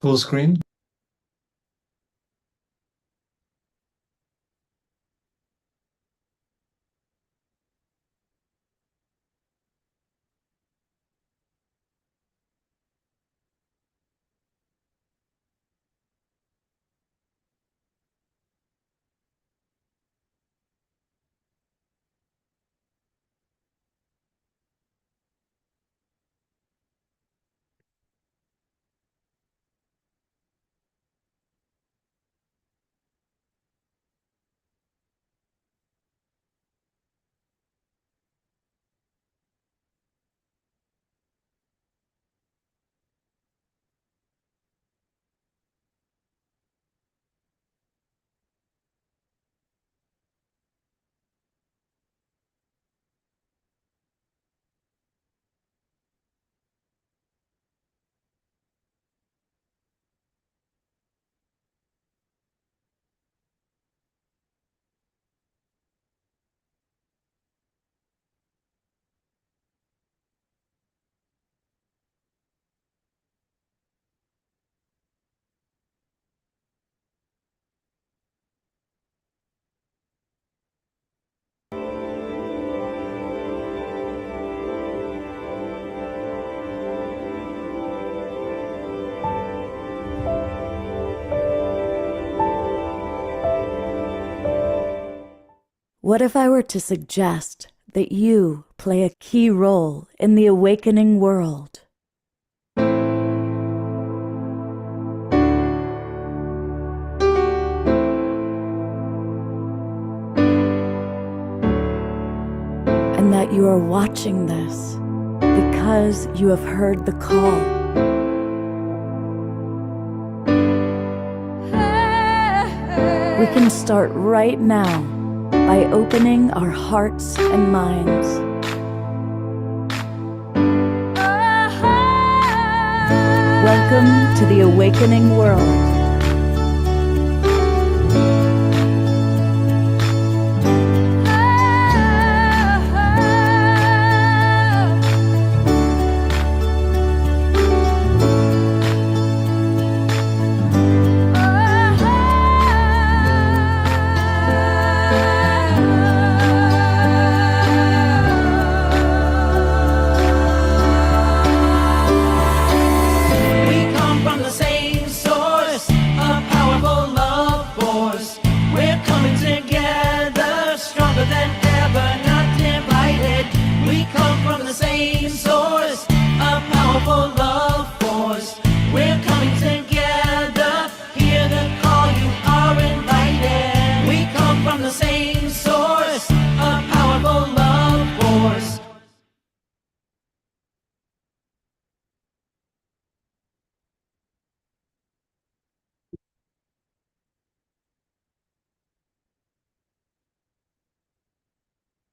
Full screen. What if I were to suggest that you play a key role in the awakening world? And that you are watching this because you have heard the call. We can start right now by opening our hearts and minds. Welcome to the awakening world.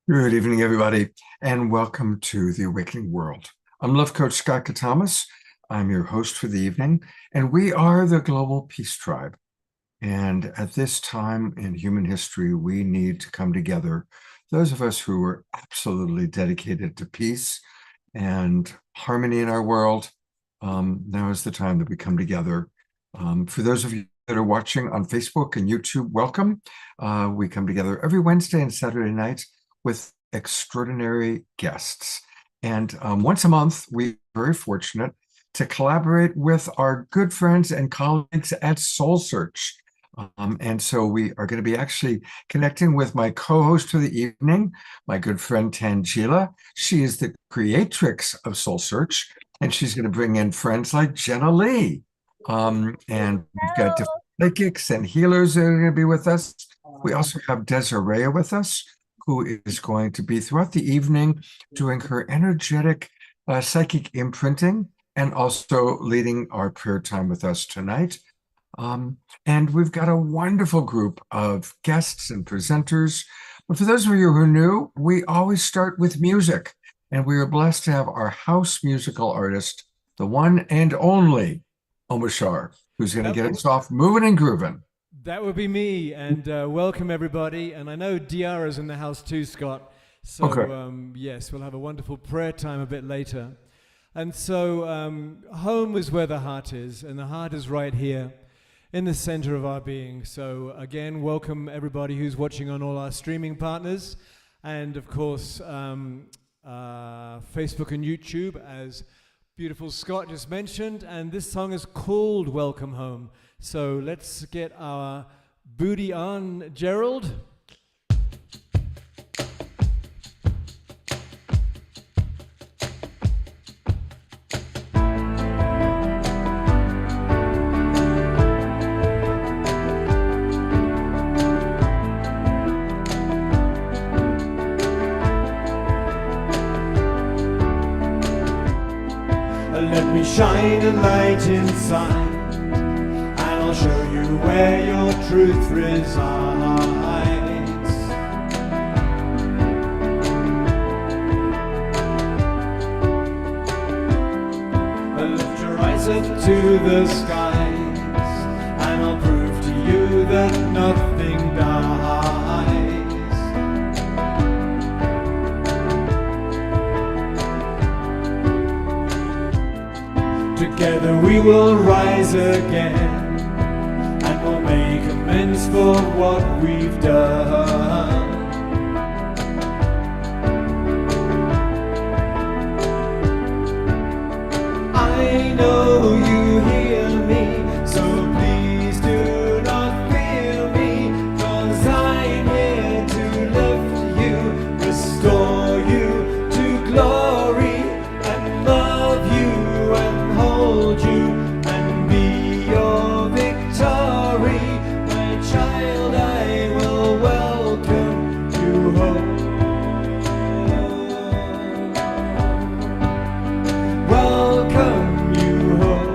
Good evening, everybody, and welcome to The Awakening World. I'm Love Coach Scott Katamas. I'm your host for the evening, and we are the Global Peace Tribe. And at this time in human history, we need to come together. Those of us who are absolutely dedicated to peace and harmony in our world, now is the time that we come together. For those of you that are watching on Facebook and YouTube, welcome. We come together every Wednesday and Saturday night with extraordinary guests. And once a month, we're very fortunate to collaborate with our good friends and colleagues at Soul Search. And so we are going to be actually connecting with my co-host for the evening, my good friend Tangela. She is the creatrix of Soul Search, and she's going to bring in friends like Jenna Lee. And we've got different psychics and healers that are going to be with us. We also have Desiree with us, who is going to be throughout the evening doing her energetic psychic imprinting and also leading our prayer time with us tonight. And we've got a wonderful group of guests and presenters. But for those of you who are new, we always start with music. And we are blessed to have our house musical artist, the one and only Omashar, who's going to get us off moving and grooving. That would be me, and welcome everybody. And I know Diara's in the house too, Scott. So okay. Yes, we'll have a wonderful prayer time a bit later. And so home is where the heart is, and the heart is right here in the center of our being. So again, welcome everybody who's watching on all our streaming partners, and of course Facebook and YouTube, as beautiful Scott just mentioned. And this song is called Welcome Home. So let's get our booty on, Gerald. Let me shine a light inside, and I'll show you where your truth resides. Lift your eyes up to the skies, and I'll prove to you that nothing dies. Together we will rise again, and we'll make amends for what we've done. I know you hear me, so please do not fear me, 'cause I'm here to lift you, restore you to glory, and love you and hold you and be your victory. My child, I will welcome you home. Welcome you home.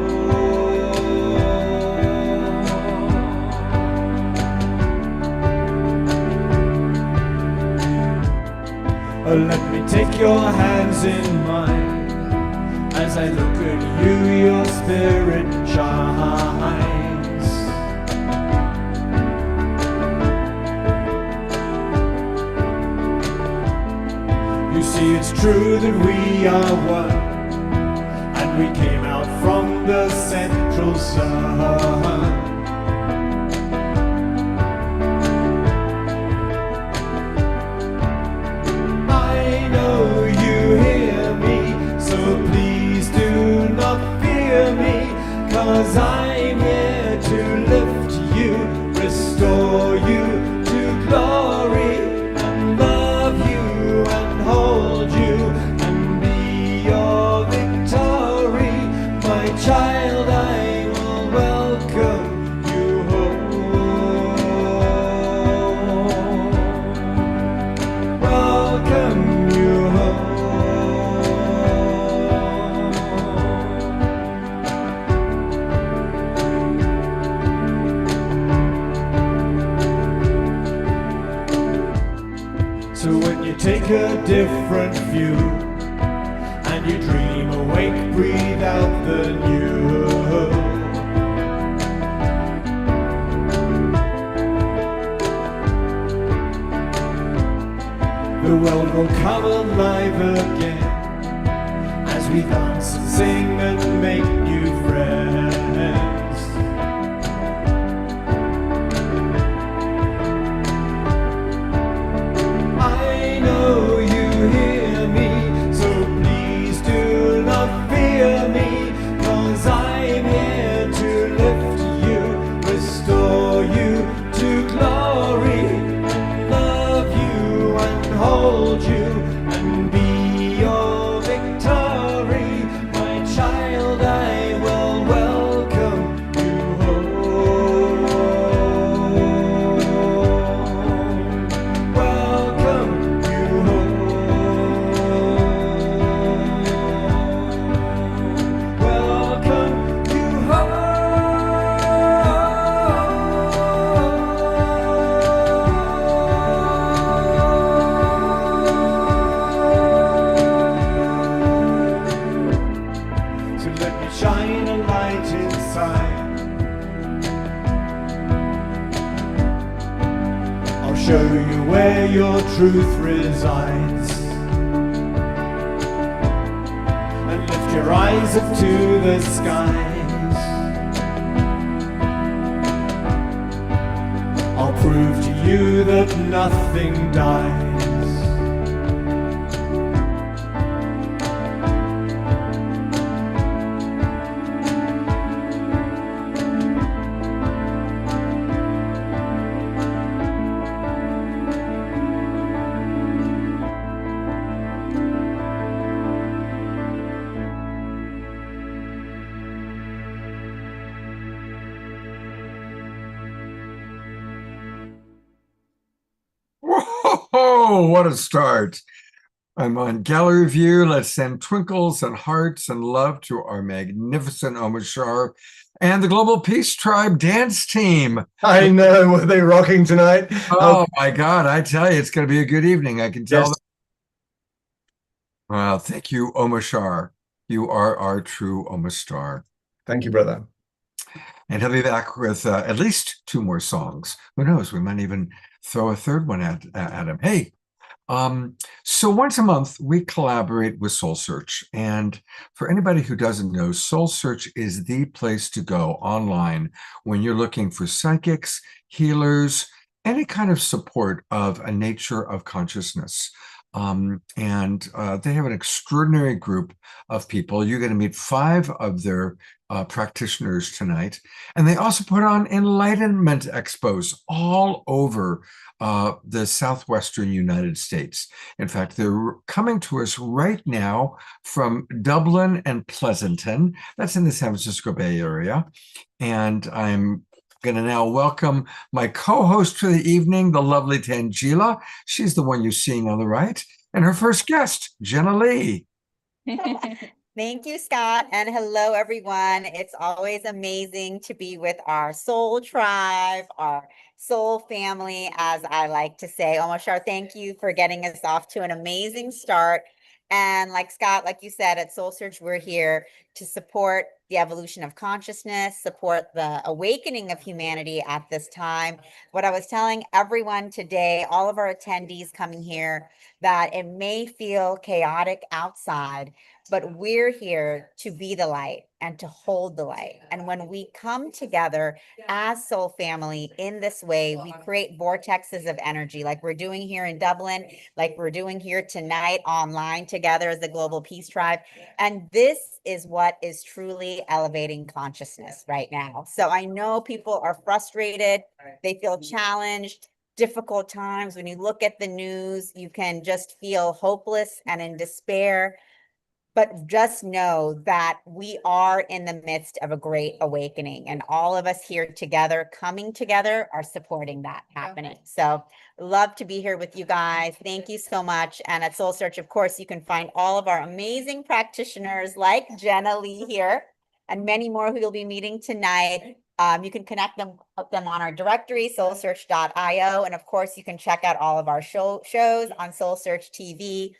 Let me take your hands in mine. As I look at you, your spirit shines. You see, it's true that we are one, and we came out from the central sun. I know you hear me, so please do not fear me, 'cause I'm here to lift you, restore you to glory, and love you and hold you and be your victory. My child, I will welcome you home. Welcome you home. So when you take a different view and you dream awake, breathe out the new. The world will come alive again as we dance and sing and make new friends. I know you hear me, so please do not fear me, 'cause I'm here to lift you, restore you to glory, and love you and hold you and be your victory. My child, I will welcome you home. Welcome you home. Welcome you home. So let me shine a light inside. I'll show you where your truth resides. And lift your rise up to the skies. I'll prove to you that nothing dies. Whoa, what a start. I'm on gallery view. Let's send twinkles and hearts and love to our magnificent Omashar and the Global Peace Tribe dance team. I know, were they rocking tonight? Oh my God, I tell you, it's going to be a good evening. I can tell. Yes. Well, thank you, Omashar. You are our true Omastar. Thank you, brother. And he'll be back with at least 2 more songs. Who knows? We might even throw a third one at him. Hey, so once a month, we collaborate with Soul Search. And for anybody who doesn't know, Soul Search is the place to go online when you're looking for psychics, healers, any kind of support of a nature of consciousness. And they have an extraordinary group of people. You're going to meet 5 of their practitioners tonight. And they also put on enlightenment expos all over the southwestern United States. In fact, they're coming to us right now from Dublin and Pleasanton. That's in the San Francisco Bay Area. And I'm going to now welcome my co-host for the evening, the lovely Tangela. She's the one you're seeing on the right. And her first guest, Jenna Lee. Thank you, Scott, and hello, everyone. It's always amazing to be with our soul tribe, our soul family, as I like to say. Omashar, thank you for getting us off to an amazing start. And like Scott, like you said, at Soul Search, we're here to support the evolution of consciousness, support the awakening of humanity at this time. What I was telling everyone today, all of our attendees coming here, that it may feel chaotic outside, but we're here to be the light and to hold the light. And when we come together as soul family in this way, we create vortexes of energy like we're doing here in Dublin, like we're doing here tonight online together as the Global Peace Tribe. And this is what is truly elevating consciousness right now. So I know people are frustrated, they feel challenged, difficult times. When you look at the news, you can just feel hopeless and in despair. But just know that we are in the midst of a great awakening, and all of us here together, coming together, are supporting that happening. So love to be here with you guys. Thank you so much. And at Soul Search, of course, you can find all of our amazing practitioners like Jenna Lee here and many more who you'll be meeting tonight. You can connect them on our directory, soulsearch.io. And of course, you can check out all of our shows on Soul Search TV.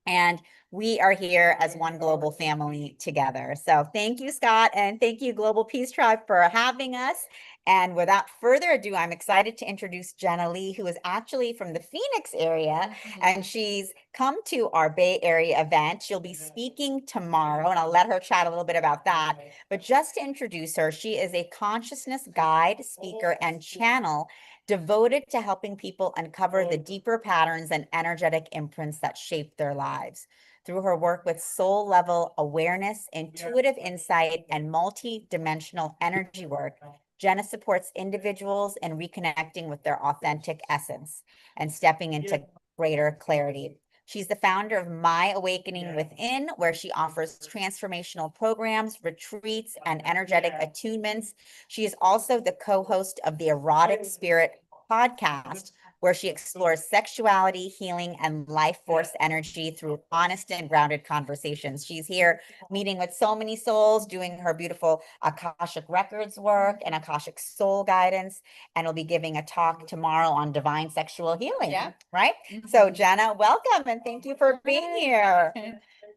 And we are here as one global family together. So thank you, Scott, and thank you, Global Peace Tribe, for having us. And without further ado, I'm excited to introduce Jenna Lee, who is actually from the Phoenix area, and she's come to our Bay Area event. She'll be speaking tomorrow, and I'll let her chat a little bit about that. But just to introduce her, she is a consciousness guide, speaker, and channel devoted to helping people uncover the deeper patterns and energetic imprints that shape their lives. Through her work with soul level awareness, intuitive insight, and multi-dimensional energy work, Jenna supports individuals in reconnecting with their authentic essence and stepping into greater clarity. She's the founder of My Awakening Within, where she offers transformational programs, retreats, and energetic attunements. She is also the co-host of the Erotic Spirit podcast, where she explores sexuality, healing, and life force energy through honest and grounded conversations. She's here meeting with so many souls, doing her beautiful Akashic Records work and Akashic Soul guidance, and will be giving a talk tomorrow on divine sexual healing. Yeah. Right? So Jenna, welcome, and thank you for being here.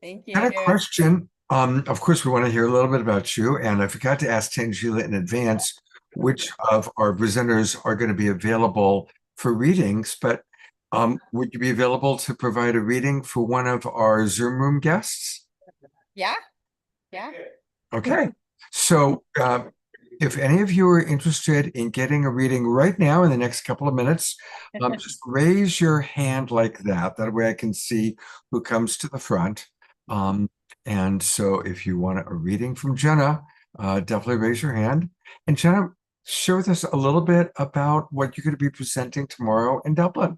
Thank I had you. a question. Of course, we want to hear a little bit about you, and I forgot to ask Tangela in advance which of our presenters are going to be available for readings, but would you be available to provide a reading for one of our Zoom room guests? Yeah. Yeah. Okay. So if any of you are interested in getting a reading right now in the next couple of minutes, just raise your hand like that. That way I can see who comes to the front. And so if you want a reading from Jenna, definitely raise your hand. And Jenna, share with us a little bit about what you're going to be presenting tomorrow in Dublin.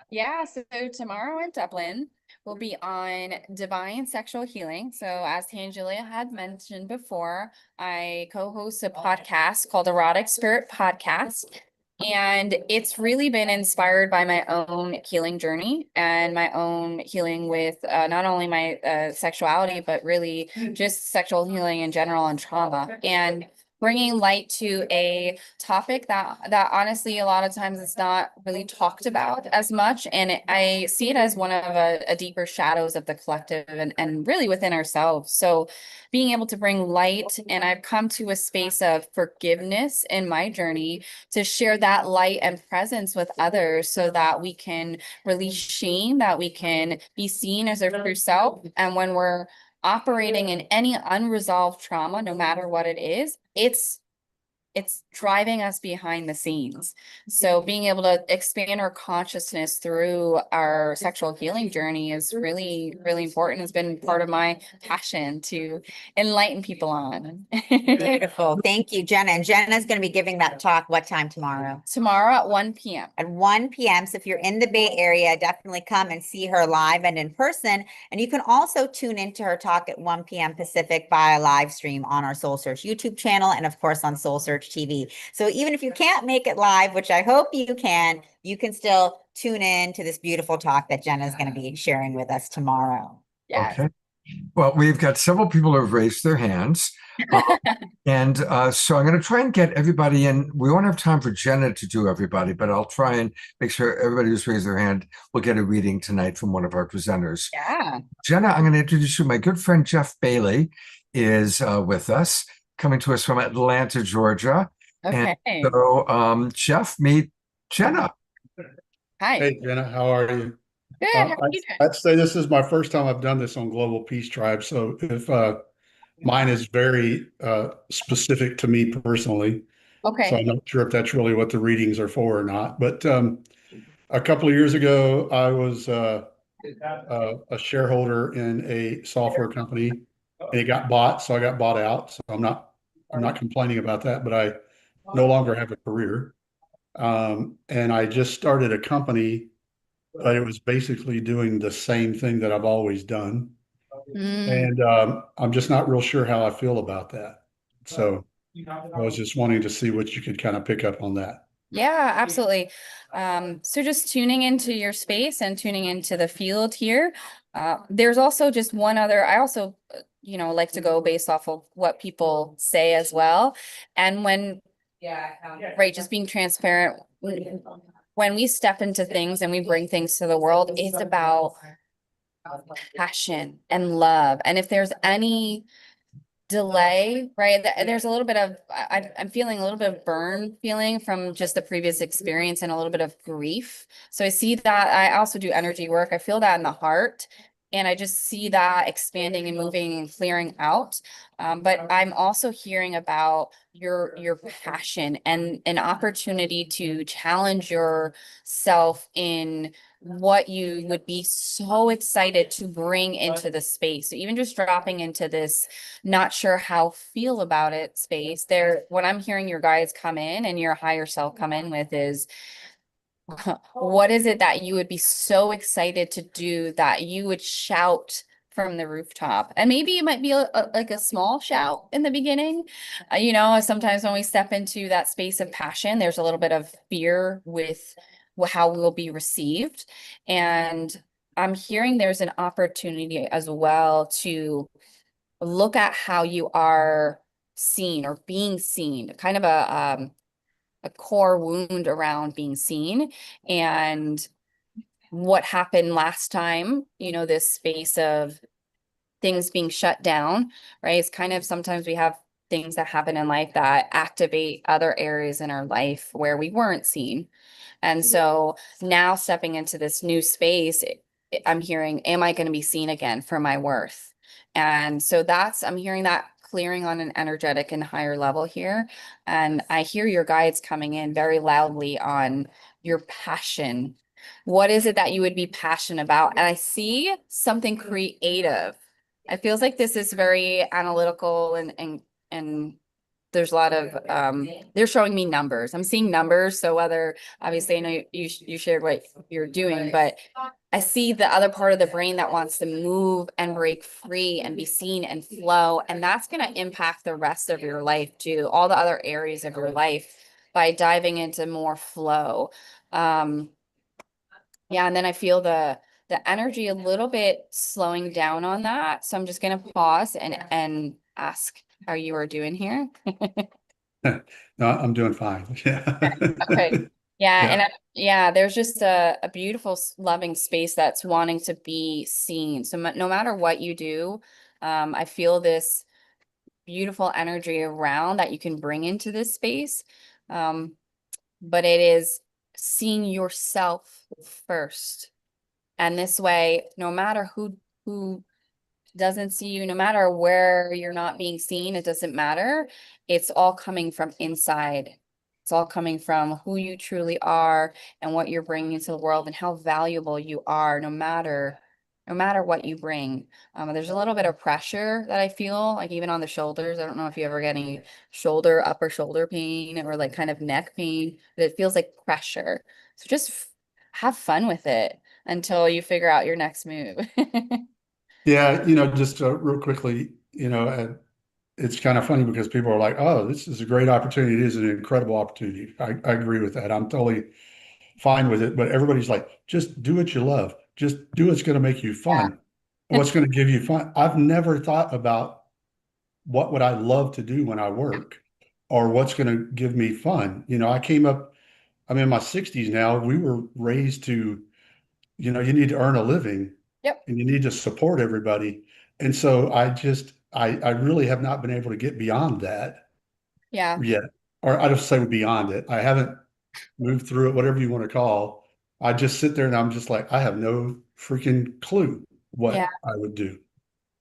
Yeah, so tomorrow in Dublin, we'll be on divine sexual healing. So as Tangelia had mentioned before, I co-host a podcast called Erotic Spirit Podcast. And it's really been inspired by my own healing journey and my own healing with not only my sexuality, but really just sexual healing in general and trauma. And bringing light to a topic that honestly a lot of times it's not really talked about as much, and I see it as one of a deeper shadows of the collective and really within ourselves. So being able to bring light, and I've come to a space of forgiveness in my journey to share that light and presence with others so that we can release shame, that we can be seen as our true self. And when we're operating in any unresolved trauma, no matter what it is, it's driving us behind the scenes. So being able to expand our consciousness through our sexual healing journey is really, really important. It's been part of my passion to enlighten people on. Beautiful. Thank you, Jenna. And Jenna's going to be giving that talk what time tomorrow? Tomorrow at 1 p.m. At 1 p.m. So if you're in the Bay Area, definitely come and see her live and in person. And you can also tune into her talk at 1 p.m. Pacific via live stream on our Soul Search YouTube channel and of course on Soul Search TV. So even if you can't make it live, which I hope you can still tune in to this beautiful talk that Jenna is going to be sharing with us tomorrow. Yes. Okay. Well, we've got several people who have raised their hands. And so I'm going to try and get everybody in. We won't have time for Jenna to do everybody, but I'll try and make sure everybody who's raised their hand will get a reading tonight from one of our presenters. Yeah. Jenna, I'm going to introduce you. My good friend Jeff Bailey is with us, coming to us from Atlanta, Georgia. Okay. And so, Jeff, meet Jenna. Hi. Hey, Jenna, how are you? Good. How are you doing? I'd say this is my first time I've done this on Global Peace Tribe. So if mine is very specific to me personally, so Okay. I'm not sure if that's really what the readings are for or not. But a couple of years ago, I was a shareholder in a software company, and it got bought, so I got bought out. So I'm not complaining about that, but I no longer have a career. And I just started a company, but it was basically doing the same thing that I've always done. Mm. And I'm just not real sure how I feel about that. So I was just wanting to see what you could kind of pick up on that. Yeah, absolutely. So just tuning into your space and tuning into the field here. There's also just one other, I also, like to go based off of what people say as well. And right, just being transparent, when we step into things and we bring things to the world, it's about passion and love. And if there's any delay, right, there's a little bit of, I'm feeling a little bit of burn feeling from just the previous experience and a little bit of grief. So I see that. I also do energy work. I feel that in the heart. And I just see that expanding and moving and clearing out. But I'm also hearing about your passion and an opportunity to challenge yourself in what you would be so excited to bring into the space. So even just dropping into this, not sure how feel about it space there, what I'm hearing your guides come in and your higher self come in with is, what is it that you would be so excited to do that you would shout from the rooftop? And maybe it might be like a small shout in the beginning. Sometimes when we step into that space of passion, there's a little bit of fear with how we will be received. And I'm hearing there's an opportunity as well to look at how you are seen or being seen, kind of a core wound around being seen and what happened last time, this space of things being shut down, right? It's kind of sometimes we have things that happen in life that activate other areas in our life where we weren't seen. And so now stepping into this new space, I'm hearing, am I going to be seen again for my worth? And so I'm hearing that clearing on an energetic and higher level here. And I hear your guides coming in very loudly on your passion. What is it that you would be passionate about? And I see something creative. It feels like this is very analytical and there's a lot of they're showing me numbers. I'm seeing numbers. So whether obviously I know you shared what you're doing, but I see the other part of the brain that wants to move and break free and be seen and flow. And that's going to impact the rest of your life too, all the other areas of your life by diving into more flow. Yeah, and then I feel the energy a little bit slowing down on that. So I'm just gonna pause and ask how you are doing here. No, I'm doing fine. Yeah. Okay. Yeah, Yeah. and yeah, there's just a beautiful, loving space that's wanting to be seen. So no matter what you do, I feel this beautiful energy around that you can bring into this space. But it is seeing yourself first. And this way, no matter who doesn't see you, no matter where you're not being seen, it doesn't matter. It's all coming from inside. It's all coming from who you truly are and what you're bringing into the world and how valuable you are, no matter what you bring. There's a little bit of pressure that I feel, like even on the shoulders. I don't know if you ever get any upper shoulder pain or like kind of neck pain, but it feels like pressure. So just have fun with it until you figure out your next move. Yeah, just real quickly, it's kind of funny because people are like, "Oh, this is a great opportunity. It is an incredible opportunity." I agree with that. I'm totally fine with it. But everybody's like, "Just do what you love. Just do what's going to make you fun. What's going to give you fun." I've never thought about what would I love to do when I work, or what's going to give me fun. I'm in my 60s now. We were raised to, you need to earn a living Yep. and you need to support everybody. And so I really have not been able to get beyond that Yeah. yet. Or I just say beyond it. I haven't moved through it, whatever you want to call. I just sit there and I'm just like, I have no freaking clue Yeah. what I would do,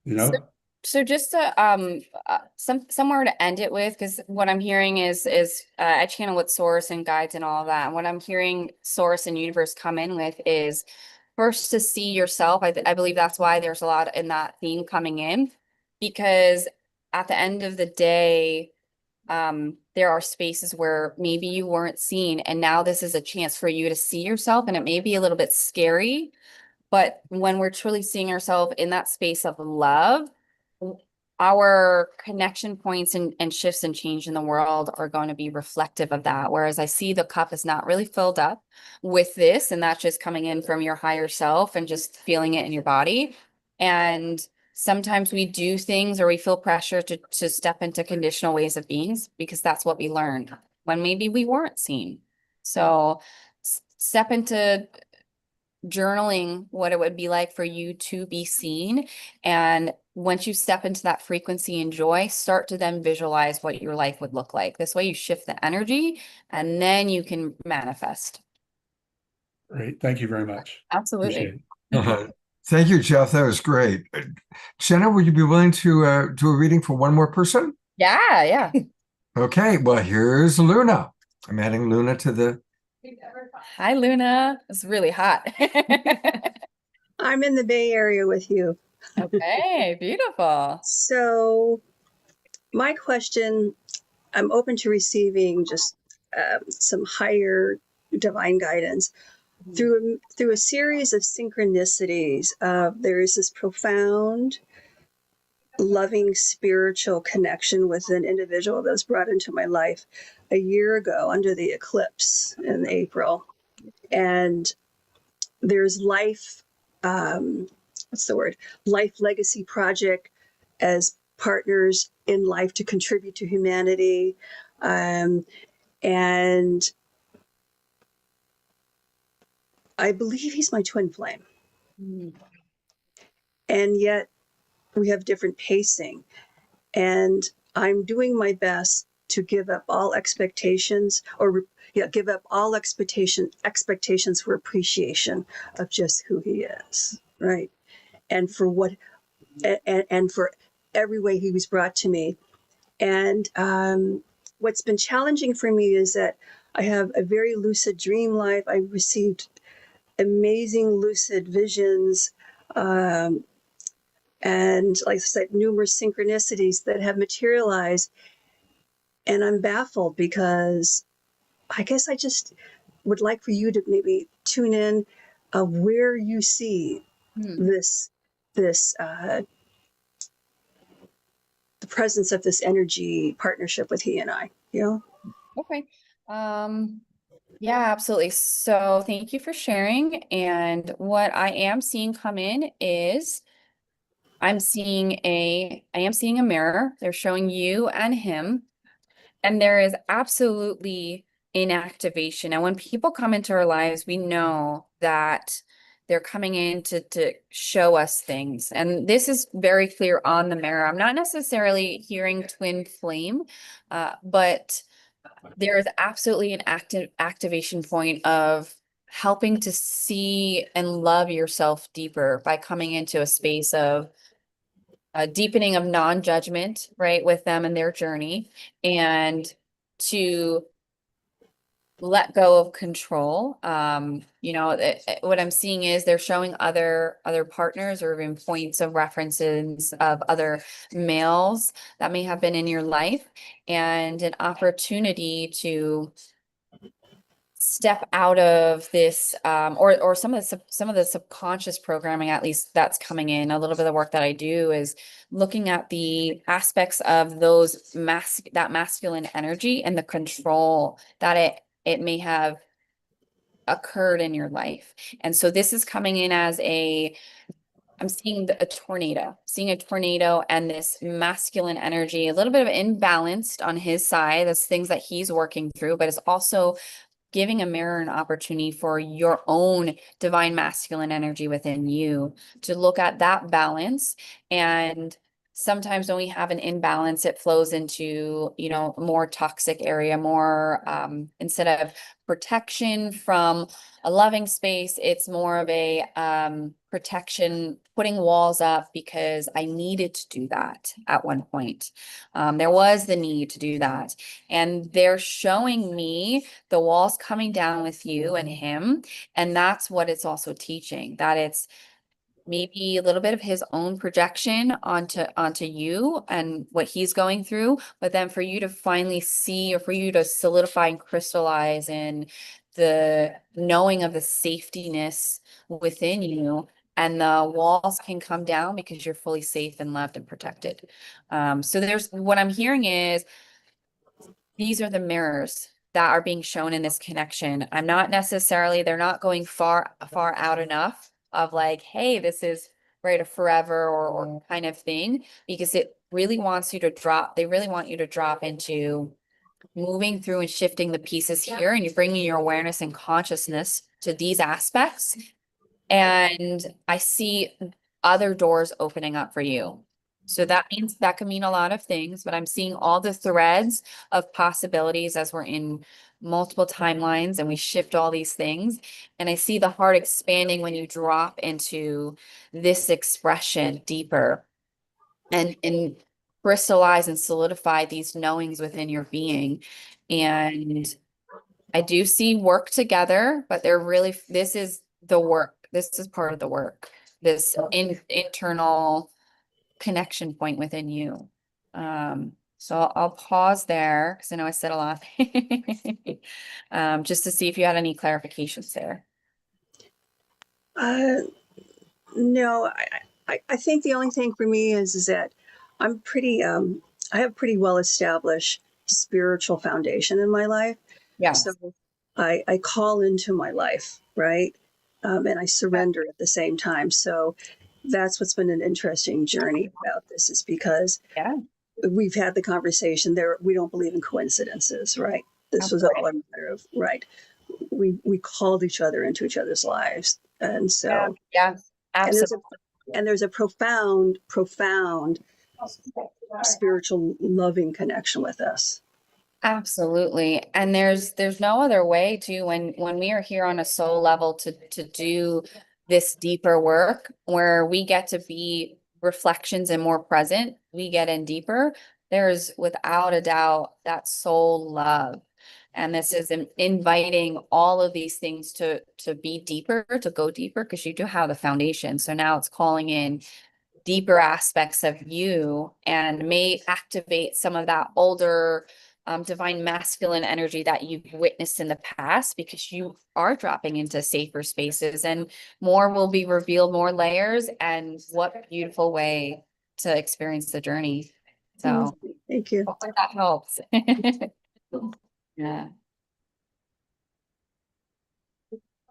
you So, know? so just to somewhere to end it with, because what I'm hearing is I channel with source and guides and all of that. And what I'm hearing source and universe come in with is first to see yourself. I believe that's why there's a lot in that theme coming in, because at the end of the day, there are spaces where maybe you weren't seen, and now this is a chance for you to see yourself, and it may be a little bit scary. But when we're truly seeing ourselves in that space of love, our connection points and shifts and change in the world are going to be reflective of that. Whereas I see the cup is not really filled up with this, and that's just coming in from your higher self and just feeling it in your body. And sometimes we do things or we feel pressure to step into conditional ways of beings because that's what we learned when maybe we weren't seen. So step into journaling what it would be like for you to be seen. And once you step into that frequency and joy, start to then visualize what your life would look like. This way you shift the energy and then you can manifest. Great. Thank you very much. Absolutely. Appreciate it. Thank you, Jeff. That was great. Jenna, would you be willing to do a reading for one more person? Yeah, yeah. Okay, well, here's Luna. I'm adding Luna to the... Hi, Luna. It's really hot. I'm in the Bay Area with you. Okay, beautiful. So my question, I'm open to receiving just some higher divine guidance. Through a series of synchronicities, there is this profound, loving spiritual connection with an individual that was brought into my life a year ago under the eclipse in April. And there's life, life legacy project as partners in life to contribute to humanity. And I believe he's my twin flame. And yet we have different pacing. And I'm doing my best to give up all expectations give up all expectations for appreciation of just who he is, right? And for what and for every way he was brought to me. And what's been challenging for me is that I have a very lucid dream life. I received amazing lucid visions. And like I said, numerous synchronicities that have materialized. And I'm baffled because I guess I just would like for you to maybe tune in where you see this this the presence of this energy partnership with he and I, you know? Okay. Yeah, absolutely. So thank you for sharing. And what I am seeing come in is I am seeing a mirror. They're showing you and him. And there is absolutely inactivation. And when people come into our lives, we know that they're coming in to show us things. And this is very clear on the mirror. I'm not necessarily hearing twin flame, but there is absolutely an activation point of helping to see and love yourself deeper by coming into a space of a deepening of non-judgment, right, with them and their journey, and to let go of control. What I'm seeing is they're showing other partners or even points of references of other males that may have been in your life, and an opportunity to step out of this or some of the subconscious programming, at least that's coming in. A little bit of the work that I do is looking at the aspects of that masculine energy and the control that it may have occurred in your life. And so this is coming in as I'm seeing seeing a tornado and this masculine energy, a little bit of imbalanced on his side. That's things that he's working through, but it's also giving a mirror an opportunity for your own divine masculine energy within you to look at that balance. And sometimes when we have an imbalance, it flows into, more toxic area, more, instead of protection from a loving space, it's more of a protection, putting walls up because I needed to do that at one point. There was the need to do that. And they're showing me the walls coming down with you and him. And that's what it's also teaching, that it's maybe a little bit of his own projection onto you and what he's going through, but then for you to finally see, or for you to solidify and crystallize in the knowing of the safetyness within you, and the walls can come down because you're fully safe and loved and protected. So there's what I'm hearing is these are the mirrors that are being shown in this connection. They're not going far out enough of like, hey, this is right a forever or kind of thing, because it really wants you to drop. They really want you to drop into moving through and shifting the pieces here, and you're bringing your awareness and consciousness to these aspects. And I see other doors opening up for you. So that means that can mean a lot of things, but I'm seeing all the threads of possibilities as we're in multiple timelines and we shift all these things. And I see the heart expanding when you drop into this expression deeper and crystallize and solidify these knowings within your being. And I do see work together, but this is the work. This is part of the work, this internal connection point within you. So I'll pause there because I know I said a lot. Just to see if you had any clarifications there. Uh, no, I think the only thing for me is that I'm pretty, I have pretty well established spiritual foundation in my life. Yes. So I call into my life, right? And I surrender at the same time. So that's what's been an interesting journey about this, is because Yeah. we've had the conversation there. We don't believe in coincidences, right? This was all a matter of, right. We called each other into each other's lives. And so, Yeah, absolutely. and there's a profound spiritual loving connection with us. Absolutely. And there's no other way to, when we are here on a soul level to do this deeper work, where we get to be reflections and more present, we get in deeper. There's without a doubt that soul love. And this is inviting all of these things to be deeper, to go deeper, because you do have the foundation. So now it's calling in deeper aspects of you and may activate some of that older divine masculine energy that you've witnessed in the past, because you are dropping into safer spaces and more will be revealed, more layers. And what beautiful way to experience the journey. So Thank you. hopefully that helps. Yeah.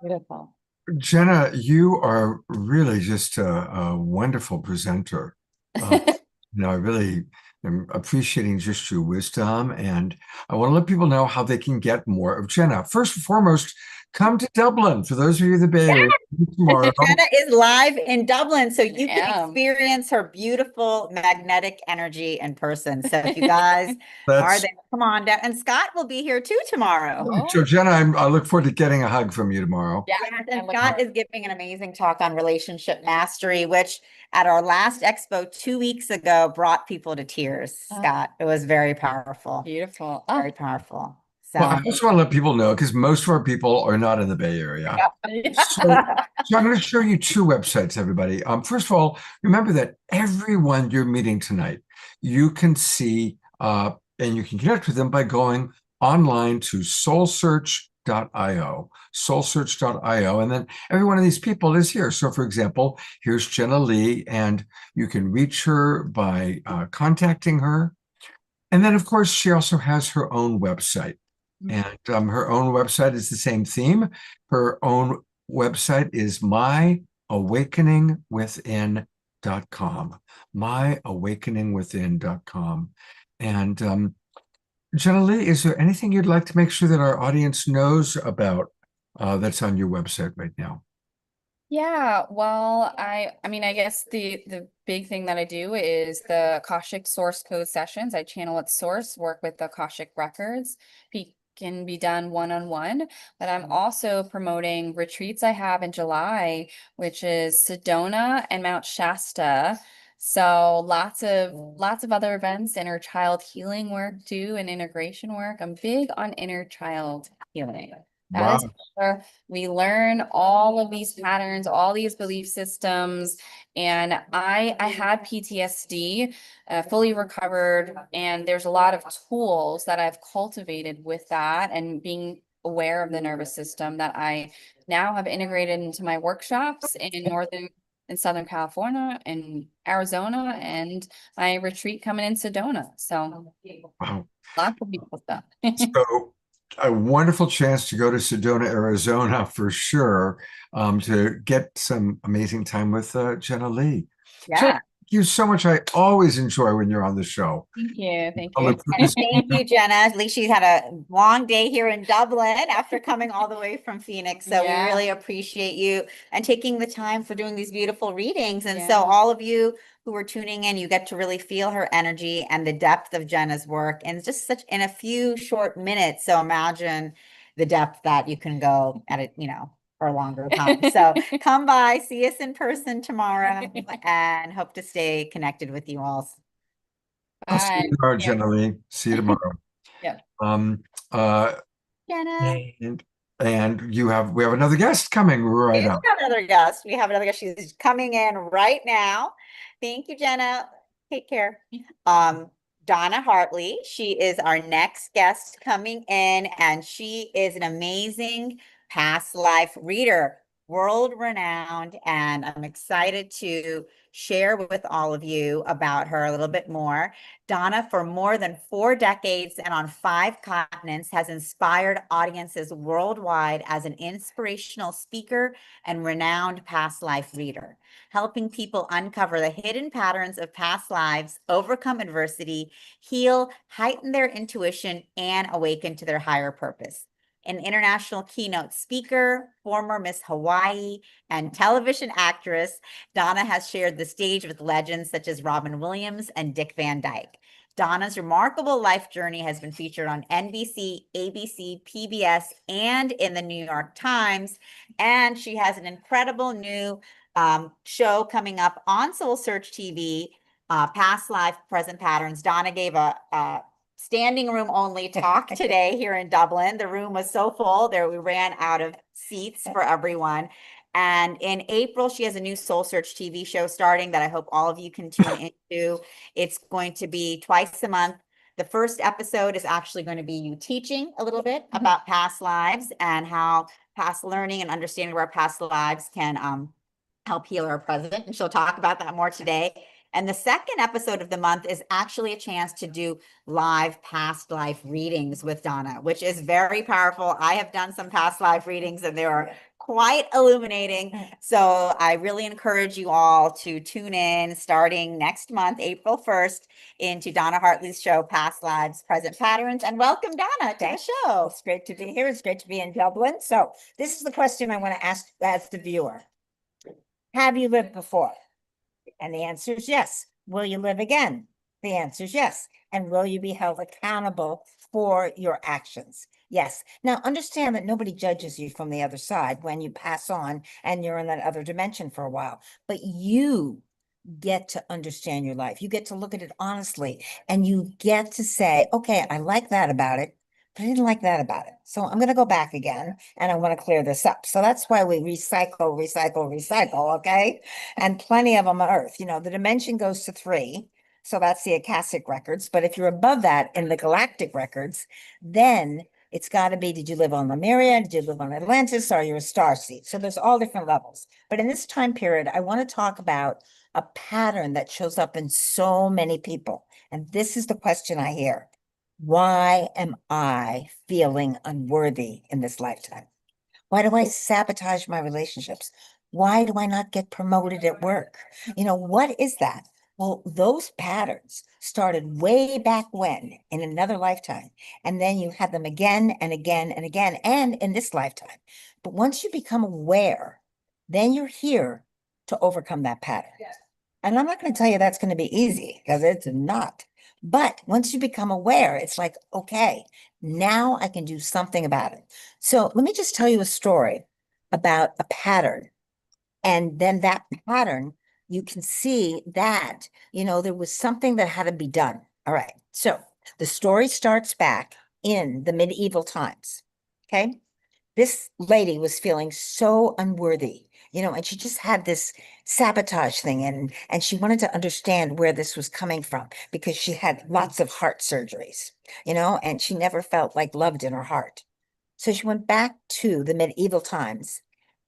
Beautiful. Jenna, you are really just a wonderful presenter. I really am appreciating just your wisdom, and I want to let people know how they can get more of Jenna. First and foremost, come to Dublin. For those of you in the Bay Area, tomorrow. Jenna is live in Dublin, so you can am. experience her beautiful magnetic energy in person. So if you guys are That's there, come on down. And Scott will be here too tomorrow. so, Jenna. I look forward to getting a hug from you tomorrow. Yeah. Yes, and Scott is giving an amazing talk on relationship mastery, which at our last expo 2 weeks ago brought people to tears. Scott, it was very powerful, Beautiful. very powerful. So Well, I just want to let people know, because most of our people are not in the Bay Area. So I'm going to show you two websites, everybody. First of all, remember that everyone you're meeting tonight, you can see and you can connect with them by going online to soulsearch.io, and then every one of these people is here. So for example, here's Jenna Lee, and you can reach her by contacting her. And then, of course, she also has her own website. And her own website is the same theme. Her own website is myawakeningwithin.com. Myawakeningwithin.com. And Jenna Lee, is there anything you'd like to make sure that our audience knows about that's on your website right now? Yeah, well, I mean, I guess the big thing that I do is the Akashic source code sessions. I channel at source, work with the Akashic records. Can be done one-on-one, but I'm also promoting retreats I have in July, which is Sedona and Mount Shasta. So lots of other events, inner child healing work too, and integration work. I'm big on inner child healing. That is where we learn all of these patterns, all these belief systems. And I had PTSD, fully recovered, and there's a lot of tools that I've cultivated with that and being aware of the nervous system that I now have integrated into my workshops in Southern California and Arizona, and my retreat coming in Sedona. So Wow. lots of beautiful stuff. So a wonderful chance to go to Sedona, Arizona for sure, to get some amazing time with Jenna Lee. yeah. Jenna, thank you so much. I always enjoy when you're on the show. Thank you. Thank I'll you. look forward to Thank you, Jenna. At least she had a long day here in Dublin after coming all the way from Phoenix. So we Yeah. really appreciate you and taking the time for doing these beautiful readings. And Yeah. so all of you who are tuning in, you get to really feel her energy and the depth of Jenna's work in just such in a few short minutes. So imagine the depth that you can go at it, for a longer time. So come by, see us in person tomorrow, and hope to stay connected with you all. I'll see you Bye. tomorrow, Yeah. Jenna Lee. See you tomorrow. Yeah. Uh, Jenna. and we have another guest coming right We up. have another guest. We have another guest. She's coming in right now. Thank you, Jenna. Take care. Donna Hartley. She is our next guest coming in, and she is an amazing past life reader, world renowned, and I'm excited to share with all of you about her a little bit more. Donna, for more than 4 decades and on 5 continents, has inspired audiences worldwide as an inspirational speaker and renowned past life reader, helping people uncover the hidden patterns of past lives, overcome adversity, heal, heighten their intuition, and awaken to their higher purpose. An international keynote speaker, former Miss Hawaii, and television actress, Donna has shared the stage with legends such as Robin Williams and Dick Van Dyke. Donna's remarkable life journey has been featured on NBC, ABC, PBS, and in the New York Times. And she has an incredible new show coming up on Soul Search TV, Past Life, Present Patterns. Donna gave a standing room only talk today here in Dublin. The room was so full there we ran out of seats for everyone. And in April, she has a new Soul Search TV show starting that I hope all of you can tune into. It's going to be twice a month. The first episode is actually going to be you teaching a little bit about past lives and how past learning and understanding of our past lives can help heal our present. And she'll talk about that more today. And the second episode of the month is actually a chance to do live past life readings with Donna, which is very powerful. I have done some past life readings and they are quite illuminating. So I really encourage you all to tune in starting next month, April 1st, into Donna Hartley's show, Past Lives, Present Patterns. And welcome, Donna, to the show. It's great to be here. It's great to be in Dublin. So this is the question I want to ask as the viewer. Have you lived before? And the answer is yes. Will you live again? The answer is yes. And will you be held accountable for your actions? Yes. Now understand that nobody judges you from the other side when you pass on and you're in that other dimension for a while, but you get to understand your life. You get to look at it honestly and you get to say, okay, I like that about it, but I didn't like that about it. So I'm going to go back again and I want to clear this up. So that's why we recycle, okay? And plenty of them on Earth. You know, the dimension goes to 3. So that's the Akashic records. But if you're above that in the galactic records, then it's got to be, did you live on Lemuria? Did you live on Atlantis? Are you a starseed? So there's all different levels. But in this time period, I want to talk about a pattern that shows up in so many people. And this is the question I hear. Why am I feeling unworthy in this lifetime? Why do I sabotage my relationships? Why do I not get promoted at work? You know, what is that? Well, those patterns started way back when in another lifetime. And then you had them again and again and again, and in this lifetime. But once you become aware, then you're here to overcome that pattern. And I'm not going to tell you that's going to be easy because it's not. But once you become aware, it's like, okay, now I can do something about it. So let me just tell you a story about a pattern. And then that pattern, you can see that, you know, there was something that had to be done. All right. So the story starts back in the medieval times. Okay. This lady was feeling so unworthy, you know, and she just had this sabotage thing and she wanted to understand where this was coming from because she had lots of heart surgeries, you know, and she never felt like loved in her heart. So she went back to the medieval times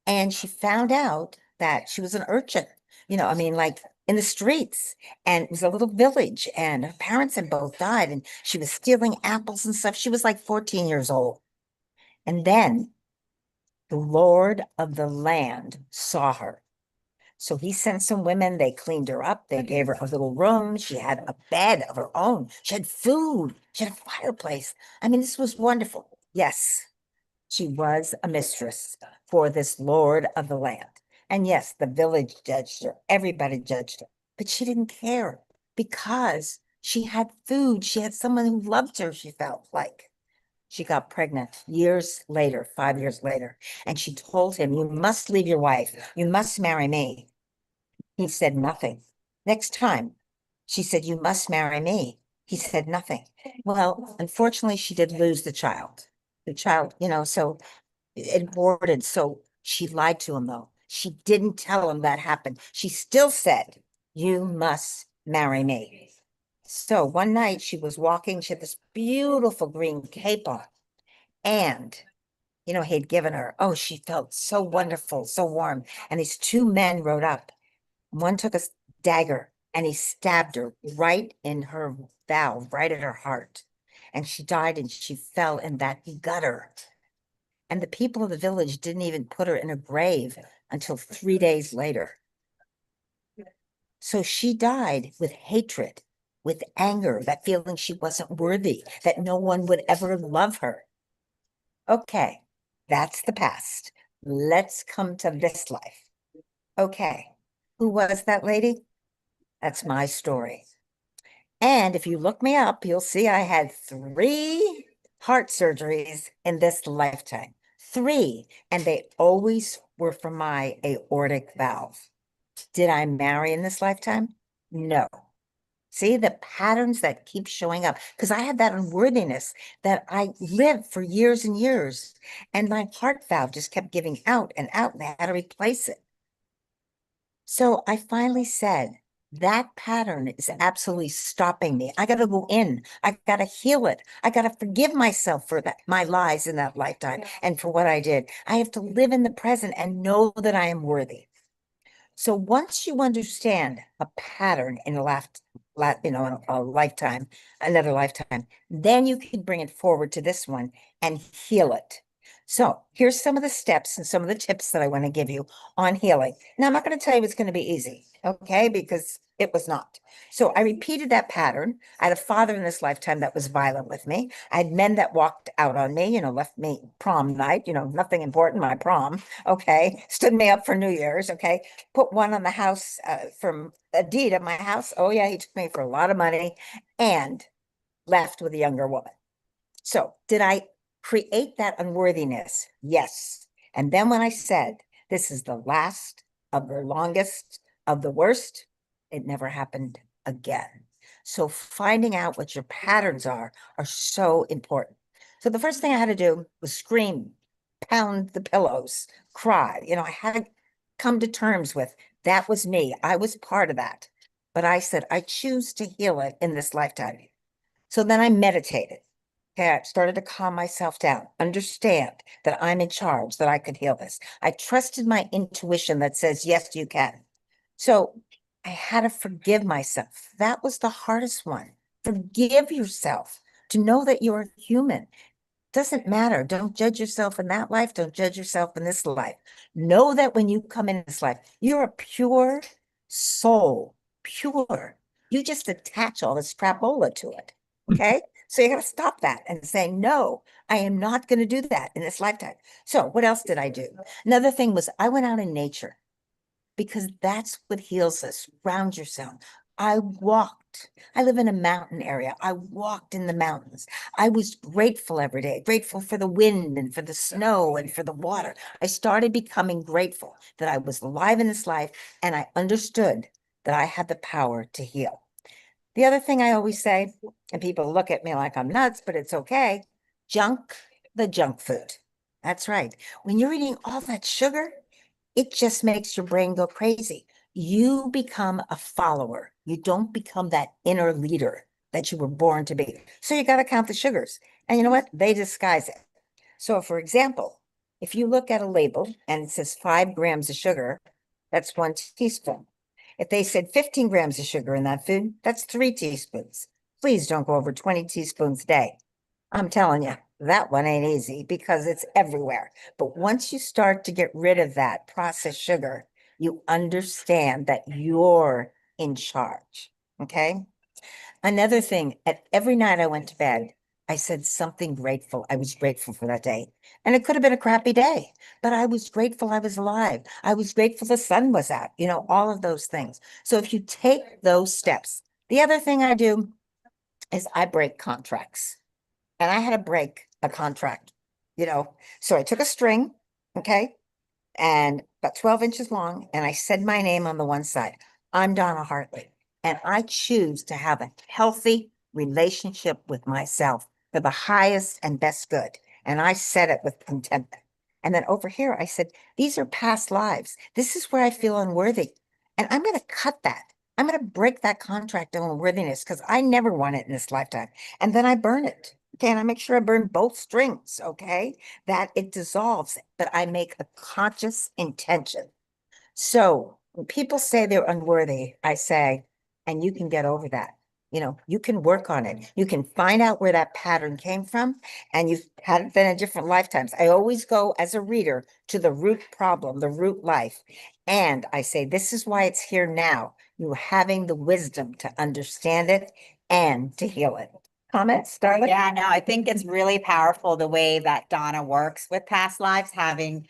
and she found out that she was an urchin, you know, I mean, like in the streets, and it was a little village and her parents had both died and she was stealing apples and stuff. She was like 14 years old. And then the Lord of the land saw her. So he sent some women, they cleaned her up, they gave her a little room, she had a bed of her own, she had food, she had a fireplace. I mean, this was wonderful. Yes, she was a mistress for this Lord of the land. And yes, the village judged her, everybody judged her, but she didn't care because she had food, she had someone who loved her, she felt like. She got pregnant years later, 5 years later, and she told him, you must leave your wife. You must marry me. He said nothing. Next time, she said, you must marry me. He said nothing. Well, unfortunately, she did lose the child. The child, you know, so it aborted. So she lied to him, though. She didn't tell him that happened. She still said, you must marry me. So one night she was walking, she had this beautiful green cape on. And, you know, he'd given her, oh, she felt so wonderful, so warm. And these 2 men rode up. One took a dagger and he stabbed her right in her valve, right at her heart. And she died and she fell in that gutter. And the people of the village didn't even put her in a grave until 3 days later. So she died with hatred, with anger, that feeling she wasn't worthy, that no one would ever love her. Okay, that's the past. Let's come to this life. Okay, who was that lady? That's my story. And if you look me up, you'll see I had 3 heart surgeries in this lifetime. 3, and they always were for my aortic valve. Did I marry in this lifetime? No. See the patterns that keep showing up because I had that unworthiness that I lived for years and years, and my heart valve just kept giving out, and I had to replace it. So I finally said, that pattern is absolutely stopping me. I got to go in. I got to heal it. I got to forgive myself for that, my lies in that lifetime and for what I did. I have to live in the present and know that I am worthy. So once you understand a pattern in a lifetime, another lifetime, then you can bring it forward to this one and heal it. So here's some of the steps and some of the tips that I want to give you on healing. Now, I'm not going to tell you it's going to be easy, okay? Because it was not. So I repeated that pattern. I had a father in this lifetime that was violent with me. I had men that walked out on me, left me prom night, nothing important, my prom, okay? Stood me up for New Year's, okay? Put one on the house from a deed of my house. Oh yeah, he took me for a lot of money and left with a younger woman. So did I create that unworthiness? Yes. And then when I said, this is the last of the longest of the worst, it never happened again. So finding out what your patterns are so important. So the first thing I had to do was scream, pound the pillows, cry. I had to come to terms with that was me. I was part of that. But I said, I choose to heal it in this lifetime. So then I meditated. Okay, I started to calm myself down, understand that I'm in charge, that I could heal this. I trusted my intuition that says, yes, you can. So I had to forgive myself. That was the hardest one. Forgive yourself, to know that you're human. Doesn't matter. Don't judge yourself in that life. Don't judge yourself in this life. Know that when you come in this life, you're a pure soul, pure. You just attach all this crapola to it. Okay. So you got to stop that and say, no, I am not going to do that in this lifetime. So what else did I do? Another thing was I went out in nature because that's what heals us. Ground yourself. I walked. I live in a mountain area. I walked in the mountains. I was grateful every day, grateful for the wind and for the snow and for the water. I started becoming grateful that I was alive in this life, and I understood that I had the power to heal. The other thing I always say, and people look at me like I'm nuts, but it's okay, the junk food. That's right. When you're eating all that sugar, it just makes your brain go crazy. You become a follower. You don't become that inner leader that you were born to be. So you got to count the sugars. And you know what? They disguise it. So for example, if you look at a label and it says 5 grams of sugar, that's 1 teaspoon. If they said 15 grams of sugar in that food, that's 3 teaspoons. Please don't go over 20 teaspoons a day. I'm telling you, that one ain't easy because it's everywhere. But once you start to get rid of that processed sugar, you understand that you're in charge. Okay. Another thing, at every night I went to bed, I said something grateful. I was grateful for that day. And it could have been a crappy day, but I was grateful I was alive. I was grateful the sun was out, all of those things. So if you take those steps, the other thing I do is I break contracts. And I had to break a contract, So I took a string, okay, and about 12 inches long, and I said my name on the one side. I'm Donna Hartley, and I choose to have a healthy relationship with myself for the highest and best good. And I said it with contentment. And then over here, I said, these are past lives. This is where I feel unworthy. And I'm going to cut that. I'm going to break that contract of unworthiness because I never want it in this lifetime. And then I burn it. Okay, and I make sure I burn both strings, okay, that it dissolves, but I make a conscious intention. So when people say they're unworthy, I say, and you can get over that. You can work on it. You can find out where that pattern came from, and you've had it in different lifetimes. I always go as a reader to the root problem, the root life. And I say, this is why it's here now. You having the wisdom to understand it and to heal it. Comments, Darla? Yeah, no, I think it's really powerful the way that Donna works with past lives, having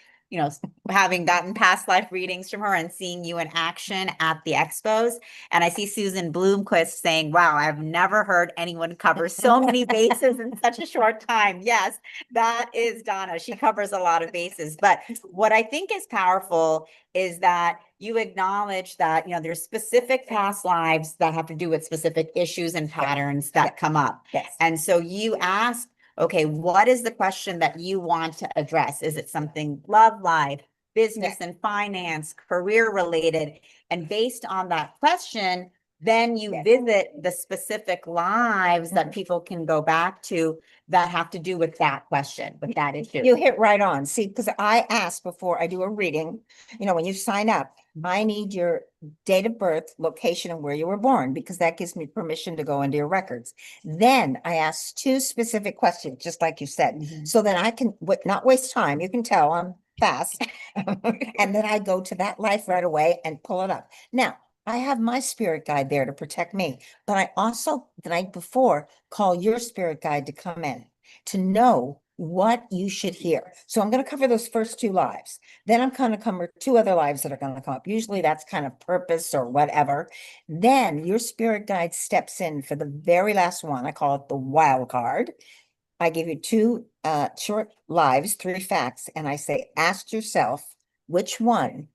having gotten past life readings from her and seeing you in action at the expos. And I see Susan Bloomquist saying, wow, I've never heard anyone cover so many bases in such a short time. Yes, that is Donna. She covers a lot of bases. But what I think is powerful is that you acknowledge that, there's specific past lives that have to do with specific issues and patterns that come up. Yes. And so you ask, okay, what is the question that you want to address? Is it something love life, business and finance, career related? And based on that question, then you visit the specific lives that people can go back to that have to do with that question, with that issue. You hit right on. See, because I ask before I do a reading, when you sign up, I need your date of birth, location, and where you were born, because that gives me permission to go into your records. Then I ask 2 specific questions, just like you said, so that I can not waste time. You can tell I'm fast. And then I go to that life right away and pull it up. Now, I have my spirit guide there to protect me, but I also, the night before, call your spirit guide to come in to know what you should hear. So I'm going to cover those first 2 lives. Then I'm going to cover 2 other lives that are going to come up. Usually that's kind of purpose or whatever. Then your spirit guide steps in for the very last one. I call it the wild card. I give you 2 short lives, 3 facts, and I say, ask yourself which one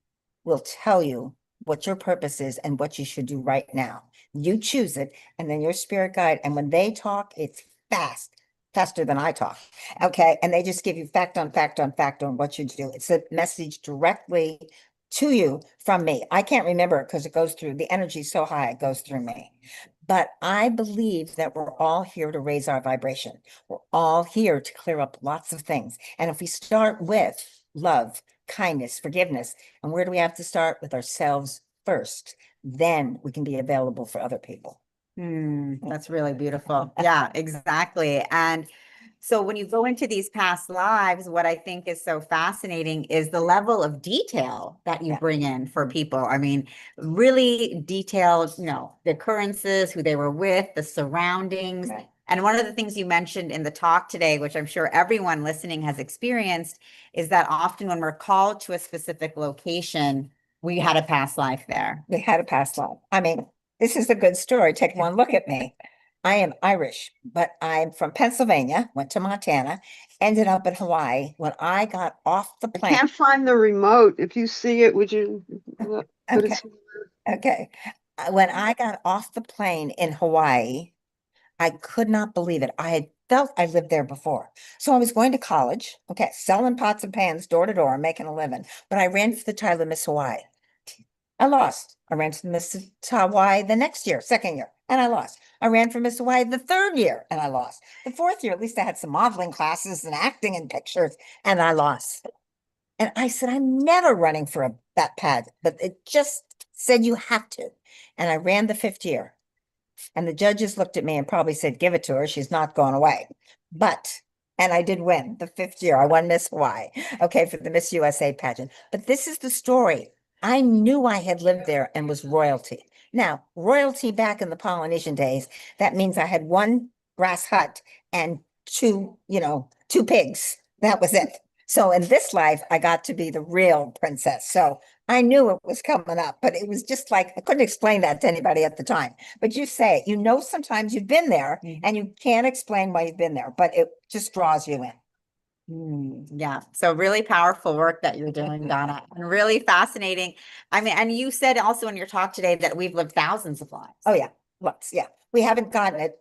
will tell you what your purpose is and what you should do right now. You choose it, and then your spirit guide, and when they talk, it's faster than I talk. Okay, and they just give you fact on fact on fact on what you do. It's a message directly to you from me. I can't remember it because it goes through, the energy is so high, it goes through me. But I believe that we're all here to raise our vibration. We're all here to clear up lots of things. And if we start with love, kindness, forgiveness, and where do we have to start? With ourselves first. Then we can be available for other people. That's really beautiful. Yeah, exactly. And so when you go into these past lives, what I think is so fascinating is the level of detail that you bring in for people. I mean, really detailed, the occurrences, who they were with, the surroundings. Right. And one of the things you mentioned in the talk today, which I'm sure everyone listening has experienced, is that often when we're called to a specific location, we had a past life there. They had a past life. I mean, this is a good story. Take one look at me. I am Irish, but I'm from Pennsylvania, went to Montana, ended up in Hawaii. When I got off the plane. Can't find the remote. If you see it, would you put Okay. it? Okay. When I got off the plane in Hawaii, I could not believe it. I had felt I lived there before. So I was going to college, selling pots and pans door to door, making a living. But I ran for the title of Miss Hawaii. I lost. I ran for Miss Hawaii the next year, second year, and I lost. I ran for Miss Hawaii the 3rd year, and I lost. The 4th year, at least I had some modeling classes and acting and pictures, and I lost. And I said, I'm never running for that pad, but it just said you have to. And I ran the 5th year. And the judges looked at me and probably said, give it to her. She's not going away. And I did win the 5th year. I won Miss Hawaii, for the Miss USA pageant. But this is the story. I knew I had lived there and was royalty. Now, royalty back in the Polynesian days, that means I had 1 grass hut and 2 pigs. That was it. So in this life, I got to be the real princess. So I knew it was coming up, but it was just like, I couldn't explain that to anybody at the time. But you say, sometimes you've been there and you can't explain why you've been there, but it just draws you in. Yeah. So really powerful work that you're doing, Donna, and really fascinating. I mean, and you said also in your talk today that we've lived thousands of lives. Oh yeah. Lots. Yeah. We haven't gotten it,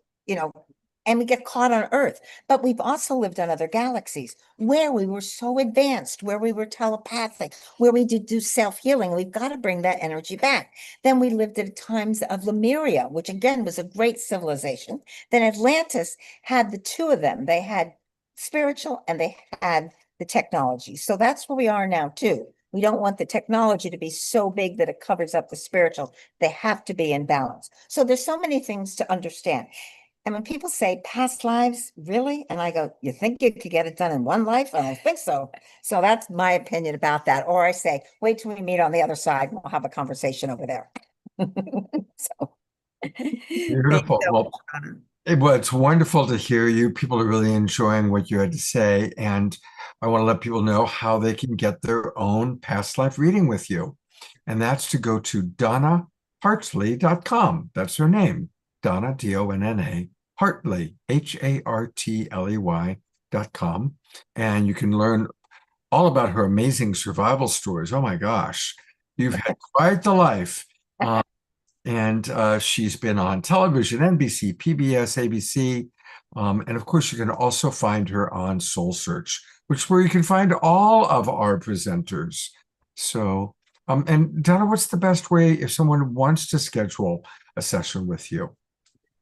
and we get caught on Earth, but we've also lived on other galaxies where we were so advanced, where we were telepathic, where we did do self-healing. We've got to bring that energy back. Then we lived at times of Lemuria, which again was a great civilization. Then Atlantis had the 2 of them. They had spiritual and they had the technology. So that's where we are now too. We don't want the technology to be so big that it covers up the spiritual. They have to be in balance. So there's so many things to understand. And when people say past lives, really? And I go, you think you could get it done in one life? I don't think so. So that's my opinion about that. Or I say, wait till we meet on the other side. We'll have a conversation over there. So Beautiful. Well, it's wonderful to hear you. People are really enjoying what you had to say. And I want to let people know how they can get their own past life reading with you. And that's to go to donnahartley.com. That's her name, Donna, D-O-N-N-A, Hartley, Hartley.com. And you can learn all about her amazing survival stories. Oh my gosh, you've had quite the life. And she's been on television, NBC, PBS, ABC. And of course, you can also find her on Soul Search, which is where you can find all of our presenters. So, and Donna, what's the best way if someone wants to schedule a session with you?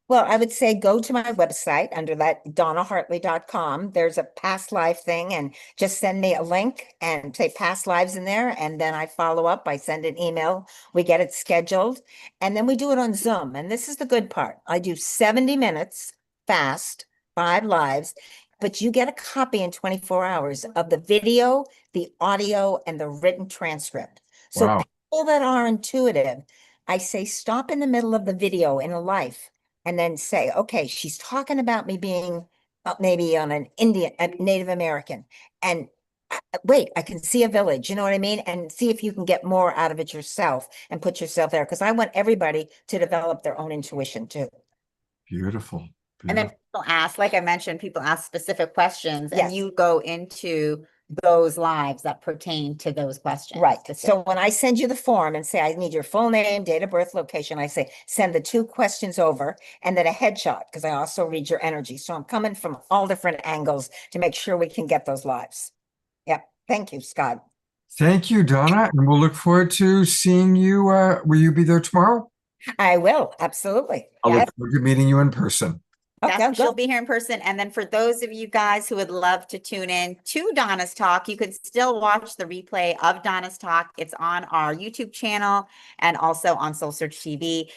Well, I would say go to my website under that donnahartley.com. There's a past life thing and just send me a link and say past lives in there. And then I follow up. I send an email. We get it scheduled and then we do it on Zoom. And this is the good part. I do 70 minutes fast, 5 lives, but you get a copy in 24 hours of the video, the audio, and the written transcript. So Wow. people that are intuitive, I say stop in the middle of the video in a life and then say, okay, she's talking about me being maybe on an Indian, a Native American. And wait, I can see a village, you know what I mean? And see if you can get more out of it yourself and put yourself there. Because I want everybody to develop their own intuition too. Beautiful. And then Beautiful. people ask, like I mentioned, people ask specific questions Yes. and you go into those lives that pertain to those questions. Right. So when I send you the form and say, I need your full name, date of birth, location, I say, send the 2 questions over and then a headshot, because I also read your energy. So I'm coming from all different angles to make sure we can get those lives. Yep. Thank you, Scott. Thank you, Donna. And we'll look forward to seeing you. Will you be there tomorrow? I will. Absolutely. I'll Yes. look forward to meeting you in person. Okay, Yes, she'll good. be here in person. And then for those of you guys who would love to tune in to Donna's Talk, you can still watch the replay of Donna's Talk. It's on our YouTube channel and also on Soul Search TV.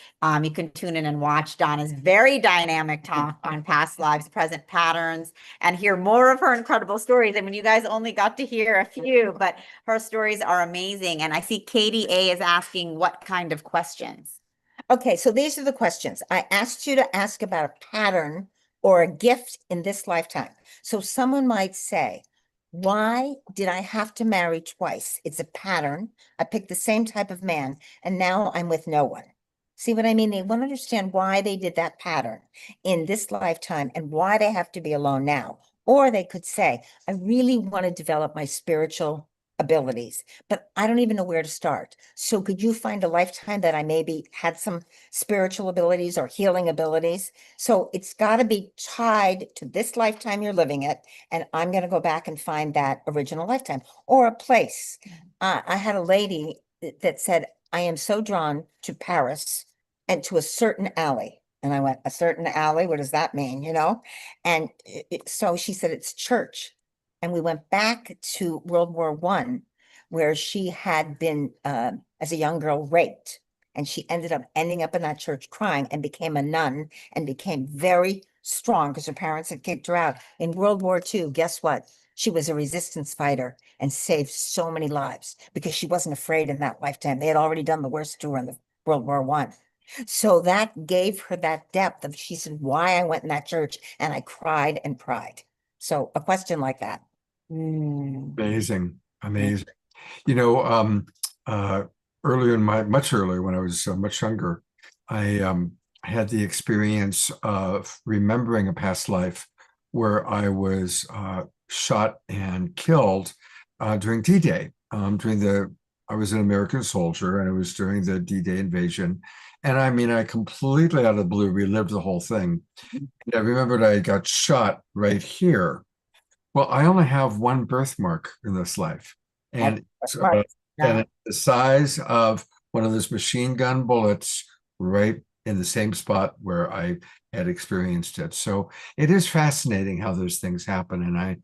You can tune in and watch Donna's very dynamic talk on past lives, present patterns, and hear more of her incredible stories. I mean, you guys only got to hear a few, but her stories are amazing. And I see Katie A is asking what kind of questions. Okay, so these are the questions. I asked you to ask about a pattern or a gift in this lifetime. So someone might say, why did I have to marry twice? It's a pattern. I picked the same type of man and now I'm with no one. See what I mean? They want to understand why they did that pattern in this lifetime and why they have to be alone now. Or they could say, I really want to develop my spiritual abilities, but I don't even know where to start. So could you find a lifetime that I maybe had some spiritual abilities or healing abilities? So it's got to be tied to this lifetime you're living it. And I'm going to go back and find that original lifetime or a place. I had a lady that said, I am so drawn to Paris and to a certain alley. And I went, a certain alley? What does that mean? You know? And so she said, it's church. And we went back to World War I, where she had been, as a young girl, raped. And she ending up in that church crying and became a nun and became very strong because her parents had kicked her out. In World War II, guess what? She was a resistance fighter and saved so many lives because she wasn't afraid in that lifetime. They had already done the worst to her in the World War I. So that gave her that depth of, she said, why I went in that church and I cried and cried. So a question like that. Amazing. Amazing. You know, earlier much earlier when I was much younger, I had the experience of remembering a past life where I was shot and killed during D-Day. I was an American soldier and it was during the D-Day invasion. And I mean, I completely out of the blue relived the whole thing. And I remembered I got shot right here. Well, I only have one birthmark in this life. And and it's the size of one of those machine gun bullets right in the same spot where I had experienced it. So it is fascinating how those things happen. And I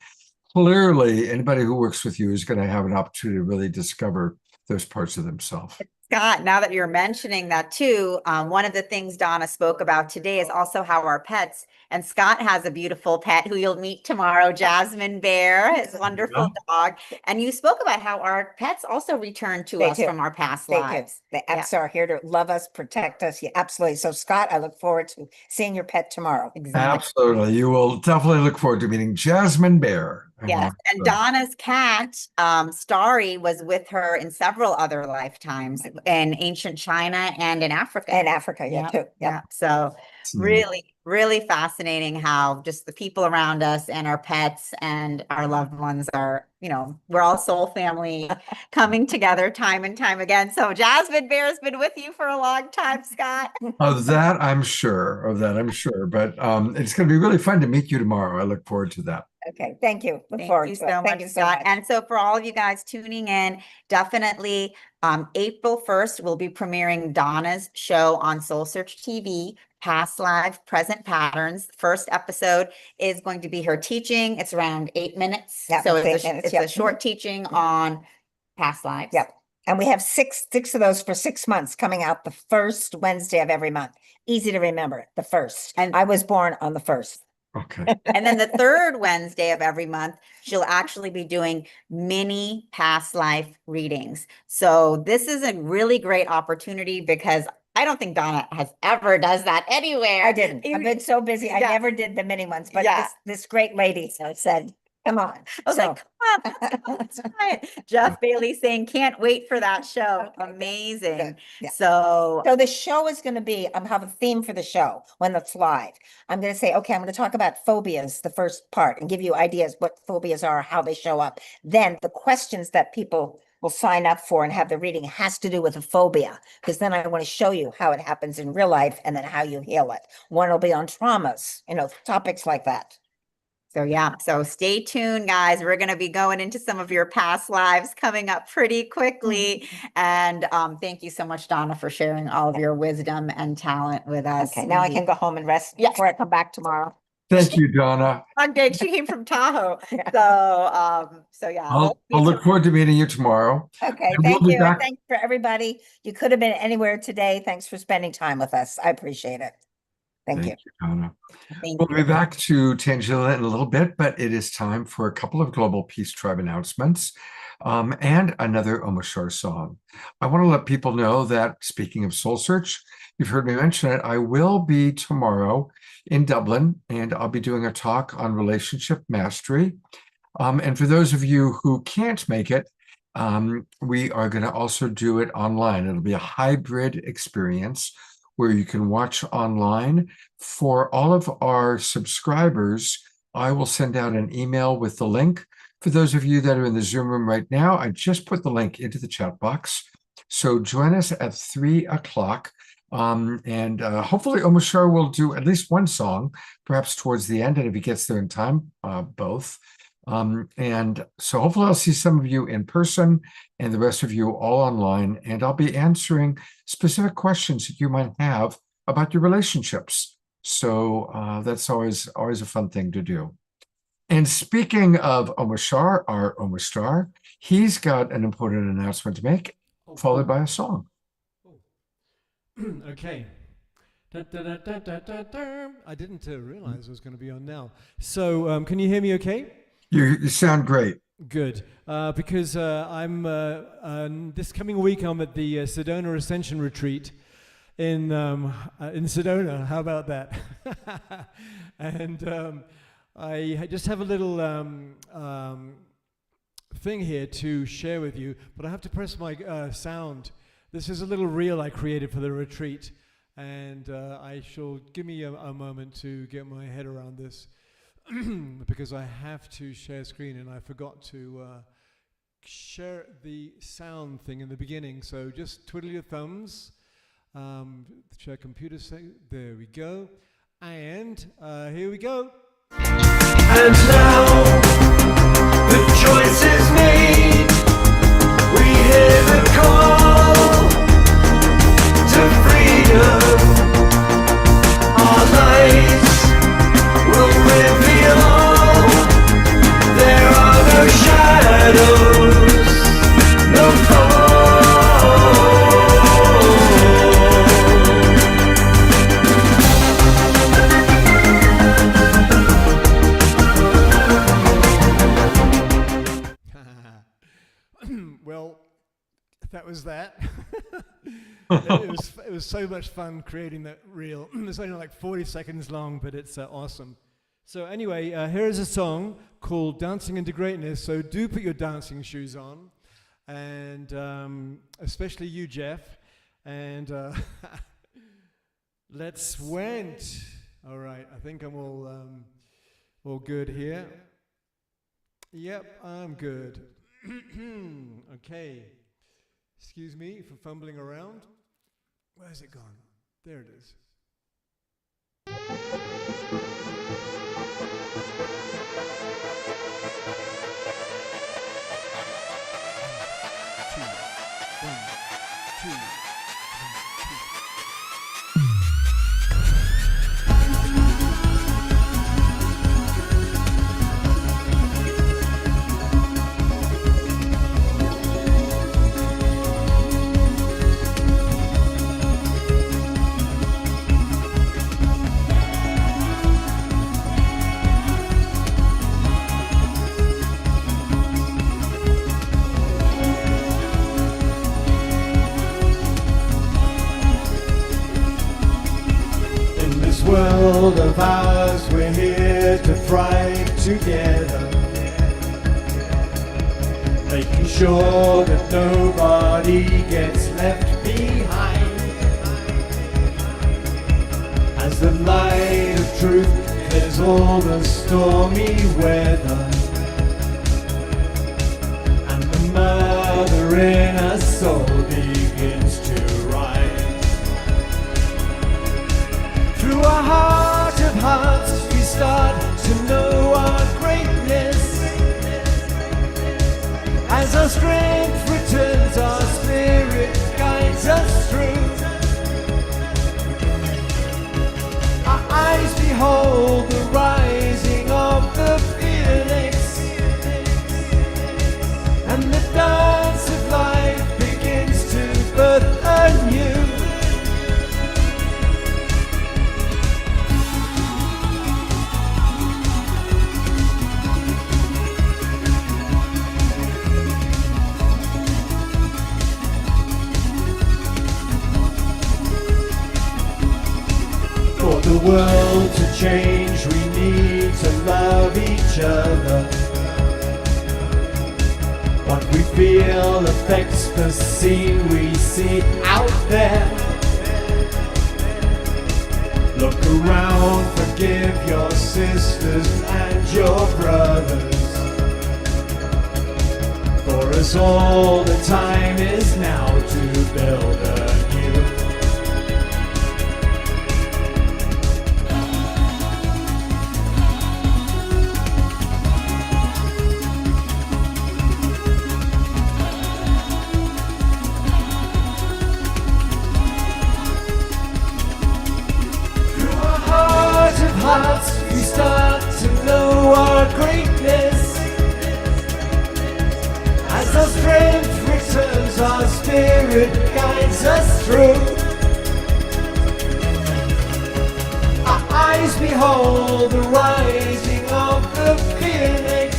clearly, anybody who works with you is going to have an opportunity to really discover those parts of themselves. Scott, now that you're mentioning that too, one of the things Donna spoke about today is also how our pets, and Scott has a beautiful pet who you'll meet tomorrow, Jasmine Bear, his wonderful dog. And you spoke about how our pets also return to us from our past lives. The pets are here to love us, protect us. Yeah, absolutely. So Scott, I look forward to seeing your pet tomorrow. Absolutely. You will definitely look forward to meeting Jasmine Bear. Yes, and Donna's cat, Starry, was with her in several other lifetimes in ancient China and in Africa. In Africa, yeah, too. Yeah. So really, really fascinating how just the people around us and our pets and our loved ones are, we're all soul family coming together time and time again. So Jasmine Bear's been with you for a long time, Scott. Of that, I'm sure. But it's going to be really fun to meet you tomorrow. I look forward to that. Okay, thank you. Look Thank forward you to so it. much, Thank you so Scott. much. And so for all of you guys tuning in, definitely April 1st, we'll be premiering Donna's show on Soul Search TV, Past Lives, Present Patterns. First episode is going to be her teaching. It's around 8 minutes. Yeah, So it's it's 8 minutes, it's yep. a short teaching on past lives. Yep. And we have six of those for 6 months coming out the first Wednesday of every month. Easy to remember, the first. And I was born on the first. Okay. And then the third Wednesday of every month, she'll actually be doing mini past life readings. So this is a really great opportunity because I don't think Donna has ever does that anywhere. I didn't. I've been so busy. I Yeah. never did the mini ones, but Yeah. this great lady said, come on. I was like, come on, let's try it. Jeff Bailey saying, can't wait for that show. Okay, Amazing. good. Yeah. So So the show is going to be, I have a theme for the show when it's live. I'm going to say, okay, I'm going to talk about phobias, the first part, and give you ideas what phobias are, how they show up. Then the questions that people will sign up for and have the reading has to do with a phobia, because then I want to show you how it happens in real life and then how you heal it. One will be on traumas, topics like that. So yeah, so stay tuned, guys. We're going to be going into some of your past lives coming up pretty quickly. And thank you so much, Donna, for sharing all of your wisdom and talent with us. Okay, now I can go home and rest before I come back tomorrow. Thank you, Donna. Okay, she came from Tahoe. Yeah. So yeah. I'll look forward to meeting you tomorrow. Okay, And thank we'll be you. And back. thanks for everybody. You could have been anywhere today. Thanks for spending time with us. I appreciate it. Thank you. Donna. Thank We'll you. be back to Tangela in a little bit, but it is time for a couple of Global Peace Tribe announcements and another Omashar song. I want to let people know that, speaking of Soul Search, you've heard me mention it, I will be tomorrow in Dublin, and I'll be doing a talk on relationship mastery. And for those of you who can't make it, we are going to also do it online. It'll be a hybrid experience where you can watch online. For all of our subscribers, I will send out an email with the link. For those of you that are in the Zoom room right now, I just put the link into the chat box. So join us at 3 o'clock. And hopefully Omashar will do at least one song, perhaps towards the end, and if he gets there in time, both. And so hopefully I'll see some of you in person and the rest of you all online, and I'll be answering specific questions that you might have about your relationships. So that's always a fun thing to do. And speaking of Omashar, our Omastar, he's got an important announcement to make, followed by a song. Okay. Da, da, da, da, da, da, da. I didn't realize I was going to be on now. So can you hear me okay? You sound great. Good. Because I'm this coming week I'm at the Sedona Ascension Retreat in Sedona. How about that? And I just have a little thing here to share with you, but I have to press my sound. This is a little reel I created for the retreat, and I shall give me a moment to get my head around this. Because I have to share screen and I forgot to share the sound thing in the beginning. So just twiddle your thumbs. Share computer. There we go. And here we go. And now the choice is made. We hear the call to freedom. Our lives will reveal all. There are no shadows, no fall. Well, that was that. It was so much fun creating that reel. It's only like 40 seconds long, but it's awesome. So anyway, here is a song called Dancing into Greatness. So do put your dancing shoes on, and especially you, Jeff. And let's went. All right, I think I'm all good here. Yep, I'm good. Okay. Excuse me for fumbling around. Where's it gone? There it is. World of ours, we're here to thrive together, making sure that nobody gets left behind. As the light of truth clears all the stormy weather, and the mother in us soul begins to rise. Through our heart of hearts, we start to know our greatness. As our strength returns, our spirit guides us through. Our eyes behold the rising of the phoenix, and the dance of life begins to birth anew. For the world to change, we need to love each other. What we feel affects the scene we see out there. Look around, forgive your sisters and your brothers. For us all, the time is now to build anew. Hearts, we start to know our greatness. As our strength returns, our spirit guides us through. Our eyes behold the rising of the phoenix,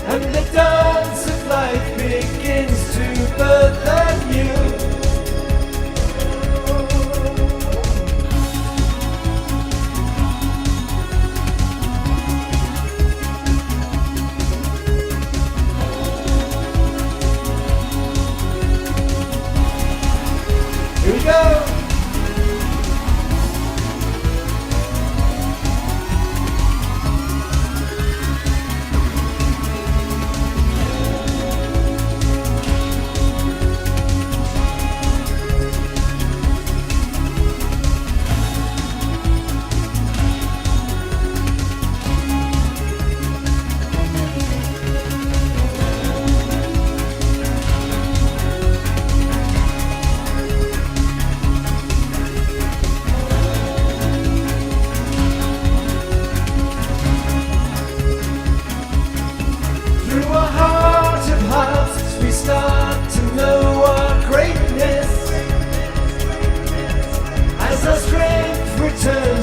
and the dance of life begins to birth anew. Here we go!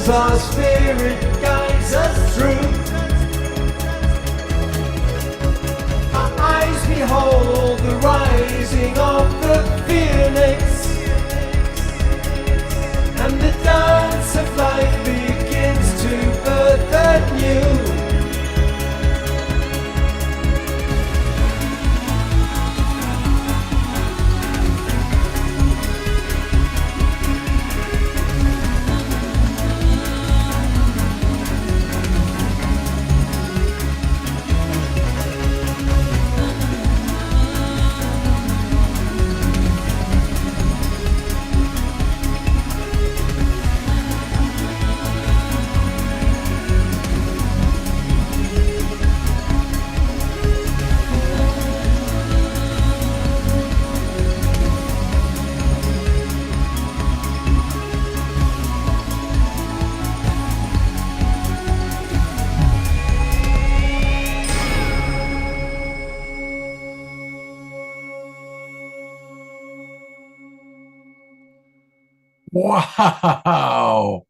Our spirit guides us through. Our eyes behold the rising of the phoenix, and the dance of life begins to Wow.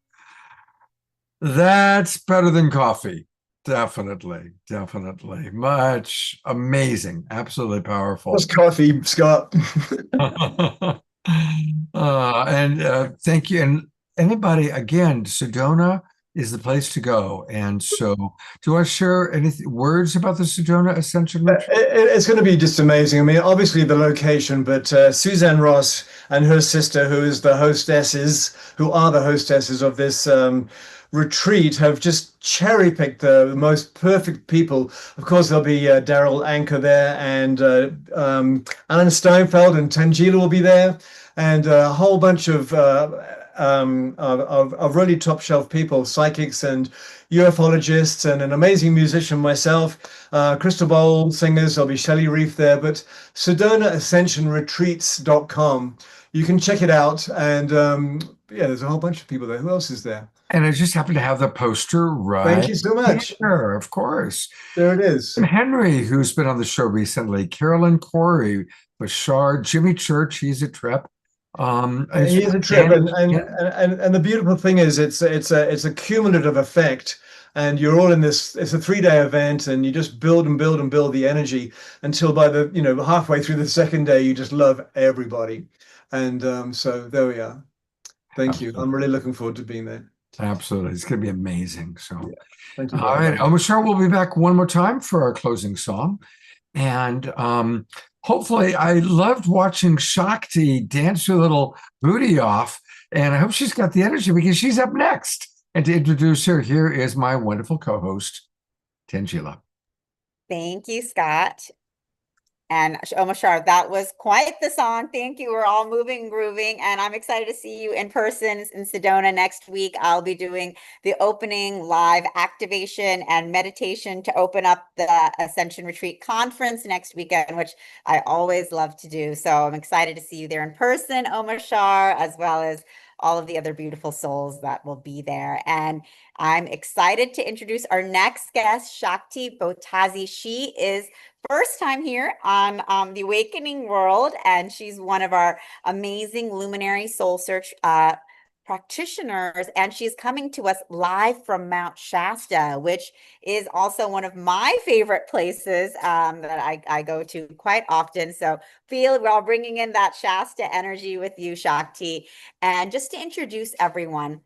That's better than coffee. Definitely. Definitely. Much amazing. Absolutely powerful. What's coffee, Scott? Thank you. And anybody, again, Sedona is the place to go. And so, do you want to share any words about the Sedona Ascension Retreat? It's going to be just amazing. I mean, obviously the location, but Suzanne Ross and her sister, who are the hostesses of this retreat, have just cherry-picked the most perfect people. Of course, there'll be Daryl Anker there, and Alan Steinfeld and Tangela will be there, and a whole bunch of really top shelf people, psychics and ufologists, and an amazing musician myself, crystal bowl singers. There'll be Shelley Reef there, but SedonaAscensionRetreats.com. You can check it out. And yeah, there's a whole bunch of people there. Who else is there? And I just happen to have the poster right Thank you so much. here, of course. There it is. Tim Henry, who's been on the show recently, Carolyn Corey, Bashar, Jimmy Church, he's a trip. He is a trip, and the beautiful thing is it's a cumulative effect, and you're all in this. It's a 3-day event, and you just build and build and build the energy until by the halfway through the second day, you just love everybody, and so there we are. Thank you. I'm really looking forward to being there. Absolutely, it's going to be amazing. So, yeah. Thank you. All right, Michelle, we'll be back one more time for our closing song, and hopefully, I loved watching Shakti dance her little booty off, and I hope she's got the energy because she's up next. And to introduce her, here is my wonderful co-host, Tangela. Thank you, Scott. And Omashar, that was quite the song. Thank you. We're all moving and grooving, and I'm excited to see you in person in Sedona next week. I'll be doing the opening live activation and meditation to open up the Ascension Retreat Conference next weekend, which I always love to do. So I'm excited to see you there in person, Omashar, as well as all of the other beautiful souls that will be there. And I'm excited to introduce our next guest, Shakti Botazi. She is first time here on The Awakening World, and she's one of our amazing luminary soul search practitioners, and she's coming to us live from Mount Shasta, which is also one of my favorite places that I go to quite often. So we're all bringing in that Shasta energy with you, Shakti. And just to introduce everyone,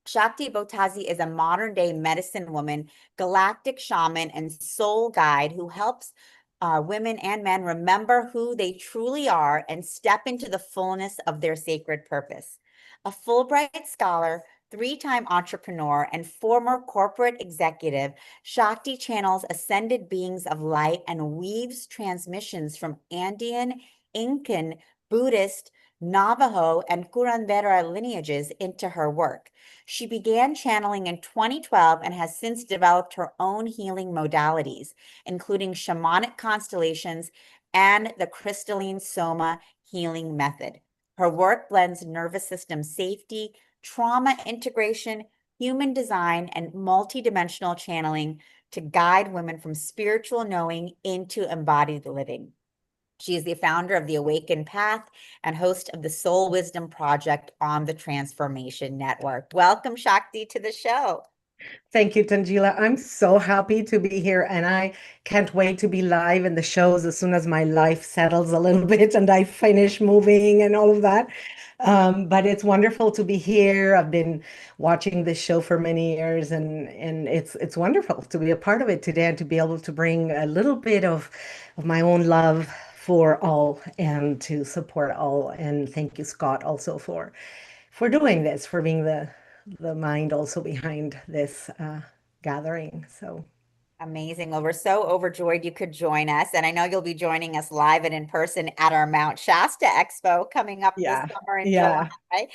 Shakti Botazi is a modern day medicine woman, galactic shaman, and soul guide who helps women and men remember who they truly are and step into the fullness of their sacred purpose. A Fulbright scholar, 3-time entrepreneur, and former corporate executive, Shakti channels ascended beings of light and weaves transmissions from Andean, Incan, Buddhist, Navajo, and Curandera lineages into her work. She began channeling in 2012 and has since developed her own healing modalities, including shamanic constellations and the crystalline soma healing method. Her work blends nervous system safety, trauma integration, human design, and multidimensional channeling to guide women from spiritual knowing into embodied living. She is the founder of the Awakened Path and host of the Soul Wisdom Project on the Transformation Network. Welcome, Shakti, to the show. Thank you, Tangela. I'm so happy to be here, and I can't wait to be live in the shows as soon as my life settles a little bit and I finish moving and all of that. But it's wonderful to be here. I've been watching this show for many years, and it's wonderful to be a part of it today and to be able to bring a little bit of my own love for all and to support all. And thank you, Scott, also for doing this, for being the mind also behind this gathering. So amazing. Well, we're so overjoyed you could join us. And I know you'll be joining us live and in person at our Mount Shasta Expo coming up this summer in July.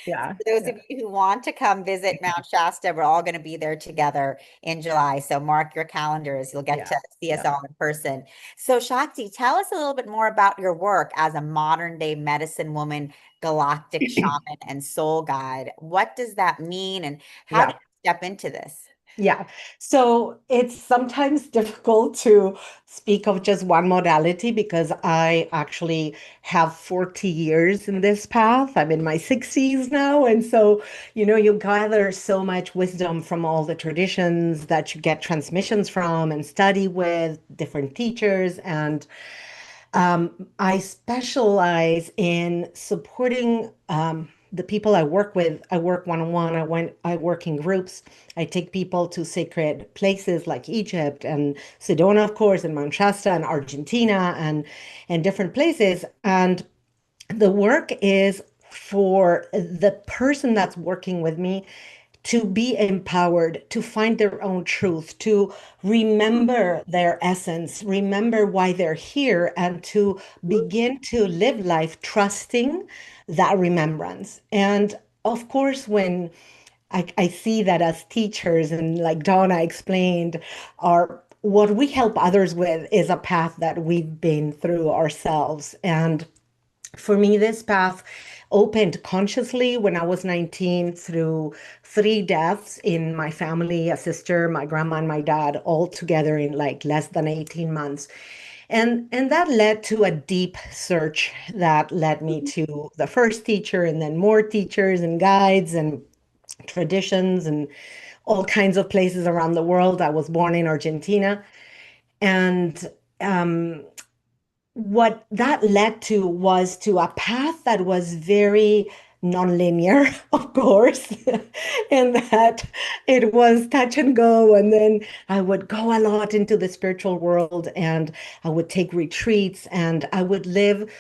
Yeah. For those of you who want to come visit Mount Shasta, we're all going to be there together in July. So mark your calendars. You'll get to see us all in person. So Shakti, tell us a little bit more about your work as a modern day medicine woman, galactic shaman, and soul guide. What does that mean? And how did you step into this? Yeah. So it's sometimes difficult to speak of just one modality because I actually have 40 years in this path. I'm in my 60s now. And so, you gather so much wisdom from all the traditions that you get transmissions from and study with different teachers. And I specialize in supporting the people I work with. I work one-on-one. I work in groups. I take people to sacred places like Egypt and Sedona, of course, and Mount Shasta and Argentina and different places. And the work is for the person that's working with me to be empowered, to find their own truth, to remember their essence, remember why they're here, and to begin to live life trusting that remembrance. And of course, when I see that as teachers, and like Donna explained, our what we help others with is a path that we've been through ourselves. And for me, this path opened consciously when I was 19 through three deaths in my family, a sister, my grandma, and my dad, all together in like less than 18 months. And that led to a deep search that led me to the first teacher and then more teachers and guides and traditions and all kinds of places around the world. I was born in Argentina. And um, what that led to was to a path that was very nonlinear, of course, and that it was touch and go. And then I would go a lot into the spiritual world and I would take retreats and I would live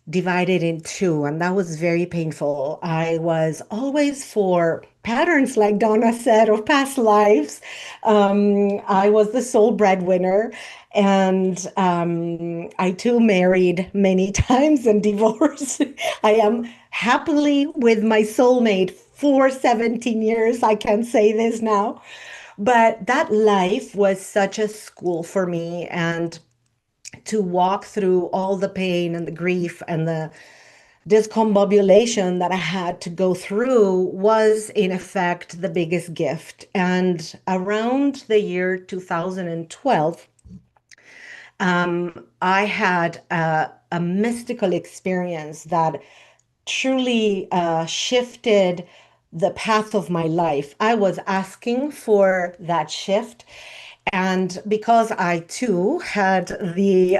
divided in two, and that was very painful. I was always for patterns, like Donna said, of past lives. I was the sole breadwinner, and I too married many times and divorced. I am happily with my soulmate for 17 years. I can say this now. But that life was such a school for me, and to walk through all the pain and the grief and the discombobulation that I had to go through was, in effect, the biggest gift. And around the year 2012, I had a mystical experience that truly shifted the path of my life. I was asking for that shift. And because I too had the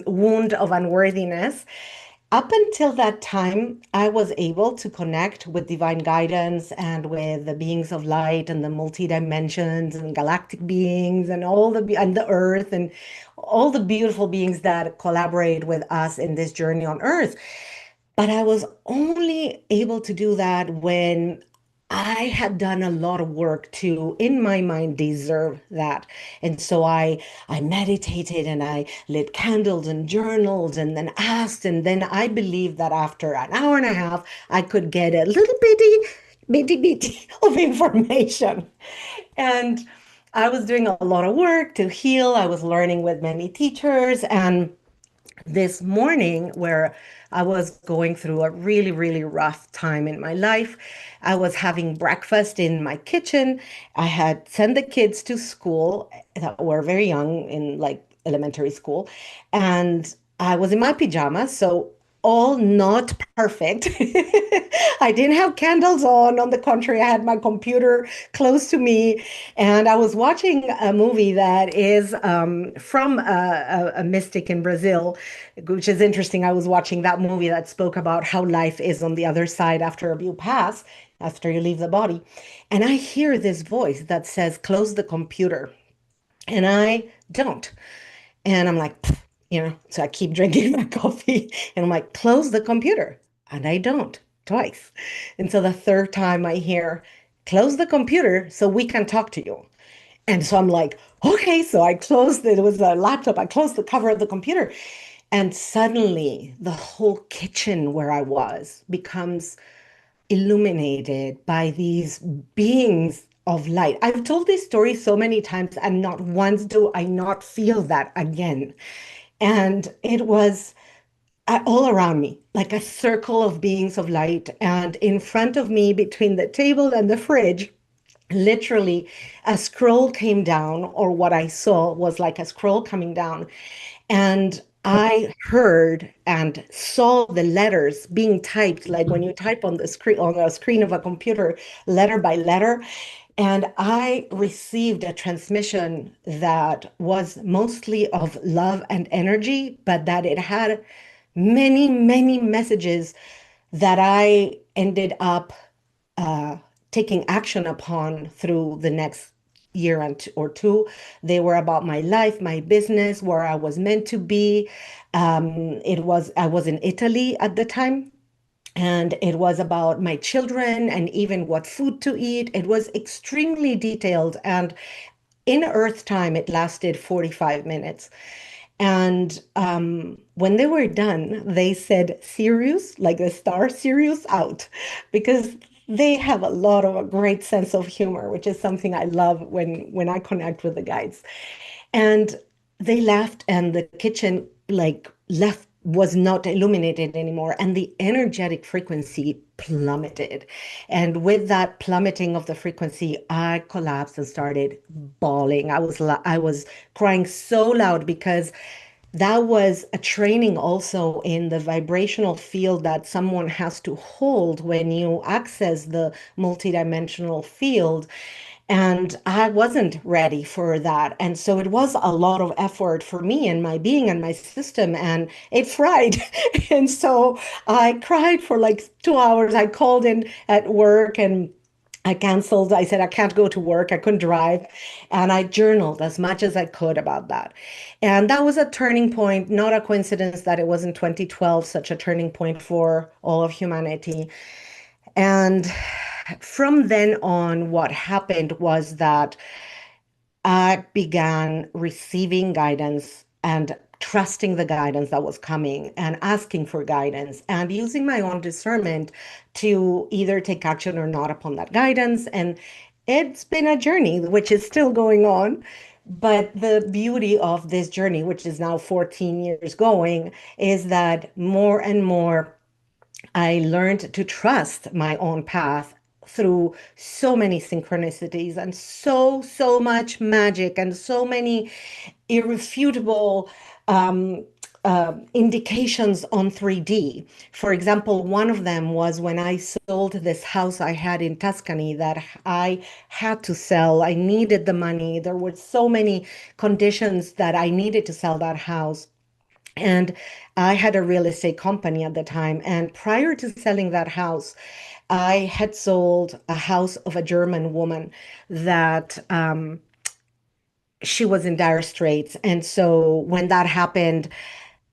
wound of unworthiness, up until that time, I was able to connect with divine guidance and with the beings of light and the multi dimensions and galactic beings and and the earth and all the beautiful beings that collaborate with us in this journey on earth. But I was only able to do that when I had done a lot of work to, in my mind, deserve that. And so I meditated and I lit candles and journaled and then asked. And then I believed that after an hour and a half, I could get a little bitty of information. And I was doing a lot of work to heal. I was learning with many teachers. And this morning, where I was going through a really, really rough time in my life, I was having breakfast in my kitchen. I had sent the kids to school that were very young, in like elementary school, and I was in my pajamas, so all not perfect. I didn't have candles on the contrary, I had my computer close to me, and I was watching a movie that is from a mystic in Brazil, which is interesting. I was watching that movie that spoke about how life is on the other side after you pass, after you leave the body. And I hear this voice that says, close the computer. And I don't. And I'm like, "Pfft," so I keep drinking my coffee and I'm like, close the computer. And I don't, twice. And so the third time I hear, close the computer so we can talk to you. And so I'm like, okay. So I closed it. It was a laptop. I closed the cover of the computer. And suddenly the whole kitchen where I was becomes illuminated by these beings of light. I've told this story so many times, and not once do I not feel that again. And it was all around me, like a circle of beings of light. And in front of me, between the table and the fridge, literally a scroll came down, or what I saw was like a scroll coming down. And I heard and saw the letters being typed, like when you type on the screen of a computer, letter by letter. And I received a transmission that was mostly of love and energy, but that it had many, many messages that I ended up uh, taking action upon through the next year or two. They were about my life, my business, where I was meant to be. I was in Italy at the time, and it was about my children and even what food to eat. It was extremely detailed, and in Earth time, it lasted 45 minutes. And when they were done, they said Sirius, like the star Sirius, out, because they have a lot of a great sense of humor, which is something I love when I connect with the guides. And they left, and the kitchen like left was not illuminated anymore, and the energetic frequency plummeted. And with that plummeting of the frequency, I collapsed and started bawling. I was crying so loud because that was a training also in the vibrational field that someone has to hold when you access the multidimensional field. And I wasn't ready for that. And so it was a lot of effort for me and my being and my system, and it fried. And so I cried for like 2 hours. I called in at work and I canceled. I said, I can't go to work. I couldn't drive. And I journaled as much as I could about that. And that was a turning point, not a coincidence that it was in 2012, such a turning point for all of humanity. And from then on, what happened was that I began receiving guidance and trusting the guidance that was coming and asking for guidance and using my own discernment to either take action or not upon that guidance. And it's been a journey, which is still going on. But the beauty of this journey, which is now 14 years going, is that more and more I learned to trust my own path through so many synchronicities and so much magic and so many irrefutable um, indications on 3D. For example, one of them was when I sold this house I had in Tuscany that I had to sell. I needed the money. There were so many conditions that I needed to sell that house. And I had a real estate company at the time. And prior to selling that house, I had sold a house of a German woman that she was in dire straits. And so when that happened,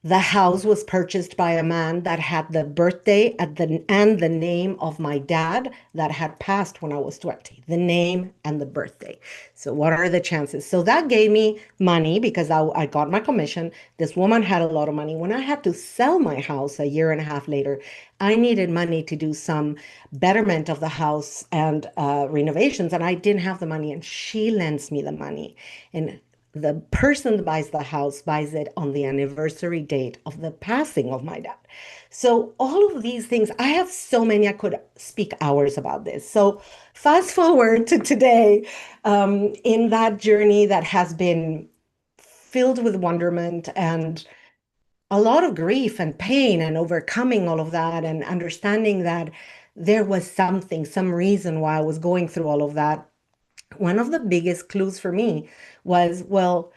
the house was purchased by a man that had the birthday and the name of my dad that had passed when I was 20, the name and the birthday. So what are the chances? So that gave me money because I got my commission. This woman had a lot of money. When I had to sell my house a year and a half later, I needed money to do some betterment of the house and renovations, and I didn't have the money, and she lends me the money. And the person that buys the house buys it on the anniversary date of the passing of my dad. So all of these things, I have so many, I could speak hours about this. So fast forward to today, in that journey that has been filled with wonderment and a lot of grief and pain and overcoming all of that and understanding that there was something, some reason why I was going through all of that. One of the biggest clues for me was, well,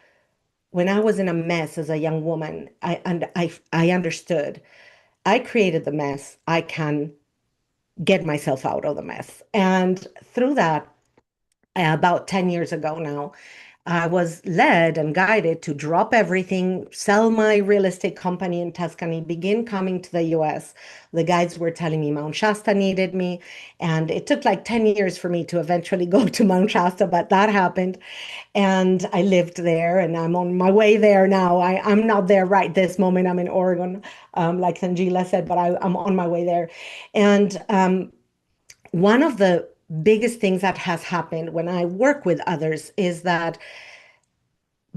when I was in a mess as a young woman, I understood. I created the mess. I can get myself out of the mess. And through that, about 10 years ago now, I was led and guided to drop everything, sell my real estate company in Tuscany, begin coming to the US. The guides were telling me Mount Shasta needed me. And it took like 10 years for me to eventually go to Mount Shasta, but that happened. And I lived there and I'm on my way there now. I'm not there right this moment. I'm in Oregon, like Sanjila said, but I'm on my way there. And one of the biggest things that has happened when I work with others is that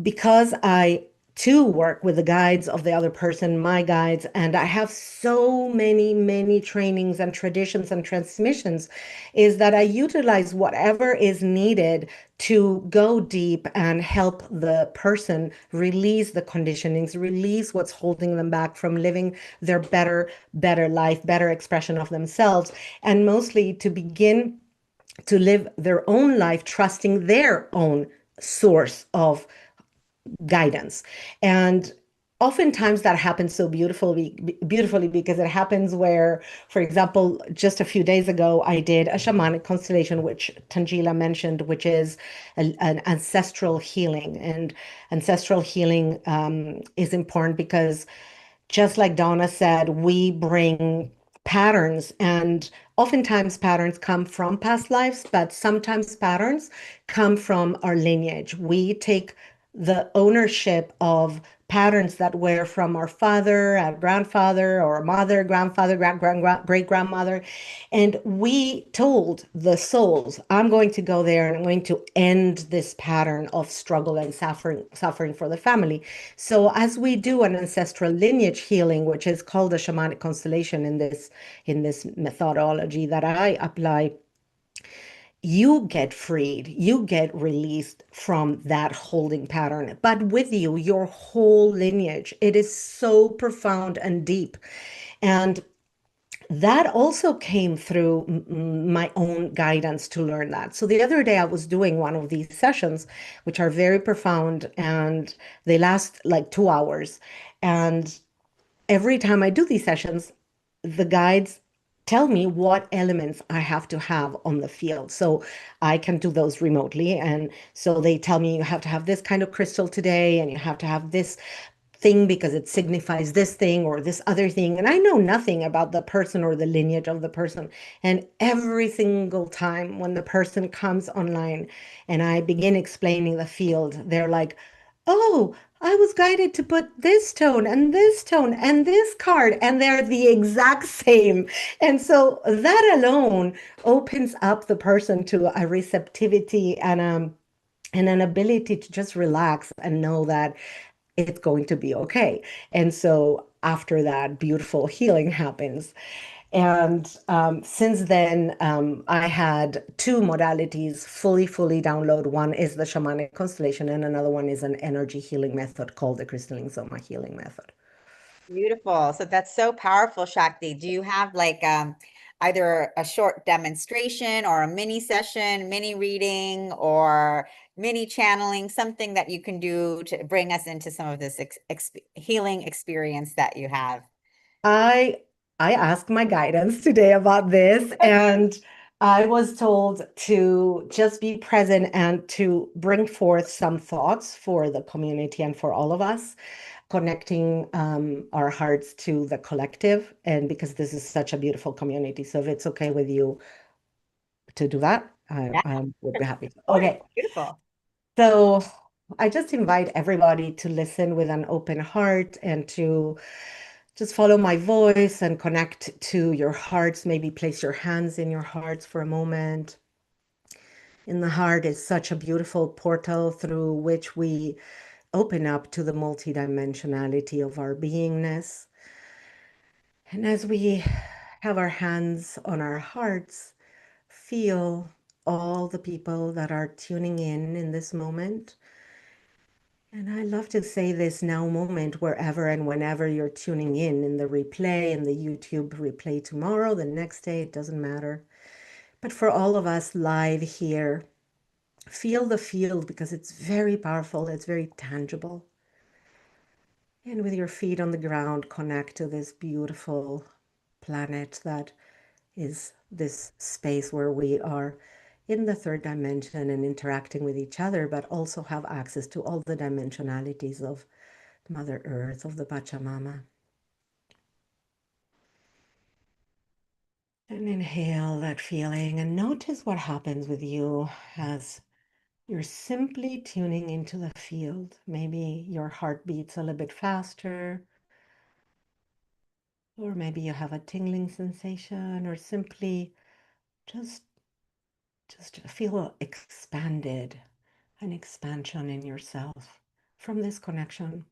because I to work with the guides of the other person, my guides. And I have so many, many trainings and traditions and transmissions, is that I utilize whatever is needed to go deep and help the person release the conditionings, release what's holding them back from living their better life, better expression of themselves, and mostly to begin to live their own life, trusting their own source of guidance. And oftentimes that happens so beautifully because it happens where, for example, just a few days ago, I did a shamanic constellation, which Tangela mentioned, which is an ancestral healing. And ancestral healing is important because, just like Donna said, we bring patterns, and oftentimes patterns come from past lives, but sometimes patterns come from our lineage. We take the ownership of patterns that were from our father, our grandfather, or mother, grandfather, great grandmother. And we told the souls, I'm going to go there and I'm going to end this pattern of struggle and suffering for the family. So as we do an ancestral lineage healing, which is called a shamanic constellation in this methodology that I apply, you get freed, you get released from that holding pattern, but with you, your whole lineage. It is so profound and deep. And that also came through my own guidance to learn that. So the other day I was doing one of these sessions, which are very profound and they last like 2 hours. And every time I do these sessions, the guides tell me what elements I have to have on the field. So I can do those remotely. And so they tell me you have to have this kind of crystal today, and you have to have this thing because it signifies this thing or this other thing. And I know nothing about the person or the lineage of the person. And every single time when the person comes online and I begin explaining the field, they're like, oh, I was guided to put this tone and this tone and this card, and they're the exact same. And so that alone opens up the person to a receptivity and an ability to just relax and know that it's going to be okay. And so after that, beautiful healing happens. And since then, I had two modalities fully download. One is the shamanic constellation, and another one is an energy healing method called the crystalline soma healing method. Beautiful. So that's so powerful, Shakti. Do you have like either a short demonstration or a mini session, mini reading, or mini channeling, something that you can do to bring us into some of this healing experience that you have? I I asked my guidance today about this, and I was told to just be present and to bring forth some thoughts for the community and for all of us, connecting our hearts to the collective, and because this is such a beautiful community. So if it's okay with you to do that, Yeah, I would be happy. of course. Okay, Beautiful. so I just invite everybody to listen with an open heart and to just follow my voice and connect to your hearts. Maybe place your hands in your hearts for a moment. In the heart is such a beautiful portal through which we open up to the multidimensionality of our beingness. And as we have our hands on our hearts, feel all the people that are tuning in this moment. And I love to say this now moment, wherever and whenever you're tuning in the replay, in the YouTube replay tomorrow, the next day, it doesn't matter. But for all of us live here, feel the field because it's very powerful, it's very tangible. And with your feet on the ground, connect to this beautiful planet that is this space where we are in the third dimension and interacting with each other, but also have access to all the dimensionalities of Mother Earth, of the Pachamama. And inhale that feeling and notice what happens with you as you're simply tuning into the field. Maybe your heart beats a little bit faster, or maybe you have a tingling sensation, or simply just feel expanded, an expansion in yourself from this connection.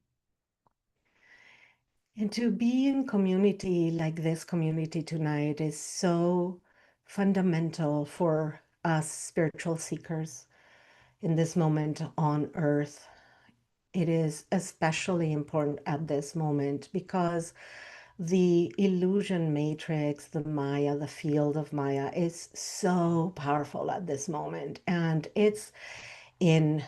And to be in community like this community tonight is so fundamental for us spiritual seekers in this moment on earth. It is especially important at this moment because the illusion matrix, the Maya, the field of Maya, is so powerful at this moment. And it's in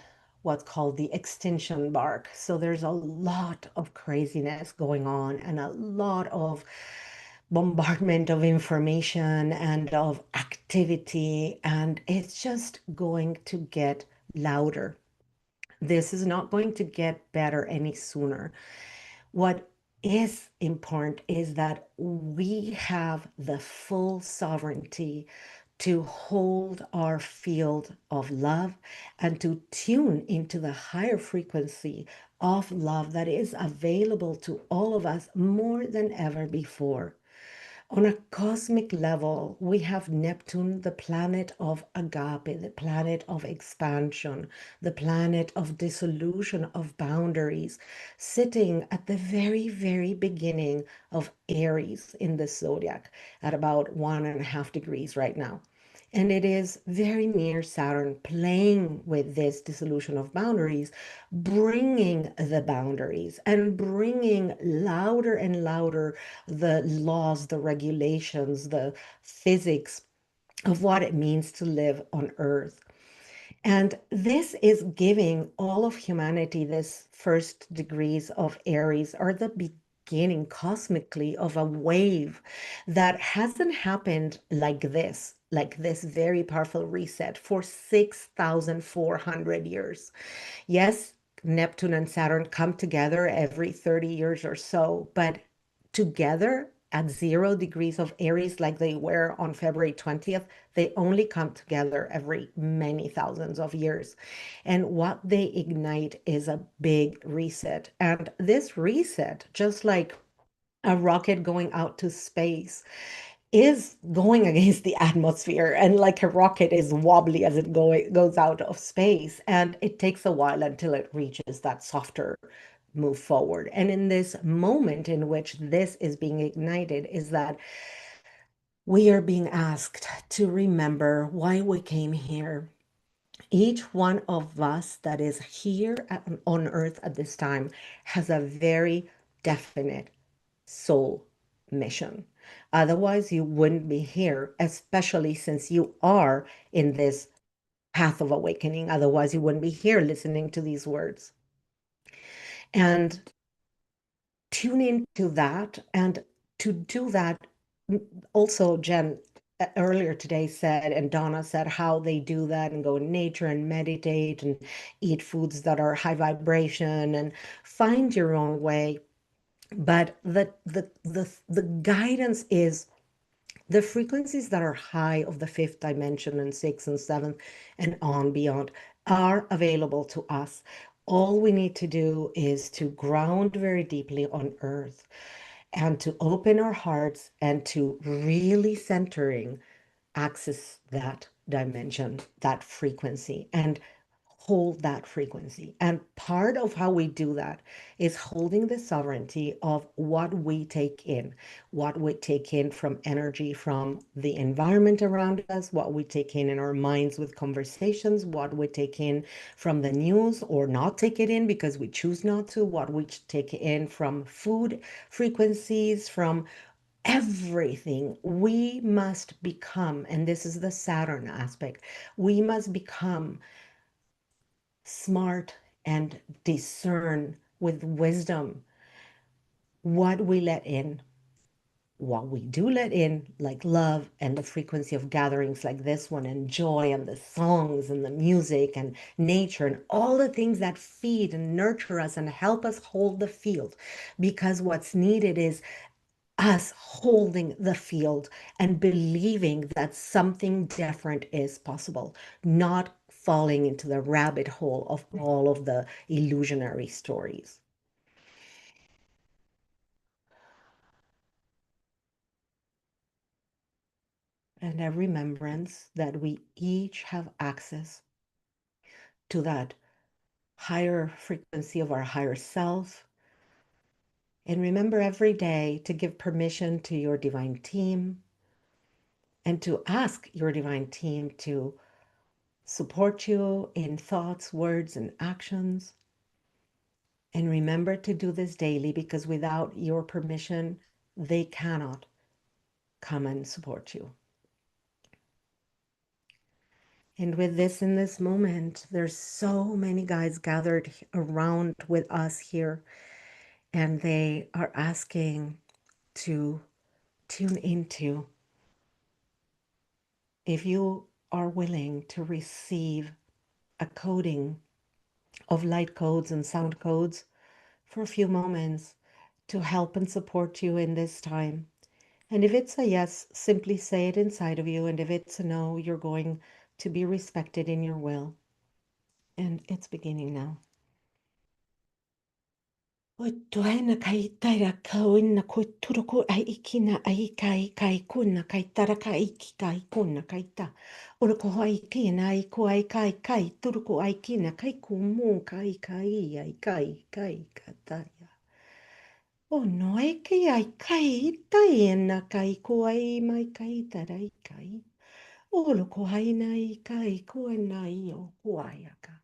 what's called the extinction bark. So there's a lot of craziness going on and a lot of bombardment of information and of activity. And it's just going to get louder. This is not going to get better any sooner. What is important is that we have the full sovereignty to hold our field of love and to tune into the higher frequency of love that is available to all of us more than ever before. On a cosmic level, we have Neptune, the planet of agape, the planet of expansion, the planet of dissolution of boundaries, sitting at the very, very beginning of Aries in the zodiac at about 1.5 degrees right now. And it is very near Saturn playing with this dissolution of boundaries, bringing the boundaries and bringing louder and louder the laws, the regulations, the physics of what it means to live on Earth. And this is giving all of humanity this first degrees of Aries are the beginning cosmically of a wave that hasn't happened like this very powerful reset for 6,400 years. Yes, Neptune and Saturn come together every 30 years or so, but together at 0 degrees of Aries, like they were on February 20th, they only come together every many thousands of years. And what they ignite is a big reset. And this reset, just like a rocket going out to space, is going against the atmosphere, and like a rocket is wobbly as it goes out of space, and it takes a while until it reaches that softer move forward. And in this moment in which this is being ignited is that we are being asked to remember why we came here. Each one of us that is here on earth at this time has a very definite soul mission. Otherwise, you wouldn't be here, especially since you are in this path of awakening. Otherwise, you wouldn't be here listening to these words. And tune into that. And to do that, also, Jen earlier today said, and Donna said, how they do that and go in nature and meditate and eat foods that are high vibration and find your own way. But the guidance is the frequencies that are high of the fifth dimension and sixth and seventh and on beyond are available to us. All we need to do is to ground very deeply on earth and to open our hearts and to really centering access that dimension, that frequency, and hold that frequency. And part of how we do that is holding the sovereignty of what we take in, what we take in from energy from the environment around us, what we take in our minds with conversations, what we take in from the news or not take it in because we choose not to, what we take in from food frequencies, from everything. We must become, and this is the Saturn aspect, we must become smart and discern with wisdom what we let in, what we do let in, like love and the frequency of gatherings like this one, and joy and the songs and the music and nature and all the things that feed and nurture us and help us hold the field. Because what's needed is us holding the field and believing that something different is possible, not falling into the rabbit hole of all of the illusionary stories. And a remembrance that we each have access to that higher frequency of our higher self And remember every day to give permission to your divine team and to ask your divine team to support you in thoughts, words, and actions. And remember to do this daily because without your permission, they cannot come and support you. And with this, in this moment, there's so many guys gathered around with us here, and they are asking to tune into if you are willing to receive a coding of light codes and sound codes for a few moments to help and support you in this time. And if it's a yes, simply say it inside of you. And if it's a no, you're going to be respected in your will. And it's beginning now. O tuaina kai taira kauina ko turuku ai ikina ai kai kuna kai taraka iki kai kuna kai ta. Ora ko ai kina ai ko ai kai turuku ai kina kai kumu kai kai kataya. O no ai kai taina kai ko ai mai kai tarai kai. Ora ko ai nai kai ko nai o kuayaka.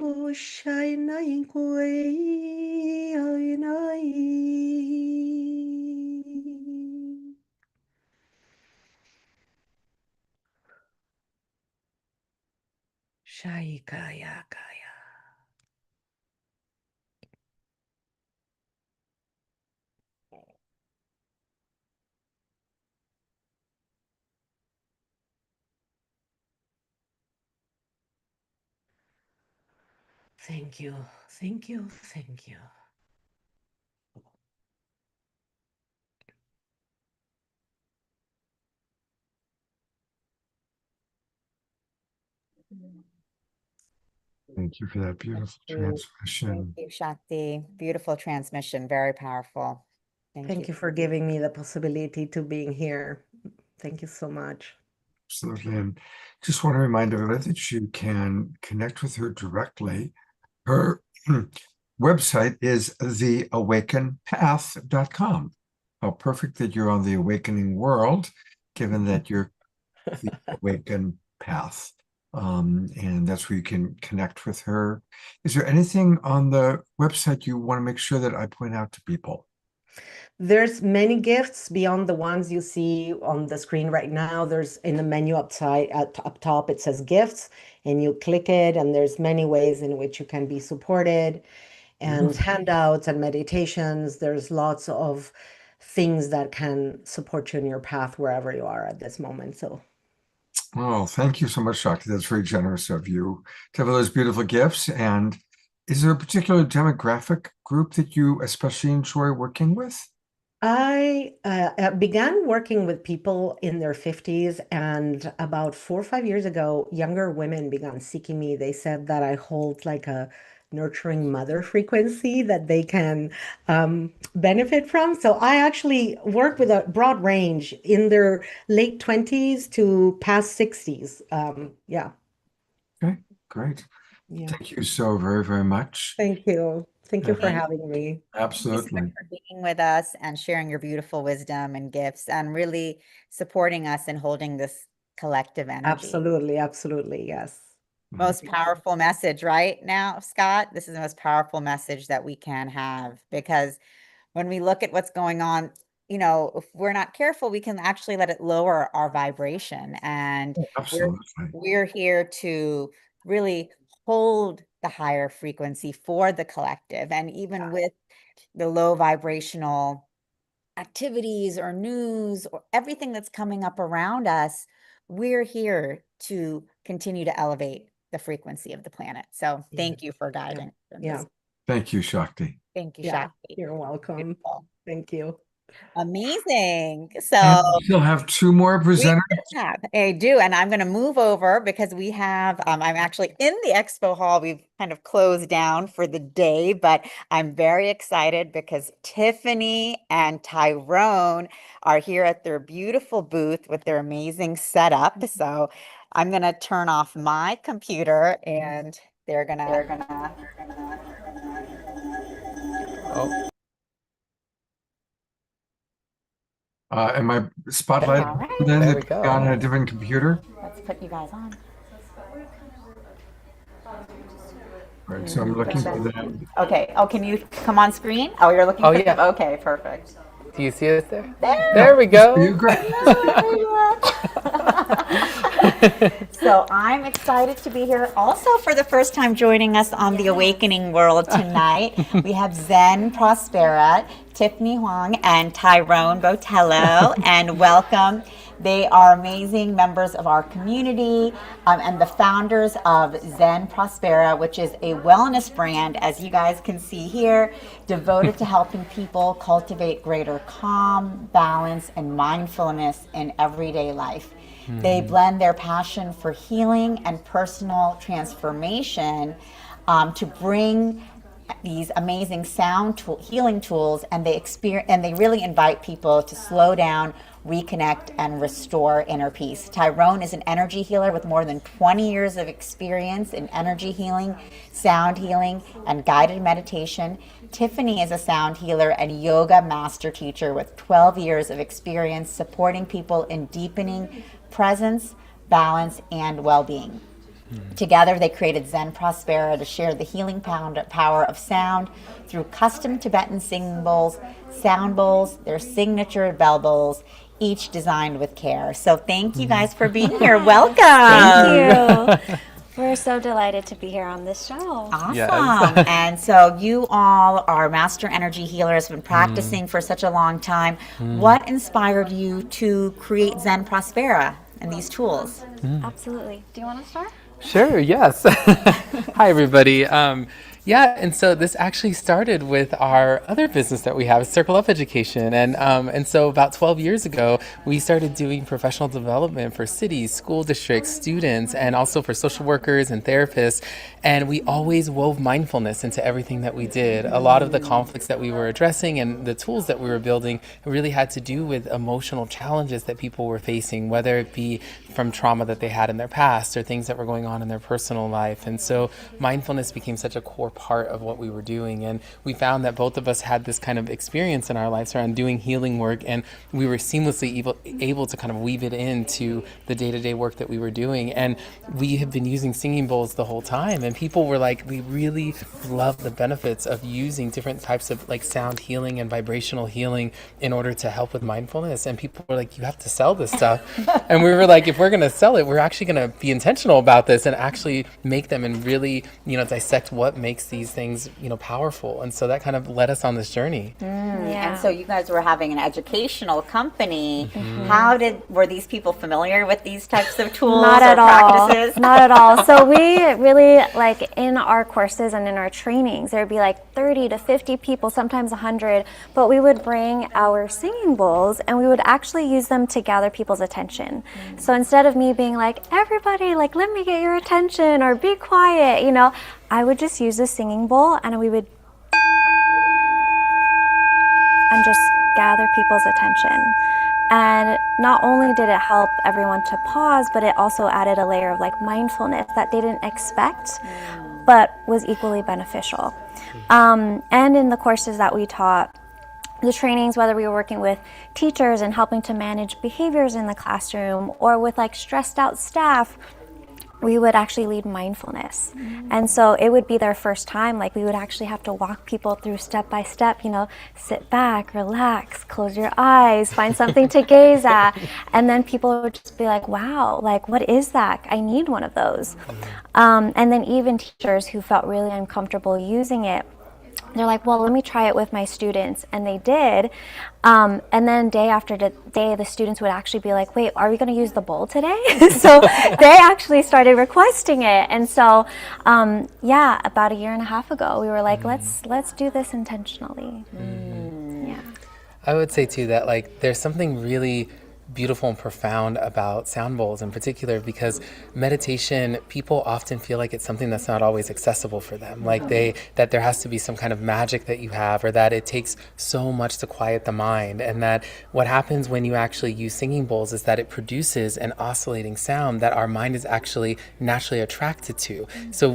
O shine koi nai. Shai kaya kaya. Thank you, thank you, thank you. Thank you for that beautiful transmission. Thank you, Shakti. Beautiful transmission, very powerful. Thank you for giving me the possibility to being here. Thank you so much. Absolutely. And just want to remind everybody that you can connect with her directly. Her website is theawakenpath.com. How perfect that you're on the awakening world, given that you're the awakened path. And that's where you can connect with her. Is there anything on the website you want to make sure that I point out to people? There's many gifts beyond the ones you see on the screen right now. There's in the menu up top, it says gifts, and you click it, and there's many ways in which you can be supported, and handouts and meditations. There's lots of things that can support you in your path wherever you are at this moment. So Oh, thank you so much, Shakti. That's very generous of you to have those beautiful gifts. And is there a particular demographic group that you especially enjoy working with? I began working with people in their 50s, and about 4 or 5 years ago, younger women began seeking me. They said that I hold like a nurturing mother frequency that they can benefit from. So I actually work with a broad range in their late 20s to past 60s. Yeah. Okay, great. Yeah. Thank you so very, very much. Thank you. Thank you for Thank having me. Absolutely. Thank you for being with us and sharing your beautiful wisdom and gifts and really supporting us and holding this collective energy. Absolutely. Absolutely. Yes. Most powerful message right now, Scott. This is the most powerful message that we can have, because when we look at what's going on, you know, if we're not careful, we can actually let it lower our vibration. And Absolutely. we're here to really hold the higher frequency for the collective. And even with the low vibrational activities or news or everything that's coming up around us, we're here to continue to elevate the frequency of the planet. So thank you for guiding. Yeah. Thank you, Shakti. Thank you, Yeah. Shakti. You're welcome. Beautiful. Thank you. Amazing. And So we still have two more presenters. I do. And I'm going to move over because we have, I'm actually in the expo hall. We've kind of closed down for the day, but I'm very excited because Tiffany and Tyrone are here at their beautiful booth with their amazing setup. So I'm going to turn off my computer and they're going to. Am I spotlight All right. then There we go. on a different computer? Let's put you guys on. All right, so I'm looking for them. Okay. Oh, can you come on screen? Oh, you're looking Oh, for yeah. them? Okay, perfect. Do you see us there? There. There we go. You great. So I'm excited to be here. Also, for the first time joining us on the Awakening World tonight, we have Zen Prospera, Tiffany Huang, and Tyrone Botello, and welcome. They are amazing members of our community and the founders of Zen Prospera, which is a wellness brand, as you guys can see here, devoted to helping people cultivate greater calm, balance, and mindfulness in everyday life. They blend their passion for healing and personal transformation to bring these amazing healing tools, and they really invite people to slow down, reconnect, and restore inner peace. Tyrone is an energy healer with more than 20 years of experience in energy healing, sound healing, and guided meditation. Tiffany is a sound healer and yoga master teacher with 12 years of experience supporting people in deepening presence, balance, and well-being. Together, they created Zen Prospera to share the healing power of sound through custom Tibetan singing bowls, sound bowls, their signature bell bowls, each designed with care. So thank you guys for being here. Welcome. Thank you. We're so delighted to be here on this show. Awesome. Yes. And so you all are master energy healers, been practicing for such a long time. What inspired you to create Zen Prospera and these tools? Absolutely. Do you want to start? Sure, yes. Hi, everybody. Yeah, and so this actually started with our other business that we have, Circle Up Education. And so about 12 years ago, we started doing professional development for cities, school districts, students, and also for social workers and therapists. And we always wove mindfulness into everything that we did. A lot of the conflicts that we were addressing and the tools that we were building really had to do with emotional challenges that people were facing, whether it be from trauma that they had in their past or things that were going on in their personal life. And so mindfulness became such a core part of what we were doing. And we found that both of us had this kind of experience in our lives around doing healing work, and we were seamlessly able to kind of weave it into the day-to-day work that we were doing. And we have been using singing bowls the whole time, and people were like, we really love the benefits of using different types of like sound healing and vibrational healing in order to help with mindfulness. And people were like, you have to sell this stuff. And we were like, if we're going to sell it, we're actually going to be intentional about this and actually make them and really, dissect what makes these things, powerful. And so that kind of led us on this journey. And so you guys were having an educational company. Were these people familiar with these types of tools Not or at all. practices? Not at all. So we really, like in our courses and in our trainings, there'd be like 30 to 50 people, sometimes 100, but we would bring our singing bowls and we would actually use them to gather people's attention. So instead of me being like, everybody, like, let me get your attention or be quiet, I would just use the singing bowl and we would and just gather people's attention. And not only did it help everyone to pause, but it also added a layer of like mindfulness that they didn't expect, but was equally beneficial. And in the courses that we taught, the trainings, whether we were working with teachers and helping to manage behaviors in the classroom or with like stressed out staff, we would actually lead mindfulness. And so it would be their first time, like we would actually have to walk people through step by step, sit back, relax, close your eyes, find something to gaze at. And then people would just be like, wow, like what is that? I need one of those. And then even teachers who felt really uncomfortable using it, they're like, well, let me try it with my students. And they did. And then day after day, the students would actually be like, wait, are we going to use the bowl today? So they actually started requesting it. And so, about a year and a half ago, we were like, let's do this intentionally. Yeah. I would say too that like there's something really beautiful and profound about sound bowls in particular, because meditation, people often feel like it's something that's not always accessible for them. Like that there has to be some kind of magic that you have, or that it takes so much to quiet the mind. And that what happens when you actually use singing bowls is that it produces an oscillating sound that our mind is actually naturally attracted to. So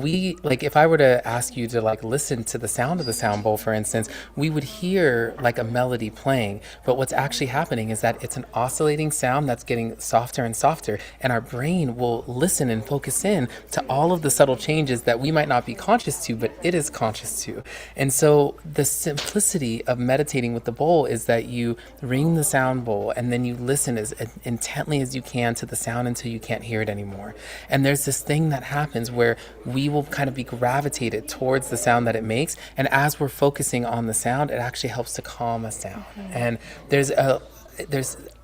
like, if I were to ask you to like listen to the sound of the sound bowl, for instance, we would hear like a melody playing, but what's actually happening is that it's an oscillating sound that's getting softer and softer, and our brain will listen and focus in to all of the subtle changes that we might not be conscious to, but it is conscious to. And so the simplicity of meditating with the bowl is that you ring the sound bowl and then you listen as intently as you can to the sound until you can't hear it anymore. And there's this thing that happens where we will kind of be gravitated towards the sound that it makes, and as we're focusing on the sound, it actually helps to calm us down. And there's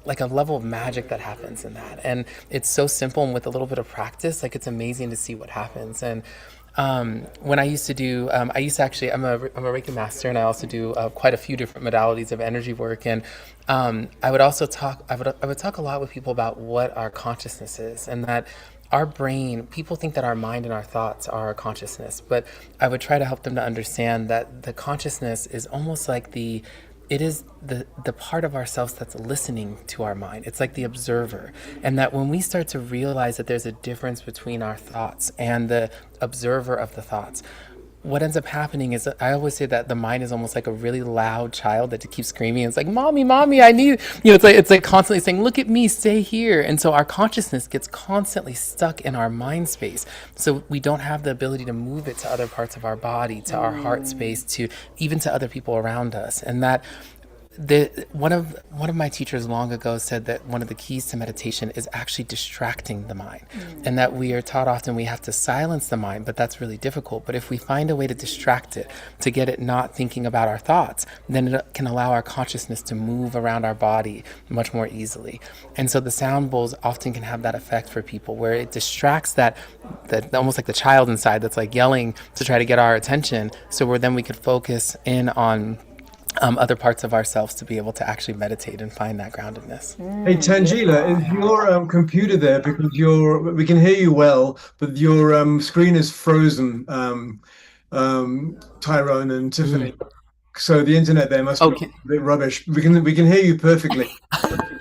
like a level of magic that happens in that, and it's so simple, and with a little bit of practice, like, it's amazing to see what happens. And when I used to actually, I'm a Reiki master, and I also do quite a few different modalities of energy work. And I would talk a lot with people about what our consciousness is, and that our brain, people think that our mind and our thoughts are our consciousness, but I would try to help them to understand that the consciousness is almost like it is the part of ourselves that's listening to our mind. It's like the observer. And that when we start to realize that there's a difference between our thoughts and the observer of the thoughts, what ends up happening is, I always say that the mind is almost like a really loud child that keeps screaming. It's like, mommy, mommy, I need, it's like constantly saying, look at me, stay here. And so our consciousness gets constantly stuck in our mind space. So we don't have the ability to move it to other parts of our body, to our heart space, to even to other people around us. And that one of my teachers long ago said that one of the keys to meditation is actually distracting the mind, and that we are taught often we have to silence the mind, but that's really difficult. But if we find a way to distract it, to get it not thinking about our thoughts, then it can allow our consciousness to move around our body much more easily. And so the sound bowls often can have that effect for people, where it distracts that almost like the child inside that's like yelling to try to get our attention, so then we could focus in on other parts of ourselves to be able to actually meditate and find that groundedness. Hey, Tangela, is your computer there? Because we can hear you well, but your screen is frozen, Tyrone and Tiffany. So the internet there must be a bit rubbish. We can hear you perfectly.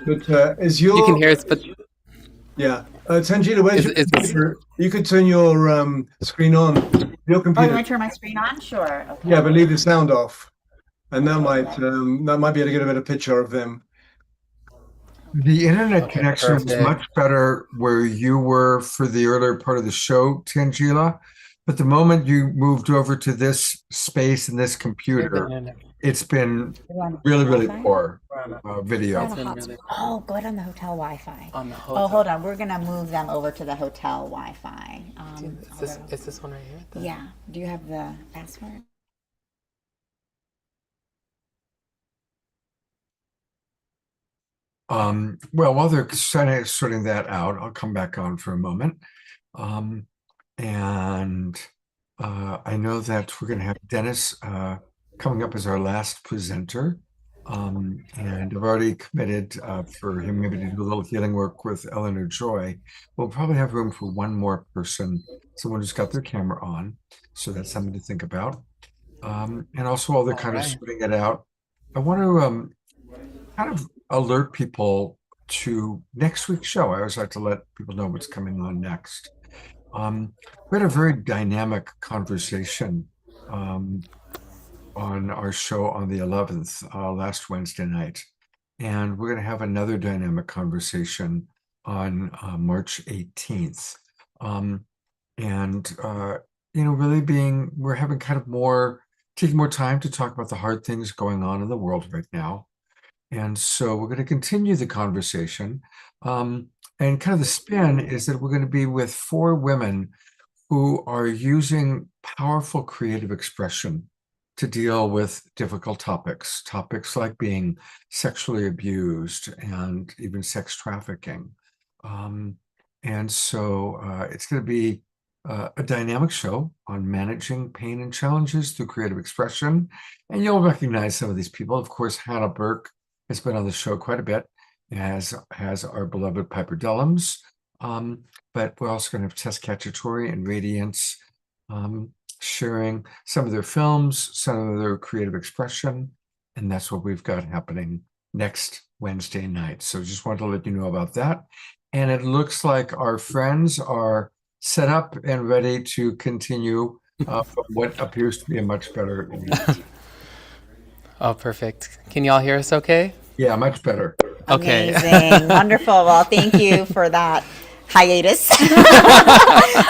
But you can hear us, but yeah. Tangela, where's your computer? You could turn your screen on. Your computer. Oh, you want to turn my screen on? Sure. Okay. Yeah, but leave the sound off. And that might be able to get a better picture of them. The internet connection was much better where you were for the earlier part of the show, Tangela. But the moment you moved over to this space and this computer, it's been really, really poor video. Oh, go ahead on the hotel Wi-Fi. Oh, hold on. We're going to move them over to the hotel Wi-Fi. Is this one right here? Yeah. Do you have the password? Well, while they're sorting that out, I'll come back on for a moment. And I know that we're going to have Dennis coming up as our last presenter. And I've already committed for him maybe to do a little healing work with Eleanor Joy. We'll probably have room for one more person, someone who's got their camera on. So that's something to think about. And also while they're kind of sorting it out, I want to kind of alert people to next week's show. I always like to let people know what's coming on next. We had a very dynamic conversation on our show on the 11th, last Wednesday night. And we're going to have another dynamic conversation on March 18th. Really we're having kind of taking more time to talk about the hard things going on in the world right now. And so we're going to continue the conversation. And kind of the spin is that we're going to be with 4 women who are using powerful creative expression to deal with difficult topics like being sexually abused and even sex trafficking. And so it's going to be a dynamic show on managing pain and challenges through creative expression. And you'll recognize some of these people. Of course, Hannah Burke has been on the show quite a bit. as our beloved Piper Dellums. But we're also going to have Tess Cacciatore and Radiance sharing some of their films, some of their creative expression. And that's what we've got happening next Wednesday night. So just wanted to let you know about that. And it looks like our friends are set up and ready to continue from what appears to be a much better image. Oh, perfect. Can y'all hear us okay? Yeah, much better. Okay. Amazing. Wonderful. Well, thank you for that hiatus.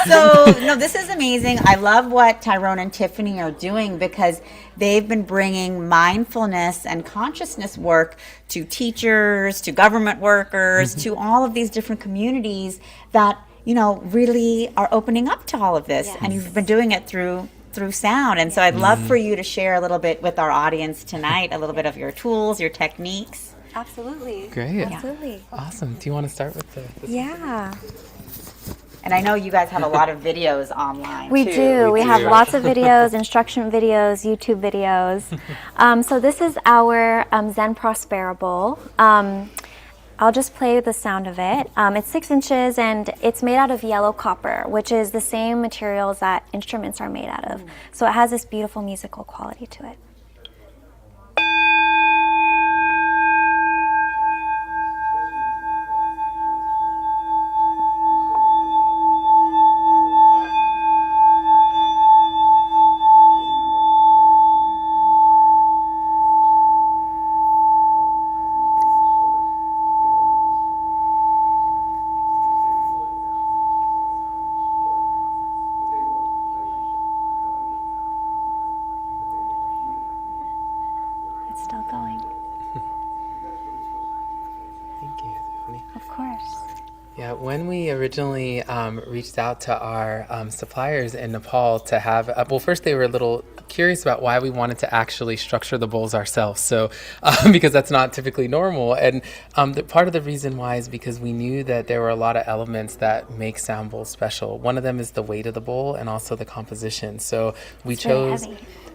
So, no, this is amazing. I love what Tyrone and Tiffany are doing because they've been bringing mindfulness and consciousness work to teachers, to government workers, to all of these different communities that, really are opening up to all of this. And you've been doing it through sound. And so I'd love for you to share a little bit with our audience tonight, a little bit of your tools, your techniques. Absolutely. Great. Absolutely. Awesome. Do you want to start with the Yeah. And I know you guys have a lot of videos online. We too. do. We have lots of videos, instruction videos, YouTube videos. So this is our Zen Prospera bowl. I'll just play the sound of it. It's 6 inches and it's made out of yellow copper, which is the same materials that instruments are made out of. So it has this beautiful musical quality to it. It's still going. Thank you, Tiffany. Of course. Yeah, when we originally reached out to our suppliers in Nepal to have, well, first they were a little curious about why we wanted to actually structure the bowls ourselves. So, because that's not typically normal. And part of the reason why is because we knew that there were a lot of elements that make sound bowls special. One of them is the weight of the bowl and also the composition. So we chose.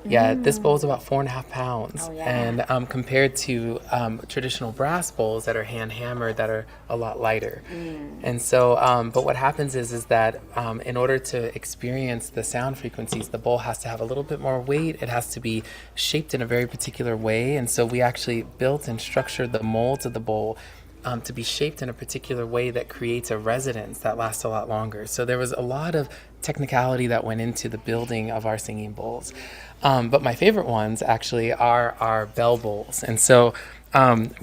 Yeah, this bowl is about 4.5 pounds. Oh, yeah. And compared to traditional brass bowls that are hand hammered that are a lot lighter. And so, but what happens is that in order to experience the sound frequencies, the bowl has to have a little bit more weight. It has to be shaped in a very particular way. And so we actually built and structured the molds of the bowl to be shaped in a particular way that creates a resonance that lasts a lot longer. So there was a lot of technicality that went into the building of our singing bowls. But my favorite ones actually are our bell bowls. And so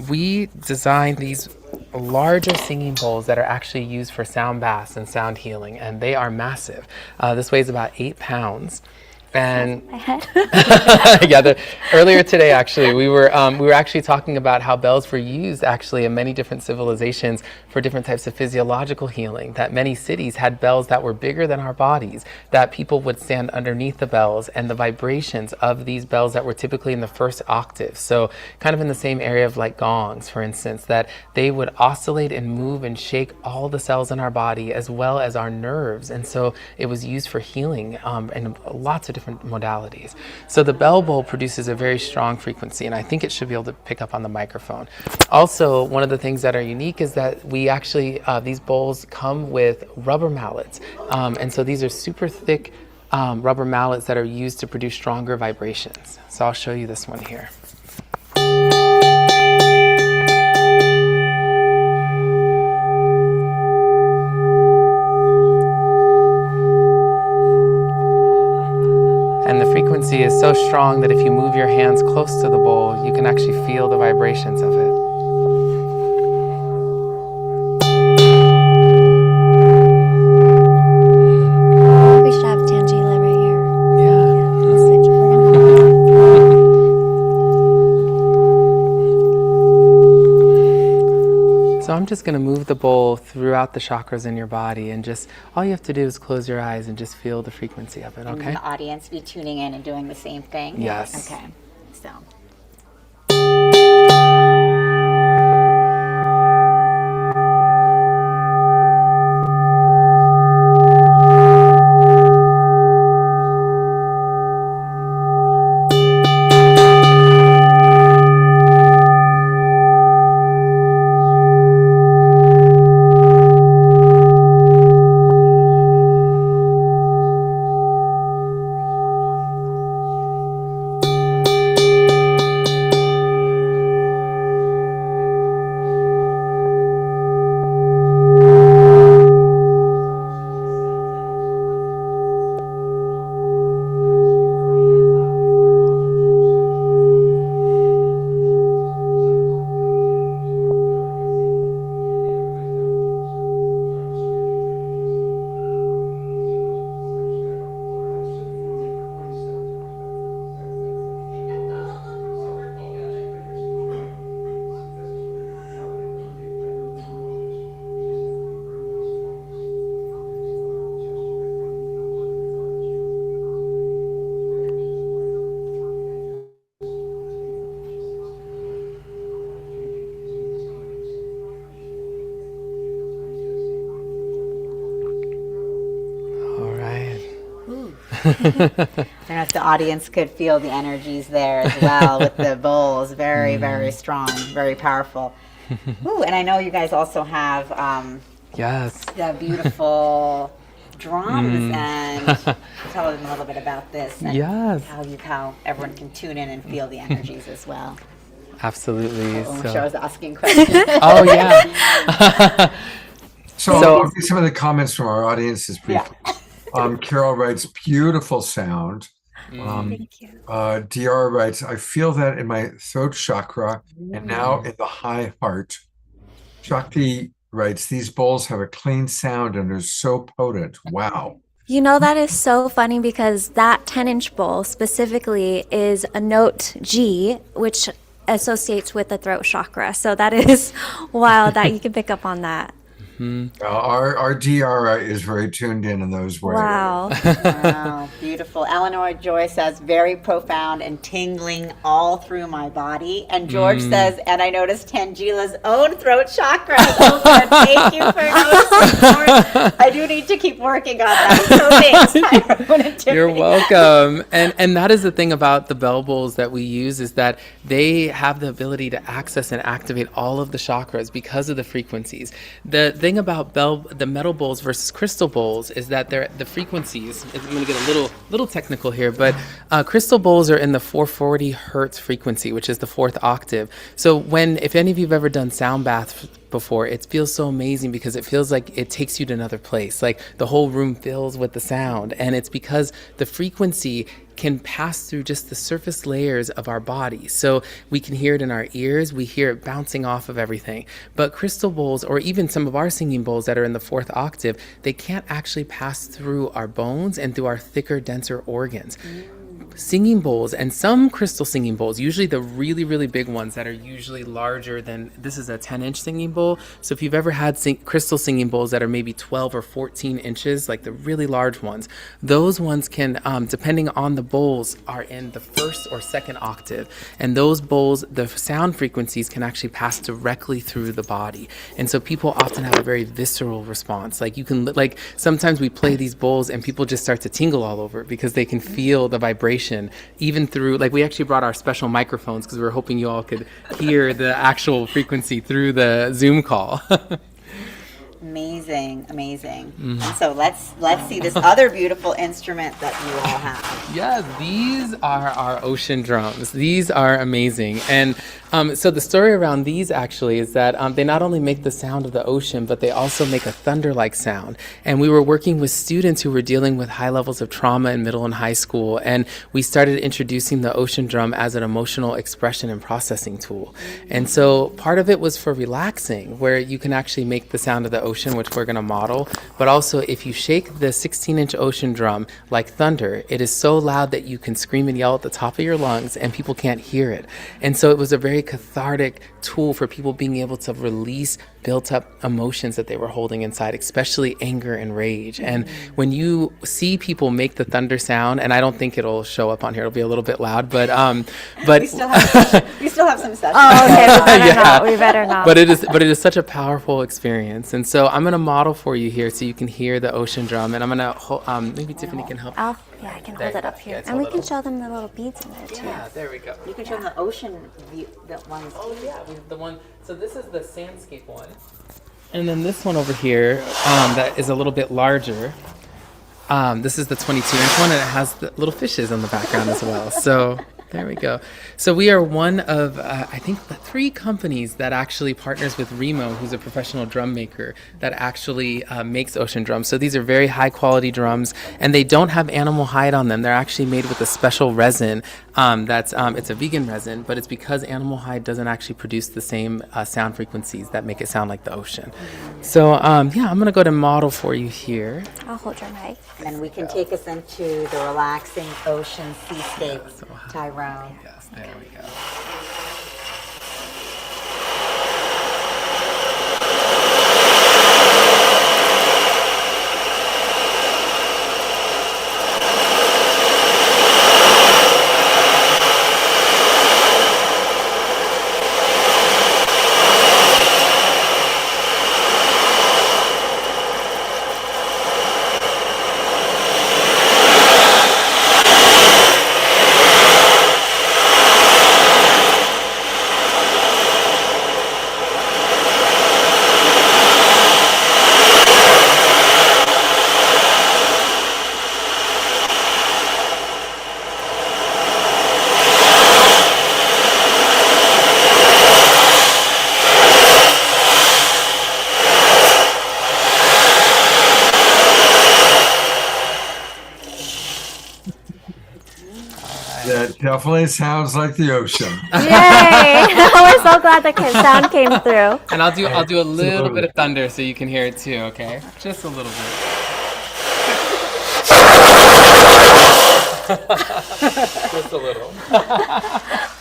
we designed these larger singing bowls that are actually used for sound baths and sound healing, and they are massive. This weighs about 8 pounds. And yeah, earlier today, actually, we were actually talking about how bells were used actually in many different civilizations for different types of physiological healing. That many cities had bells that were bigger than our bodies. That people would stand underneath the bells, and the vibrations of these bells that were typically in the first octave. So, kind of in the same area of like gongs, for instance, that they would oscillate and move and shake all the cells in our body as well as our nerves. And so, it was used for healing in lots of different modalities. So the bell bowl produces a very strong frequency, and I think it should be able to pick up on the microphone. Also, one of the things that are unique is that we actually, these bowls come with rubber mallets. And so these are super thick rubber mallets that are used to produce stronger vibrations. So I'll show you this one here. And the frequency is so strong that if you move your hands close to the bowl, you can actually feel the vibrations of it. We should have Tangela right here. Yeah. We'll switch. So I'm just going to move the bowl throughout the chakras in your body, and just all you have to do is close your eyes and just feel the frequency of it, And okay? the audience be tuning in and doing the same thing? Yes. Okay. So. I don't know if the audience could feel the energies there as well with the bowls. Very, very strong, very powerful. Ooh, and I know you guys also have Yes. the beautiful drums, and tell them a little bit about this and Yes. how everyone can tune in and feel the energies as well. Absolutely. Oh, So- I was asking questions. Oh, yeah. So, So- I'll read some of the comments from our audiences briefly. Carol writes, beautiful sound. Thank you. DR writes, I feel that in my throat chakra and now in the high heart. Shakti writes, these bowls have a clean sound and are so potent. Wow. You know, that is so funny because that 10-inch bowl specifically is a note G, which associates with the throat chakra. So that is wild that you can pick up on that. Our DR is very tuned in those ways. Wow. Wow, beautiful. Eleanor Joy says, very profound and tingling all through my body. And George says, and I noticed Tangila's own throat chakra. Oh, Lord, thank you for noticing, George. I do need to keep working on that. So thanks, Tyrone and Tiffany. You're welcome. And that is the thing about the bell bowls that we use, is that they have the ability to access and activate all of the chakras because of the frequencies. The thing about the metal bowls versus crystal bowls is that the frequencies, I'm going to get a little technical here, but crystal bowls are in the 440 hertz frequency, which is the fourth octave. So if any of you have ever done sound baths before, it feels so amazing because it feels like it takes you to another place. Like the whole room fills with the sound, and it's because the frequency can pass through just the surface layers of our body. So we can hear it in our ears, we hear it bouncing off of everything. But crystal bowls, or even some of our singing bowls that are in the fourth octave, they can't actually pass through our bones and through our thicker, denser organs. Singing bowls, and some crystal singing bowls, usually the really, really big ones that are usually larger than, this is a 10-inch singing bowl. So if you've ever had crystal singing bowls that are maybe 12 or 14 inches, like the really large ones, those ones can, depending on the bowls, are in the first or second octave. And those bowls, the sound frequencies can actually pass directly through the body. And so people often have a very visceral response. Like sometimes we play these bowls and people just start to tingle all over it because they can feel the vibration even through, we actually brought our special microphones because we were hoping you all could hear the actual frequency through the Zoom call. Amazing. And so let's see this other beautiful instrument that you all have. Yes, these are our ocean drums. These are amazing. And so the story around these actually is that they not only make the sound of the ocean, but they also make a thunder-like sound. And we were working with students who were dealing with high levels of trauma in middle and high school. And we started introducing the ocean drum as an emotional expression and processing tool. And so part of it was for relaxing, where you can actually make the sound of the ocean, which we're going to model. But also, if you shake the 16-inch ocean drum like thunder, it is so loud that you can scream and yell at the top of your lungs and people can't hear it. And so it was a very cathartic tool for people being able to release built up emotions that they were holding inside, especially anger and rage. And when you see people make the thunder sound, and I don't think it'll show up on here, it'll be a little bit loud, but we still have some sessions. Oh, okay. We better not. But it is such a powerful experience. And so I'm going to model for you here so you can hear the ocean drum, and I'm going to maybe Tiffany can help. I can hold it up here. And we can show them the little beads in there too. Yeah, there we go. You can show them the ocean view, the ones. Oh yeah, the one. So this is the sandscape one, and then this one over here that is a little bit larger. This is the 22-inch one, and it has the little fishes in the background as well. So there we go. So we are one of, I think, 3 companies that actually partners with Remo, who's a professional drum maker that actually makes ocean drums. So these are very high quality drums, and they don't have animal hide on them. They're actually made with a special resin it's a vegan resin, but it's because animal hide doesn't actually produce the same sound frequencies that make it sound like the ocean. So I'm going to go to model for you here. I'll hold your mic. And we can take us into the relaxing ocean seascape, Tyrone. Yes, there we go. That definitely sounds like the ocean. Yay! We're so glad the sound came through. And I'll do a little Absolutely. bit of thunder so you can hear it too, okay? Just a little bit. Just a little.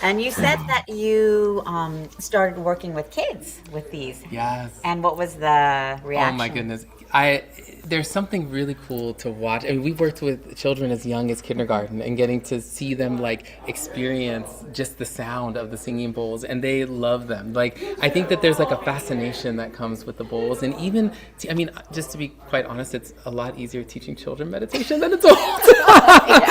And you said that you started working with kids with these. Yes. And what was the reaction? Oh my goodness. There's something really cool to watch. I mean, we've worked with children as young as kindergarten and getting to see them like experience just the sound of the singing bowls, and they love them. Like, I think that there's like a fascination that comes with the bowls, and even, I mean, just to be quite honest, it's a lot easier teaching children meditation than adults.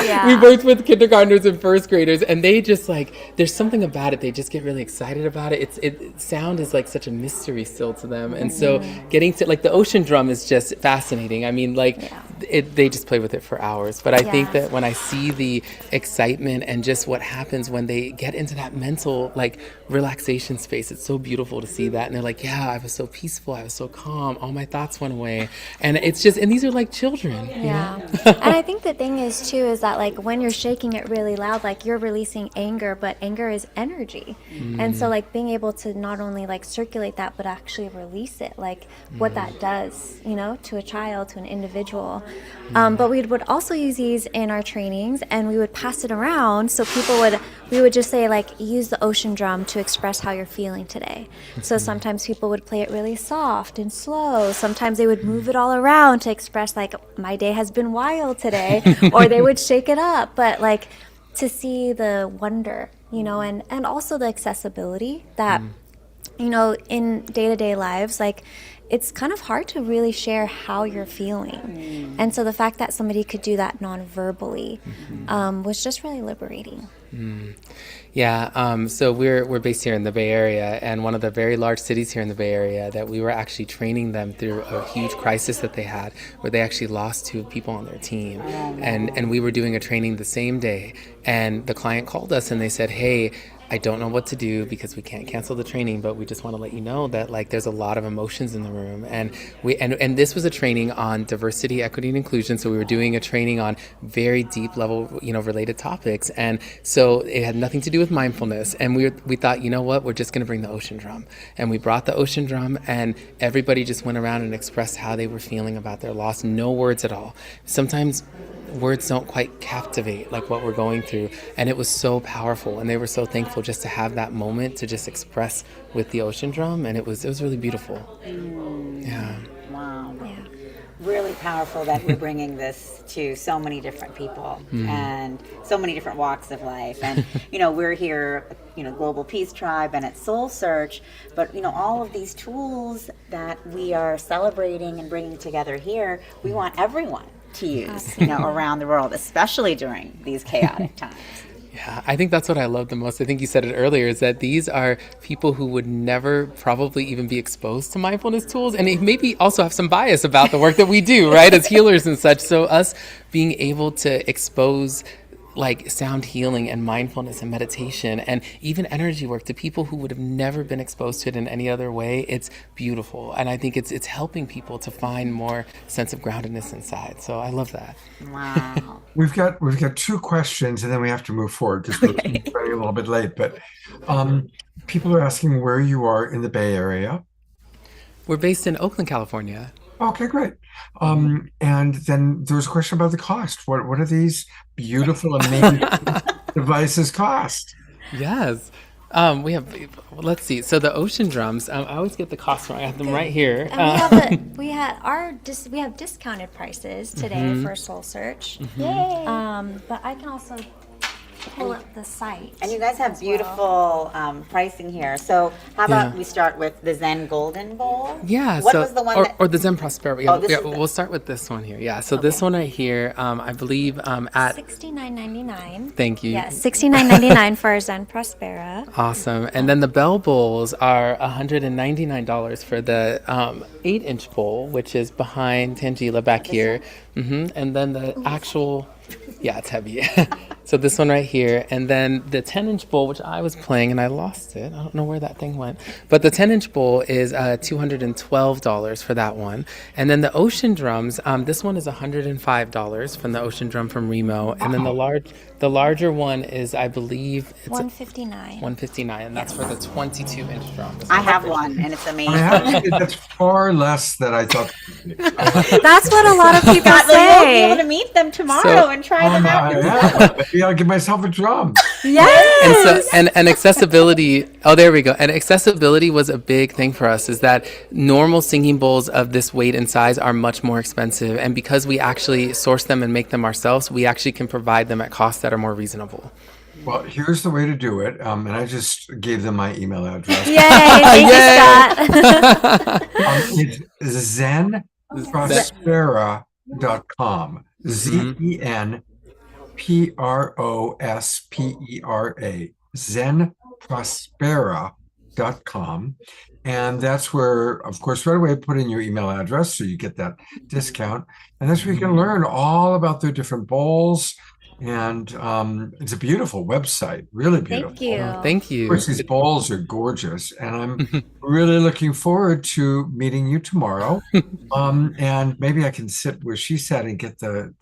Yeah. We worked with kindergartners and first graders, and they just like, there's something about it. They just get really excited about it. Sound is like such a mystery still to them, and so getting to like the ocean drum is just fascinating. I mean, like, they just play with it for hours. But I think that when I see the excitement and just what happens when they get into that mental, like, relaxation space, it's so beautiful to see that. And they're like, yeah, I was so peaceful. I was so calm. All my thoughts went away. And it's just, and these are like children. Yeah. You know? And I think the thing is too is that like when you're shaking it really loud, like you're releasing anger, but anger is energy. And so like being able to not only like circulate that, but actually release it, like what that does, you know, to a child, to an individual. But we would also use these in our trainings, and we would pass it around so we would just say like, use the ocean drum to express how you're feeling today. So sometimes people would play it really soft and slow. Sometimes they would move it all around to express like, my day has been wild today, or they would shake it up. But like to see the wonder, you know, and also the accessibility that, you know, in day-to-day lives, like it's kind of hard to really share how you're feeling. And so the fact that somebody could do that non-verbally was just really liberating. Yeah, so we're based here in the Bay Area, and one of the very large cities here in the Bay Area that we were actually training them through a huge crisis that they had, where they actually lost 2 people on their team. And we were doing a training the same day, and the client called us and they said, hey, I don't know what to do because we can't cancel the training, but we just want to let you know that like there's a lot of emotions in the room. And this was a training on diversity, equity, and inclusion. So we were doing a training on very deep level, you know, related topics. And so it had nothing to do with mindfulness. And we thought, you know what, we're just going to bring the ocean drum. And we brought the ocean drum, and everybody just went around and expressed how they were feeling about their loss. No words at all. Sometimes words don't quite captivate like what we're going through, and it was so powerful, and they were so thankful just to have that moment to just express with the ocean drum, and it was really beautiful. Yeah. Wow. Yeah. Really powerful that we're bringing this to so many different people and so many different walks of life. And, you know, we're here, you know, Global Peace Tribe and at Soul Search, but, you know, all of these tools that we are celebrating and bringing together here, we want everyone to use, you know, around the world, especially during these chaotic times. Yeah, I think that's what I love the most. I think you said it earlier, is that these are people who would never probably even be exposed to mindfulness tools, and they maybe also have some bias about the work that we do, right, as healers and such. So us being able to expose like sound healing and mindfulness and meditation and even energy work to people who would have never been exposed to it in any other way, it's beautiful. And I think it's helping people to find more sense of groundedness inside. So I love that. Wow. We've got 2 questions, and then we have to move forward because we're running a little bit late. But people are asking where you are in the Bay Area. We're based in Oakland, California. Okay, great. And then there was a question about the cost. What are these beautiful, amazing devices cost? Yes. We have, let's see. So the ocean drums, I always get the cost wrong. I have them right here. And we have discounted prices today for Soul Search. Yay! But I can also pull up the site. And you guys have beautiful pricing here. So how about we start with the Zen Golden Bowl? Yeah. What was the one or the Zen Prosperity? Oh, we'll start with this one here. Yeah. So this one right here, I believe at $69.99. Thank you. Yes, $69.99 for Zen Prospera. Awesome. And then the bell bowls are $199 for the 8-inch bowl, which is behind Tangela back here. And then the actual, yeah, it's heavy. So this one right here, and then the 10-inch bowl, which I was playing and I lost it. I don't know where that thing went. But the 10-inch bowl is $212 for that one. And then the ocean drums, this one is $105 from the ocean drum from Remo. And then the larger one is, I believe, it's 159. 159, and that's for the 22-inch drum. I have one and it's I amazing. have to say that's far less than I thought. That's what a lot of people God, well, you won't be able to say. meet them tomorrow and try them out yourself. Maybe I'll give myself a drum. Yes. And accessibility. Oh, there we go. And accessibility was a big thing for us. Is that normal singing bowls of this weight and size are much more expensive, and because we actually source them and make them ourselves, we actually can provide them at costs that are more reasonable. Well, here's the way to do it. And I just gave them my email address. Yay! Thank you, Scott. It's zenprospera.com. ZenProspera. Zenprospera.com. And that's where, of course, right away put in your email address so you get that discount. And that's where you can learn all about their different bowls. And it's a beautiful website, really beautiful. Thank you. Thank you. Of course, these bowls are gorgeous, and I'm really looking forward to meeting you tomorrow. And maybe I can sit where she sat and get the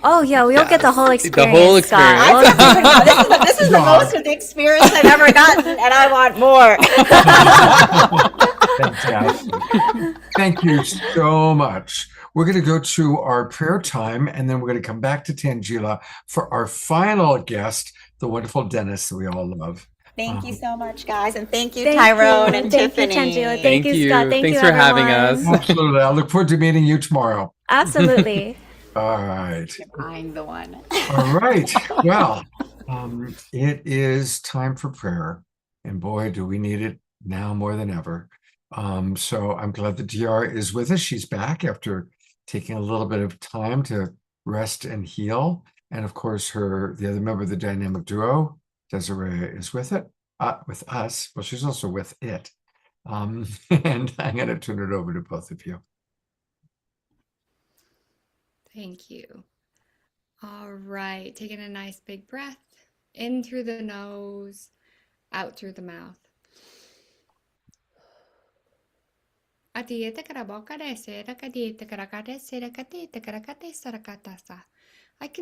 Oh yeah, we'll get the whole experience. whole experience. Scott. This is the most of the experience I've ever gotten, and I want more. Fantastic. Thank you so much. We're going to go to our prayer time, and then we're going to come back to Tangela for our final guest, the wonderful Dennis that we all love. Thank you so much, guys, and thank you, Thank Tyrone you. and Thank Tiffany. you, Tangela. Thank you, Scott. Thank Thanks you, for having everyone. us. Absolutely. I look forward to meeting you tomorrow. Absolutely. All right. I'm the one. All right. Well, it is time for prayer. And boy, do we need it now more than ever. So I'm glad that Tiara is with us. She's back after taking a little bit of time to rest and heal. And of course, the other member of the dynamic duo, Desiree, is with us. Well, she's also with it. And I'm going to turn it over to both of you. Thank you. All right, taking a nice big breath in through the nose, out through the mouth. I can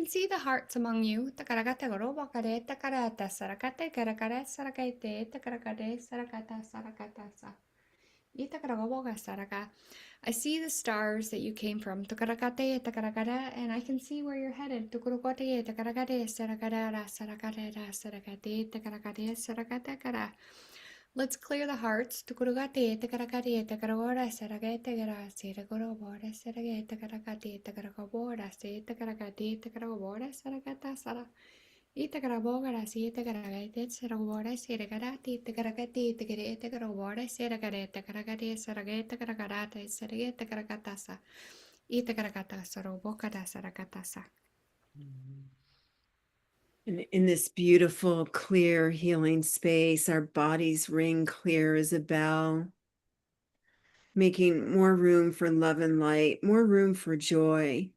see the hearts among you. I see the stars that you came from, and I can see where you're headed. Let's clear the hearts. And in this beautiful, clear, healing space, our bodies ring clear as a bell, making more room for love and light, more room for joy.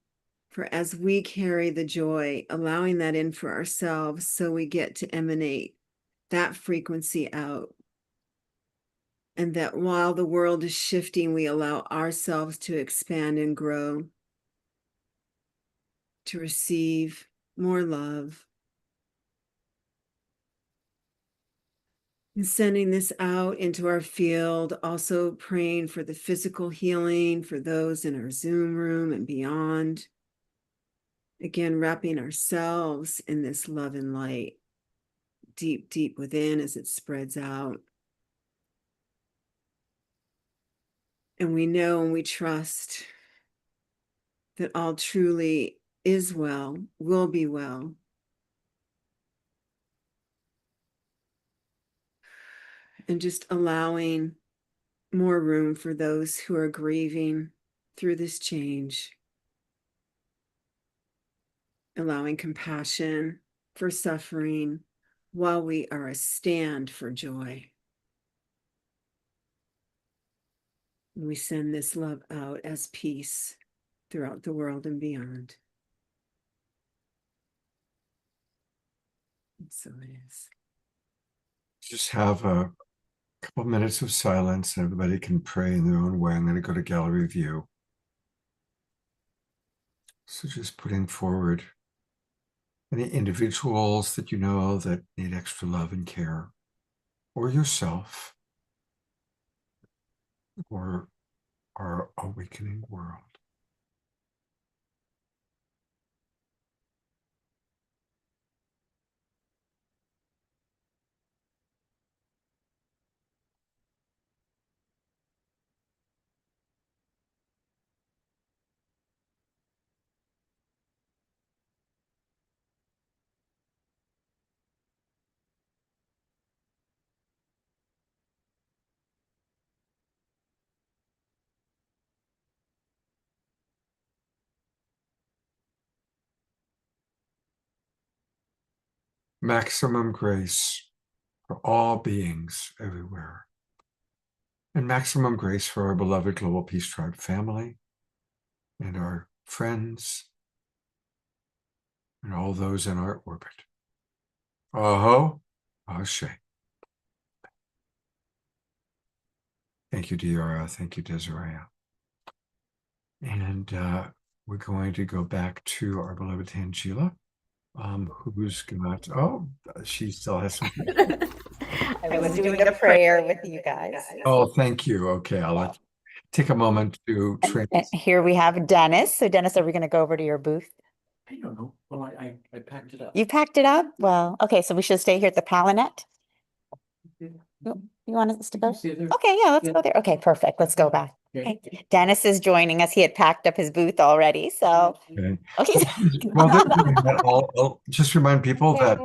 For as we carry the joy, allowing that in for ourselves, so we get to emanate that frequency out. And that while the world is shifting, we allow ourselves to expand and grow, to receive more love. And sending this out into our field, also praying for the physical healing for those in our Zoom room and beyond. Again, wrapping ourselves in this love and light, deep, deep within as it spreads out. And we know and we trust that all truly is well, will be well. And just allowing more room for those who are grieving through this change. Allowing compassion for suffering while we are a stand for joy. And we send this love out as peace throughout the world and beyond. So it is. Just have a couple minutes of silence. Everybody can pray in their own way. I'm going to go to gallery view. So just putting forward any individuals that you know that need extra love and care, or yourself, or our awakening world. Maximum grace for all beings everywhere. And maximum grace for our beloved Global Peace Tribe family and our friends and all those in our orbit. Aho, Ashe. Thank you, Diara. Thank you, Desiree. And we're going to go back to our beloved Tangela, who's got, she still has some. I was doing a prayer with you guys. Oh, thank you. Okay, I'll take a moment to train. And here we have Dennis. So Dennis, are we going to go over to your booth? I don't know. Well, I packed it up. You packed it up? Well, okay, so we should stay here at the Palinette. You want us to go? Okay, yeah, let's go there. Okay, perfect. Let's go back. Okay. Dennis is joining us. He had packed up his booth already, so. Okay. Well, I'll just remind people that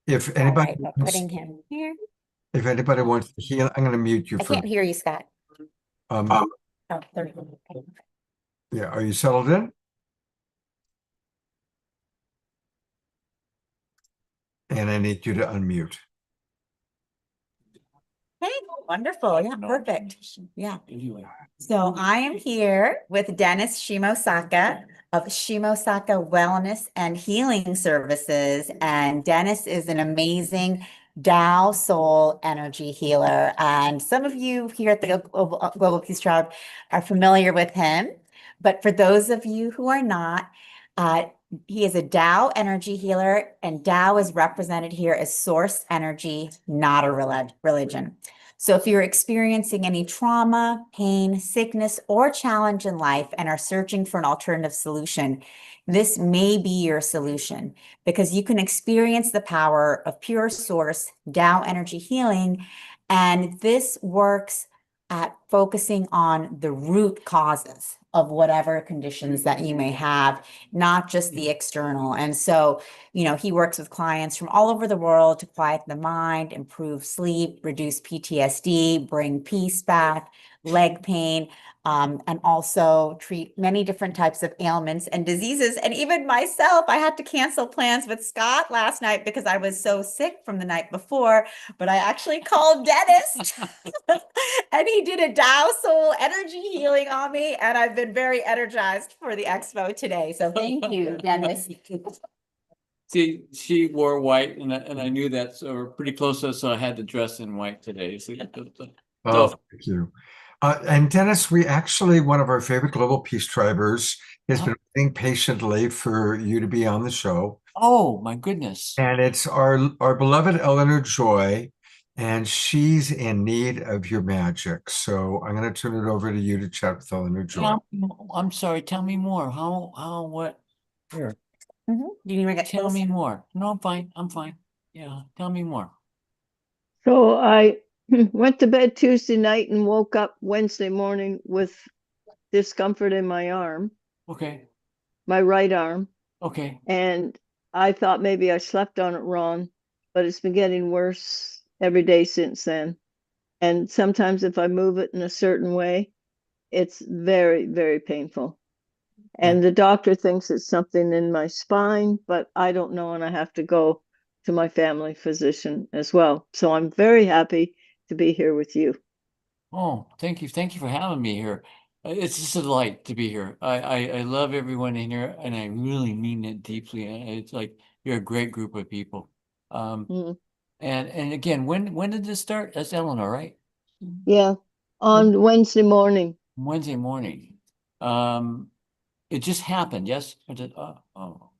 if anybody All right, putting him here. if anybody wants to heal, I'm going to mute you I for. can't hear you, Scott. Oh, there. Yeah, are you settled in? And I need you to unmute. Hey, wonderful. Yeah, perfect. Yeah. So I am here with Dennis Shimosaka of Shimosaka Wellness and Healing Services. And Dennis is an amazing Tao soul energy healer. And some of you here at the Global Peace Tribe are familiar with him. But for those of you who are not, he is a Tao energy healer, and Tao is represented here as source energy, not a religion. So if you're experiencing any trauma, pain, sickness, or challenge in life and are searching for an alternative solution, this may be your solution, because you can experience the power of pure source Tao energy healing. And this works at focusing on the root causes of whatever conditions that you may have, not just the external. And so, he works with clients from all over the world to quiet the mind, improve sleep, reduce PTSD, bring peace back, leg pain, and also treat many different types of ailments and diseases. And even myself, I had to cancel plans with Scott last night because I was so sick from the night before, but I actually called Dennis and he did a Tao soul energy healing on me. And I've been very energized for the expo today. So thank you, Dennis. See, she wore white, and I knew that, so we're pretty close to us, so I had to dress in white today. So, Thank you. And Dennis, we actually, one of our favorite Global Peace Tribers has been waiting patiently for you to be on the show. Oh, my goodness. And it's our beloved Eleanor Joy, and she's in need of your magic. So I'm going to turn it over to you to chat with Eleanor Joy. I'm sorry, tell me more. What? Here. Tell me more. No, I'm fine. Yeah, tell me more. So I went to bed Tuesday night and woke up Wednesday morning with discomfort in my arm. Okay. My right arm. Okay. And I thought maybe I slept on it wrong, but it's been getting worse every day since then. And sometimes if I move it in a certain way, it's very, very painful. And the doctor thinks it's something in my spine, but I don't know, and I have to go to my family physician as well. So I'm very happy to be here with you. Oh, thank you. Thank you for having me here. It's just a delight to be here. I love everyone in here, and I really mean it deeply. It's like you're a great group of people. Mm. And again, when did this start? That's Eleanor, right? Yeah, on Wednesday morning. Wednesday morning. It just happened, yes? Or did, oh,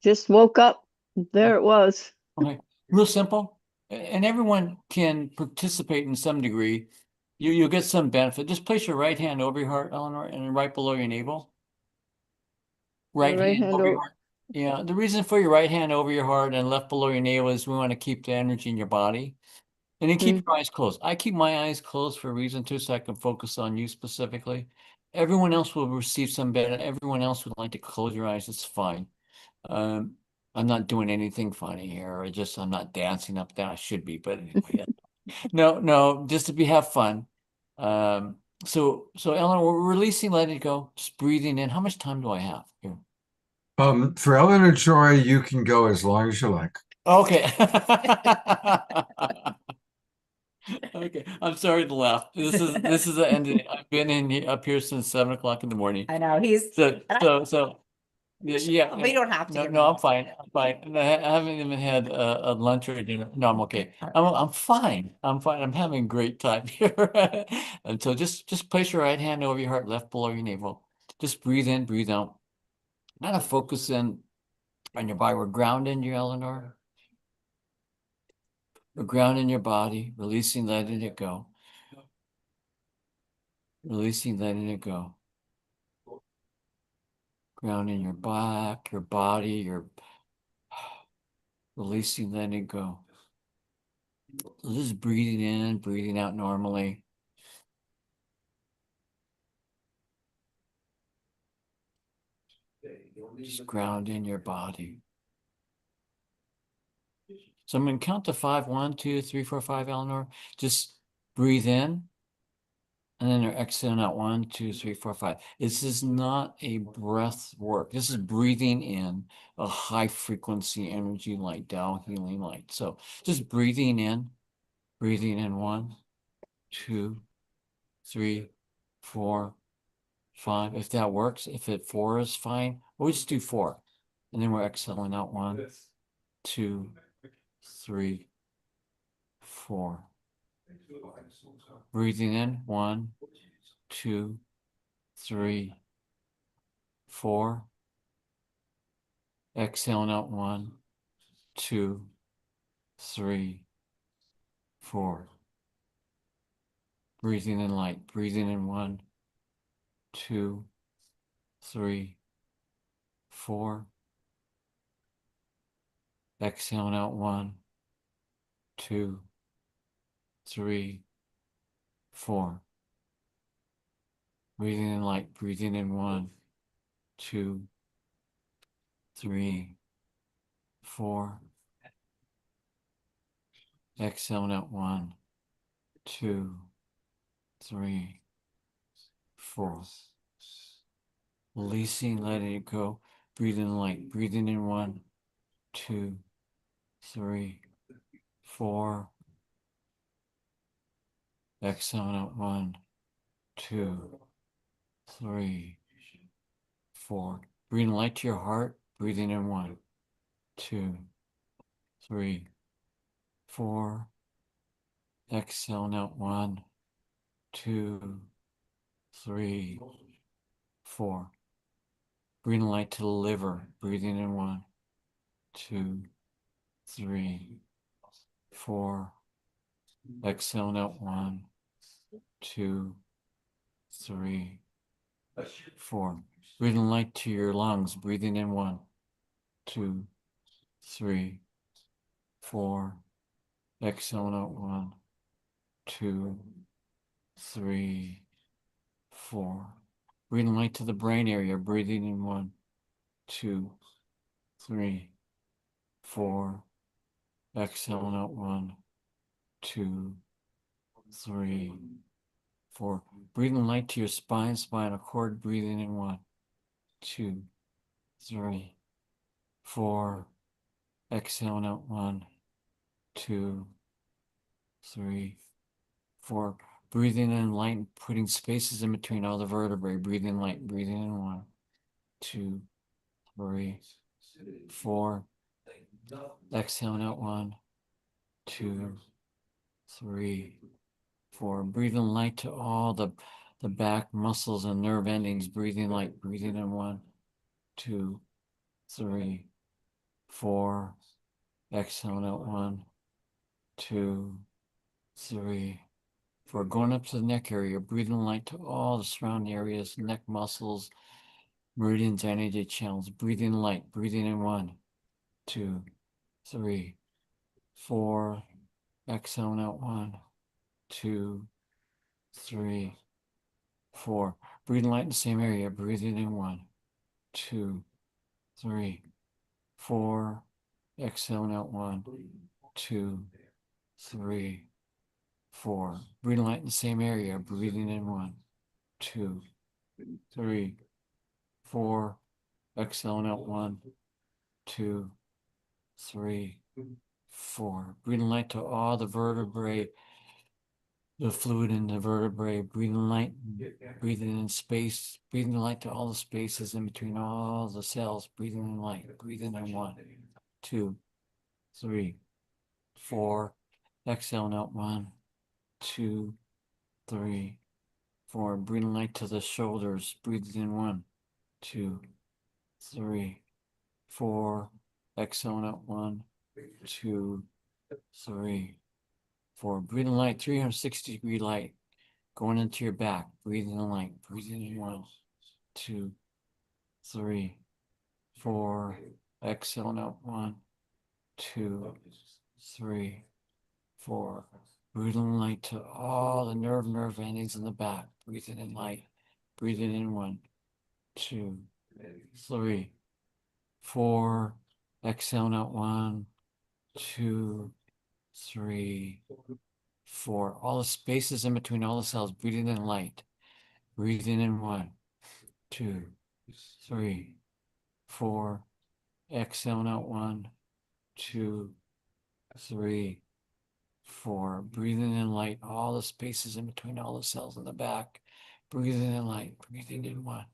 Just woke up. There it was. okay. Real simple. And everyone can participate in some degree. You'll get some benefit. Just place your right hand over your heart, Eleanor, and right below your navel. Right Right hand hand over your over. heart. Yeah, the reason for your right hand over your heart and left below your navel is we want to keep the energy in your body. And then keep your eyes closed. I keep my eyes closed for a reason too, so I can focus on you specifically. Everyone else will receive some benefit. Everyone else would like to close your eyes. It's fine. I'm not doing anything funny here. I'm not dancing up there. I should be, but anyway. No, just to have fun. So Eleanor, we're releasing, letting it go, just breathing in. How much time do I have here? For Eleanor Joy, you can go as long as you like. Okay. Okay, I'm sorry to laugh. This is the end. I've been up here since 7 o'clock in the morning. I know, he's, So yeah. but you don't have to. No, give no, me I'm fine. I'm fine. And I haven't even had a lunch or a dinner. No, I'm okay. I'm fine. I'm fine. I'm having a great time here. And so just place your right hand over your heart, left below your navel. Just breathe in, breathe out. Kind of focus in on your body. We're grounding you, Eleanor. We're grounding your body, releasing, letting it go. Releasing, letting it go. Grounding your back, your body, your releasing, letting it go. Just breathing in, breathing out normally. Just grounding your body. So I'm going to count to 5. 1, 2, 3, 4, 5, Eleanor. Just breathe in. And then you're exhaling out 1, 2, 3, 4, 5. This is not a breath work. This is breathing in a high frequency energy light, Tao healing light. So just breathing in 1, 2, 3, 4, 5. If that works, if 4 is fine, we'll just do 4. And then we're exhaling out 1, 2, 3, 4. Breathing in 1, 2, 3, 4. Exhaling out 1, 2, 3, 4. Breathing in light. Breathing in 1, 2, 3, 4. Exhaling out 1, 2, 3, 4. Breathing in light. Breathing in 1, 2, 3, 4. Exhaling out 1, 2, 3, 4. Releasing, letting it go. Breathing light. Breathing in 1, 2, 3, 4. Exhaling out 1, 2, 3, 4. Breathing light to your heart. Breathing in 1, 2, 3, 4. Exhaling out 1, 2, 3, 4. Breathing light to the liver. Breathing in 1, 2, 3, 4. Exhaling out 1, 2, 3, 4. Breathing light to your lungs. Breathing in 1, 2, 3, 4. Exhaling out 1, 2, 3, 4. Breathing light to the brain area. Breathing in 1, 2, 3, 4. Exhaling out 1, 2, 3, 4. Breathing light to your spine, spinal cord. Breathing in 1, 2, 3, 4. Exhaling out 1, 2, 3, 4. Breathing in light and putting spaces in between all the vertebrae. Breathing light, breathing in 1, 2, 3, 4. exhaling out 1, 2, 3, 4. Breathing light to all the back muscles and nerve endings. Breathing light, breathing in 1, 2, 3, 4. Exhaling out 1, 2, 3, 4. Going up to the neck area, breathing light to all the surrounding areas, neck muscles, meridians, energy channels. Breathing light, breathing in 1, 2, 3, 4. Exhaling out 1, 2, 3, 4. Breathing light in the same area, breathing in 1, 2, 3, 4. Exhaling out 1, 2, 3, 4. Breathing light in the same area, breathing in 1, 2, 3, 4. Exhaling out 1, 2, 3, 4. Breathing light to all the vertebrae, the fluid in the vertebrae. Breathing light, breathing in space, breathing light to all the spaces in between all the cells. Breathing in light, breathing in 1, 2, 3, 4. Exhaling out 1, 2, 3, 4. Breathing light to the shoulders. Breathing in 1, 2, 3, 4. Exhaling out 1, 2, 3, 4. Breathing light, 360-degree light going into your back. Breathing in light. Breathing in 1, 2, 3, 4. Exhaling out 1, 2, 3, 4. Breathing light to all the nerve endings in the back. Breathing in light. Breathing in 1, 2, 3, 4. Exhaling out 1, 2, 3, 4. All the spaces in between all the cells. Breathing in light. Breathing in 1, 2, 3, 4. Exhaling out 1, 2, 3, 4. Breathing in light. All the spaces in between all the cells in the back. Breathing in light. Breathing in 1,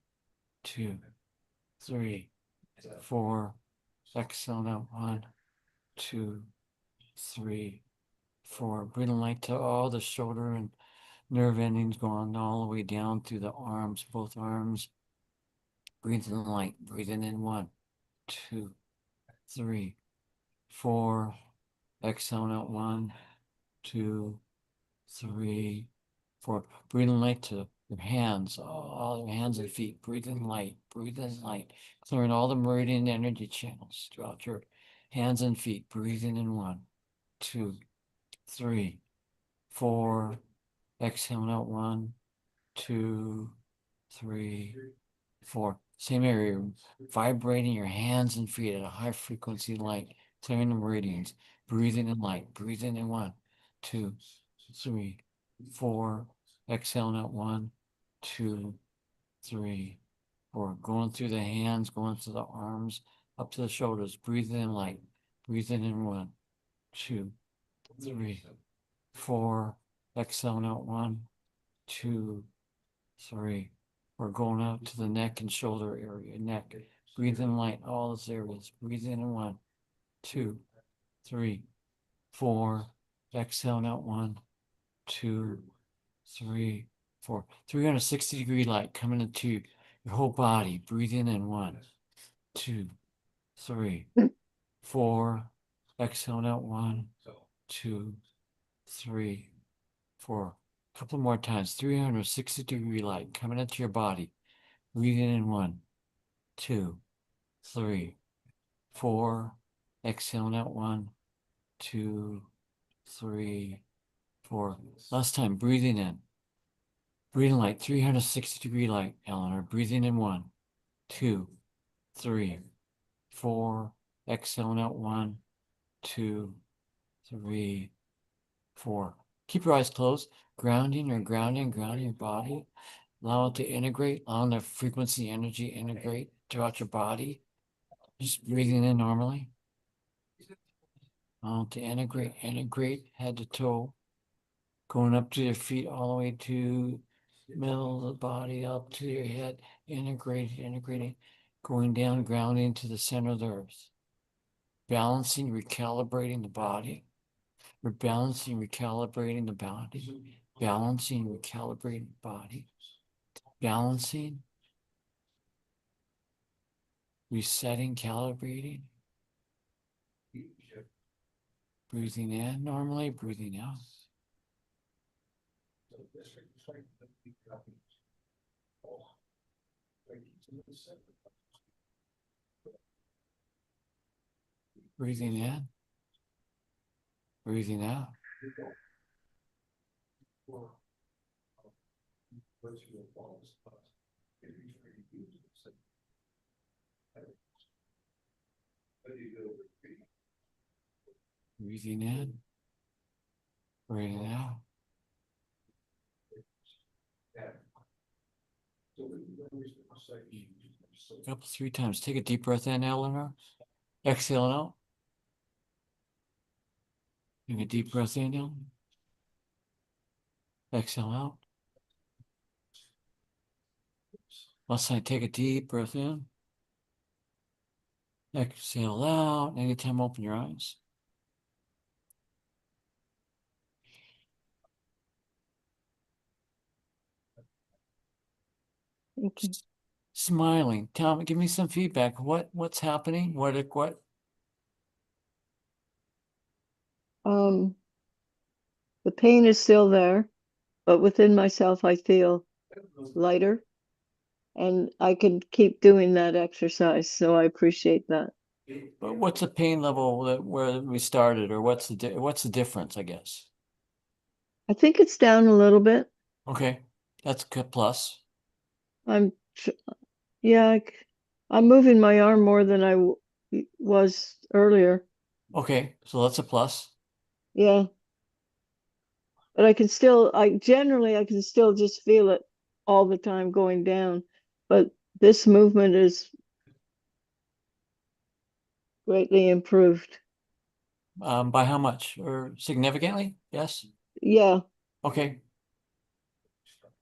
2, 3, 4. Exhaling out 1, 2, 3, 4. Breathing light to all the shoulder and nerve endings going all the way down through the arms, both arms. Breathing light. Breathing in 1, 2, 3, 4. Exhaling out 1, 2, 3, 4. Breathing light to your hands, all your hands and feet. Breathing light. Breathing light. Clearing all the meridian energy channels throughout your hands and feet. Breathing in 1, 2, 3, 4. Exhaling out 1, 2, 3, 4. Same area, vibrating your hands and feet at a high frequency light, clearing the meridians. Breathing in light. Breathing in 1, 2, 3, 4. Exhaling out 1, 2, 3, 4. Going through the hands, going through the arms, up to the shoulders. Breathing in light. Breathing in 1, 2, 3, 4. Exhaling out 1, 2, 3. We're going out to the neck and shoulder area. Neck. Breathing light, all those areas. Breathing in 1, 2, 3, 4. Exhaling out 1, 2, 3, 4. 360-degree light coming into your whole body. Breathing in 1, 2, 3, 4. Exhaling out 1, 2, 3, 4. A couple more times. 360-degree light coming into your body. Breathing in 1, 2, 3, 4. Exhaling out 1, 2, 3, 4. Last time, breathing in. Breathing light, 360-degree light, Eleanor. Breathing in 1, 2, 3, 4. Exhaling out 1, 2, 3, 4. Keep your eyes closed. Grounding your body. Allow it to integrate, allowing the frequency energy integrate throughout your body. Just breathing in normally. To integrate head to toe. Going up to your feet all the way to middle of the body, up to your head. Integrating. Going down, grounding to the center of the earth. balancing, recalibrating the body. We're balancing, recalibrating the body. Balancing, recalibrating the body. Balancing. Resetting, calibrating. Breathing in normally, breathing out. Breathing in, breathing out. Breathing in, breathing out. A couple, 3 times. Take a deep breath in, Eleanor. Exhale out. Take a deep breath in, Eleanor. Exhale out. Last time, take a deep breath in. Exhale out. Anytime, open your eyes. Thank you. Smiling. Tell me, give me some feedback. What's happening? What? The pain is still there, but within myself, I feel lighter, and I can keep doing that exercise. So I appreciate that. But what's the pain level where we started, or what's the difference, I guess? I think it's down a little bit. Okay, that's a good plus. Yeah, I'm moving my arm more than I was earlier. Okay, so that's a plus. Yeah. But I can still just feel it all the time going down. But this movement is greatly improved. By how much, or significantly? Yes. Yeah, Okay.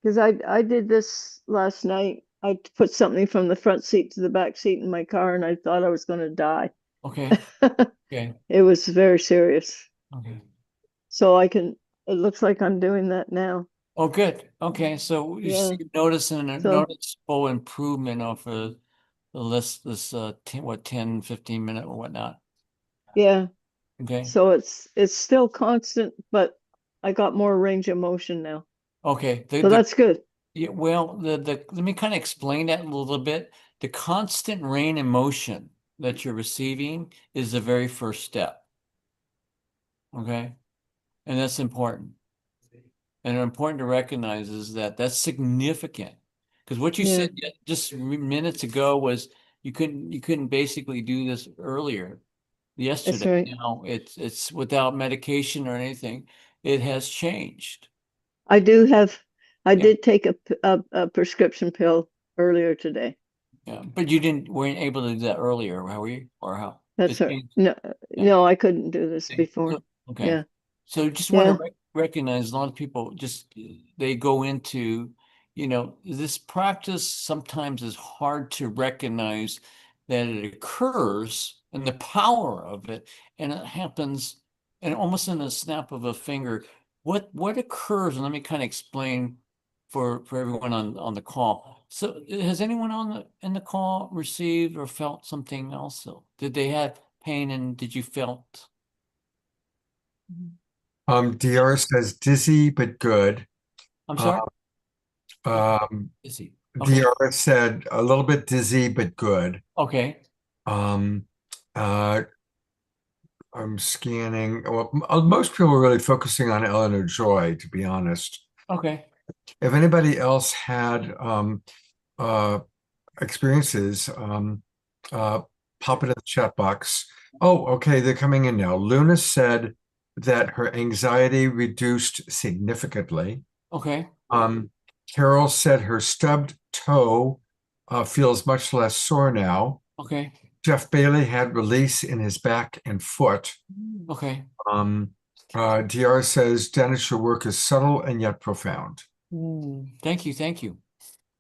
because I did this last night. I put something from the front seat to the back seat in my car, and I thought I was going to die. Okay. Okay. It was very serious. Okay. So it looks like I'm doing that now. Oh, good. Okay, so you Yeah. see noticing a So noticeable improvement over the list, this 10, 15 minute or whatnot. yeah. Okay. So it's still constant, but I got more range of motion now. Okay. So that's good. Yeah, well, let me kind of explain that a little bit. The constant range in motion that you're receiving is the very first step. Okay. And that's important. And important to recognize is that that's significant. Because what you Yeah. said just minutes ago was you couldn't basically do this earlier That's yesterday. right. Now it's without medication or anything. It has changed. I Yeah. did take a prescription pill earlier today. Yeah. But weren't able to do that earlier, how were you? Or how? That's It right. changed. No, Yeah. no, I couldn't do this Okay. before. Okay. Yeah. So just want Yeah. to recognize a lot of people they go into, this practice sometimes is hard to recognize that it occurs and the power of it, and it happens and almost in a snap of a finger. What occurs, and let me kind of explain for everyone on the call. So has anyone in the call received or felt something else? Did they have pain, and did you felt? DR says dizzy but good. I'm Uh, sorry? Is he? Okay. DR said a little bit dizzy but good. Okay. Um, uh, I'm scanning. Well, most people are really focusing on Eleanor Joy, to be honest. Okay. If anybody else had uh, experiences, pop it in the chat box. Oh, okay, they're coming in now. Luna said that her anxiety reduced significantly. Okay. Carol said her stubbed toe feels much less sore now. Okay. Jeff Bailey had release in his back and foot. Okay. DR says, Dennis, your work is subtle and yet profound. Thank you. Thank you.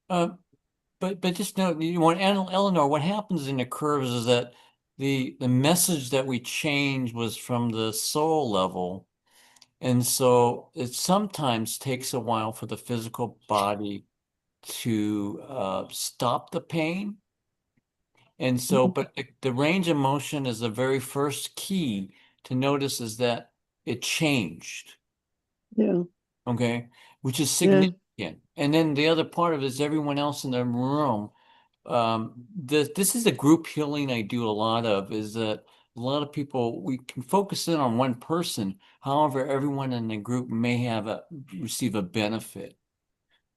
But just note, Eleanor, what happens in the curves is that the message that we changed was from the soul level. And so it sometimes takes a while for the physical body to stop the pain. And so, but the range of motion is the very first key to notice is that it changed. Yeah. Okay, which is Yeah. significant. And then the other part of it is everyone else in the room. This is a group healing I do a lot of, is that a lot of people, we can focus in on one person. However, everyone in the group may receive a benefit.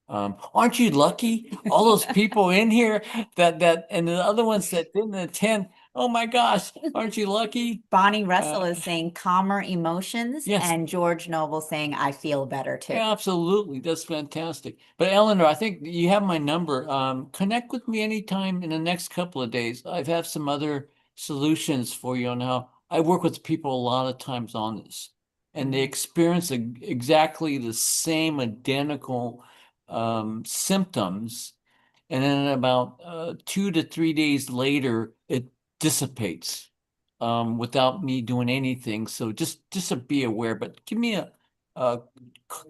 Aren't you lucky? All those people in here and the other ones that didn't attend. Oh my gosh, aren't you lucky? Bonnie Russell is saying calmer emotions, yes. and George Noble saying I feel better too. Yeah, absolutely. That's fantastic. But Eleanor, I think you have my number. Connect with me anytime in the next couple of days. I have some other solutions for you on how I work with people a lot of times on this, and they experience exactly the same identical symptoms. And then about 2 to 3 days later, it dissipates without me doing anything. So just to be aware, but give me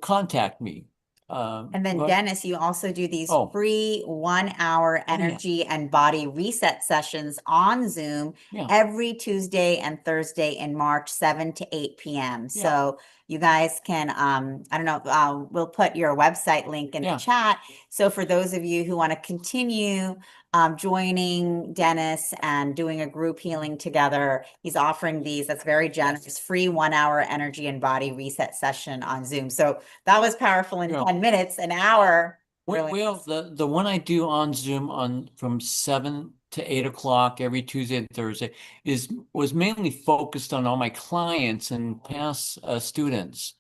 contact me. And then Dennis, you also do these Oh. free 1 hour energy and body reset sessions on Zoom every Tuesday and Thursday in March, 7 to 8 p.m. So you guys can, I don't know, we'll put your website link in the chat. So for those of you who want to continue joining Dennis and doing a group healing together, he's offering these, that's very generous, free 1 hour energy and body reset session on Zoom. So that was powerful in 10 minutes, an hour. Really. Well, the one I do on Zoom from 7 to 8 o'clock every Tuesday and Thursday was mainly focused on all my clients and past students.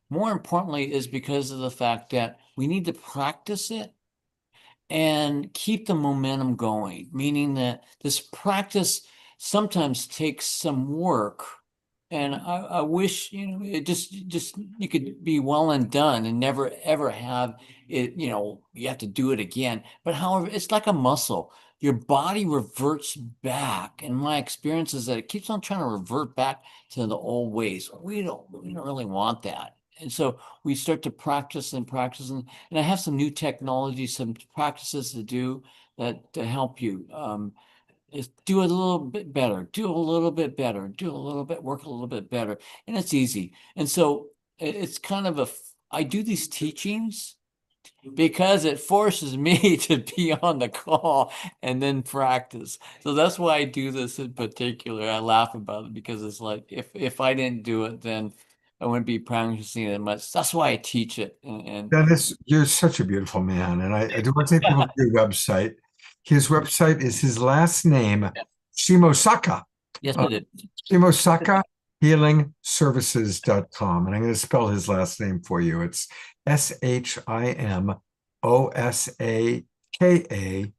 More importantly is because of the fact that we need to practice it and keep the momentum going, meaning that this practice sometimes takes some work. And I wish, it just you could be well and done and never ever have it, you have to do it again. But however, it's like a muscle. Your body reverts back. And my experience is that it keeps on trying to revert back to the old ways. We don't really want that. And so we start to practice and practice. And I have some new technology, some practices to do that to help you. Is do it a little bit better, do a little bit better, do a little bit, work a little bit better. And it's easy. And so it's kind of I do these teachings because it forces me to be on the call and then practice. So that's why I do this in particular. I laugh about it because it's like, if I didn't do it, then I wouldn't be practicing it much. That's why I teach it. And Dennis, you're such a beautiful man. And I do want to take people to your website. His website is his last name, Shimosaka. Yes, it is. Shimosaka healingservices.com. And I'm going to spell his last name for you. It's SHIMOSAKA,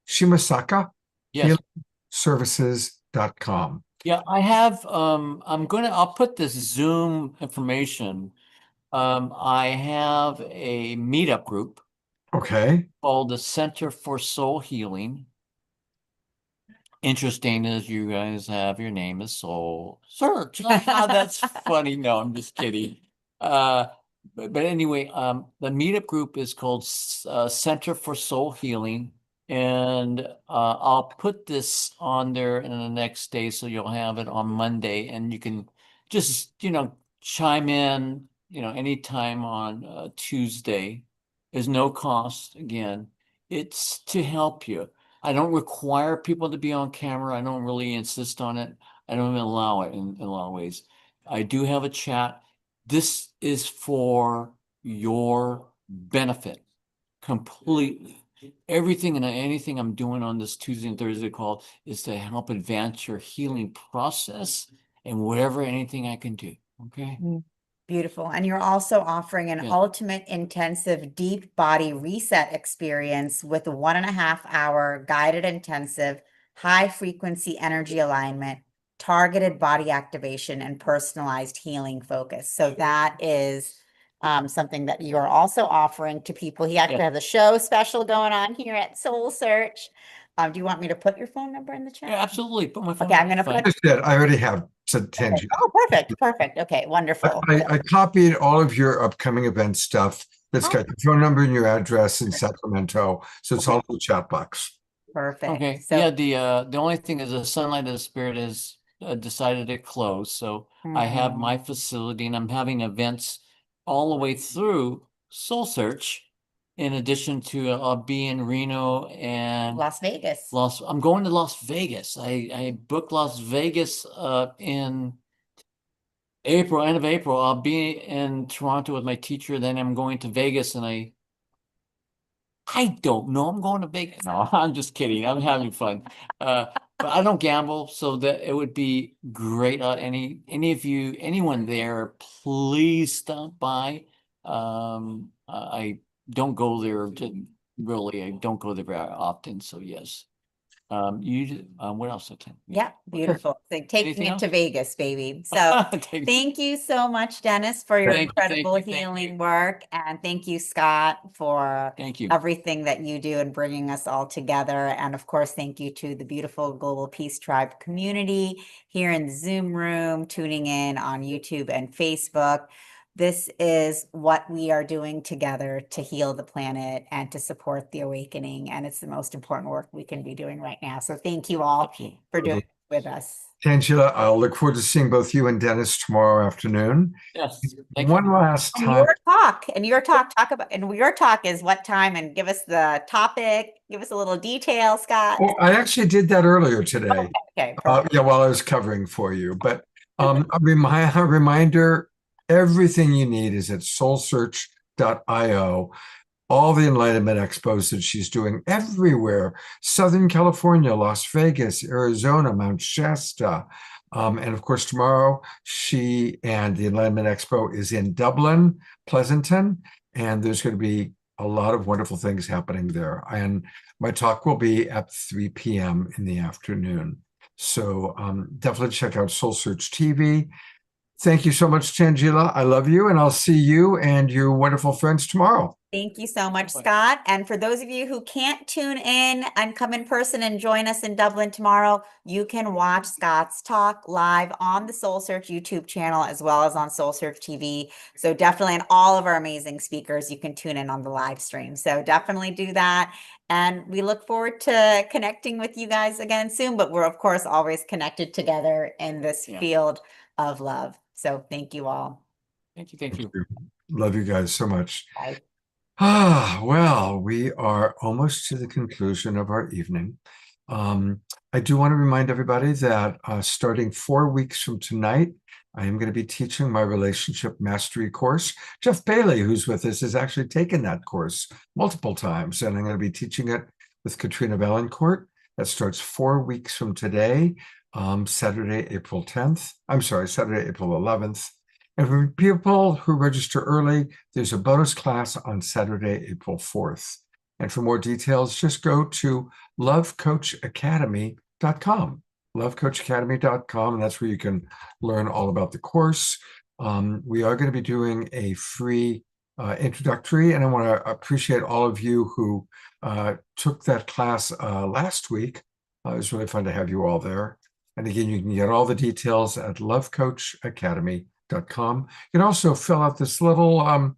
Shimosaka healingservices.com. Yeah, I have, I'll put this Zoom information. I have a meetup group. Okay. Called the Center for Soul Healing. Interesting as you guys have your name is Soul Search. That's funny. No, I'm just kidding. But anyway, the meetup group is called Center for Soul Healing. And I'll put this on there in the next day, so you'll have it on Monday, and you can just, chime in, anytime on Tuesday. There's no cost. Again, it's to help you. I don't require people to be on camera. I don't really insist on it. I don't even allow it in a lot of ways. I do have a chat. This is for your benefit completely. Everything and anything I'm doing on this Tuesday and Thursday call is to help advance your healing process and anything I can do. Okay. Beautiful. And you're also offering an ultimate intensive deep body reset experience with a 1.5 hour guided intensive high frequency energy alignment, targeted body activation, and personalized healing focus. So that is something that you're also offering to people. He actually has a show special going on here at Soul Search. Do you want me to put your phone number in the chat? Yeah, absolutely. Put my phone. Okay, I'm number, gonna fine. put. Just did. I already have said Okay. Tangela. Oh, perfect. Okay, wonderful. I copied all of your upcoming event stuff. That's got your phone number and your address in Sacramento. So it's all in the chat box. Perfect. Okay. So, Yeah. The only thing is the Sunlight of the Spirit is decided to close. So I have my facility and I'm having events all the way through Soul Search. In addition to I'll be in Reno and Las Vegas. I'm going to Las Vegas. I booked Las Vegas in April, end of April. I'll be in Toronto with my teacher. Then I'm going to Vegas and I don't know. I'm going to Vegas. No, I'm just kidding. I'm having fun. But I don't gamble, so that it would be great. Any of you, anyone there, please stop by. I don't go there really. I don't go there very often. So yes. What else? Yeah, beautiful. So taking Anything it else? to Vegas, baby. So Thank thank you so much, Dennis, for your Thank you, thank incredible you, thank healing work. And thank you, Scott, for you. everything that you do and bringing us all together. And of course, thank you to the beautiful Global Peace Tribe community here in the Zoom room, tuning in on YouTube and Facebook. This is what we are doing together to heal the planet and to support the awakening. And it's the most important work we can be doing right now. So thank you all for doing it with us. Tangela, I'll look forward to seeing both you and Dennis tomorrow afternoon. Yes. One last And time. your talk is what time, and give us the topic, give us a little detail, Scott. Well, I actually did that earlier today. Okay. Yeah, while I was covering for you. But a reminder, everything you need is at soulsearch.io. All the Enlightenment Expos that she's doing everywhere, Southern California, Las Vegas, Arizona, Mount Shasta. And of course, tomorrow, she and the Enlightenment Expo is in Dublin, Pleasanton, and there's going to be a lot of wonderful things happening there. And my talk will be at 3 p.m. in the afternoon. So definitely check out Soul Search TV. Thank you so much, Tangela. I love you, and I'll see you and your wonderful friends tomorrow. Thank you so much, Scott. And for those of you who can't tune in and come in person and join us in Dublin tomorrow, you can watch Scott's talk live on the Soul Search YouTube channel as well as on Soul Search TV. So definitely, and all of our amazing speakers, you can tune in on the live stream. So definitely do that. And we look forward to connecting with you guys again soon. But we're, of course, always connected together in this field of love. So thank you all. Thank you. Love you guys so much. Bye. Well, we are almost to the conclusion of our evening. I do want to remind everybody that starting 4 weeks from tonight, I am going to be teaching my relationship mastery course. Jeff Bailey, who's with us, has actually taken that course multiple times, and I'm going to be teaching it with Katrina Valancourt. That starts 4 weeks from today, Saturday, April 11th. And for people who register early, there's a bonus class on Saturday, April 4th. And for more details, just go to lovecoachacademy.com. Lovecoachacademy.com, and that's where you can learn all about the course. We are going to be doing a free introductory, and I want to appreciate all of you who took that class last week. It was really fun to have you all there. And again, you can get all the details at lovecoachacademy.com. You can also fill out this little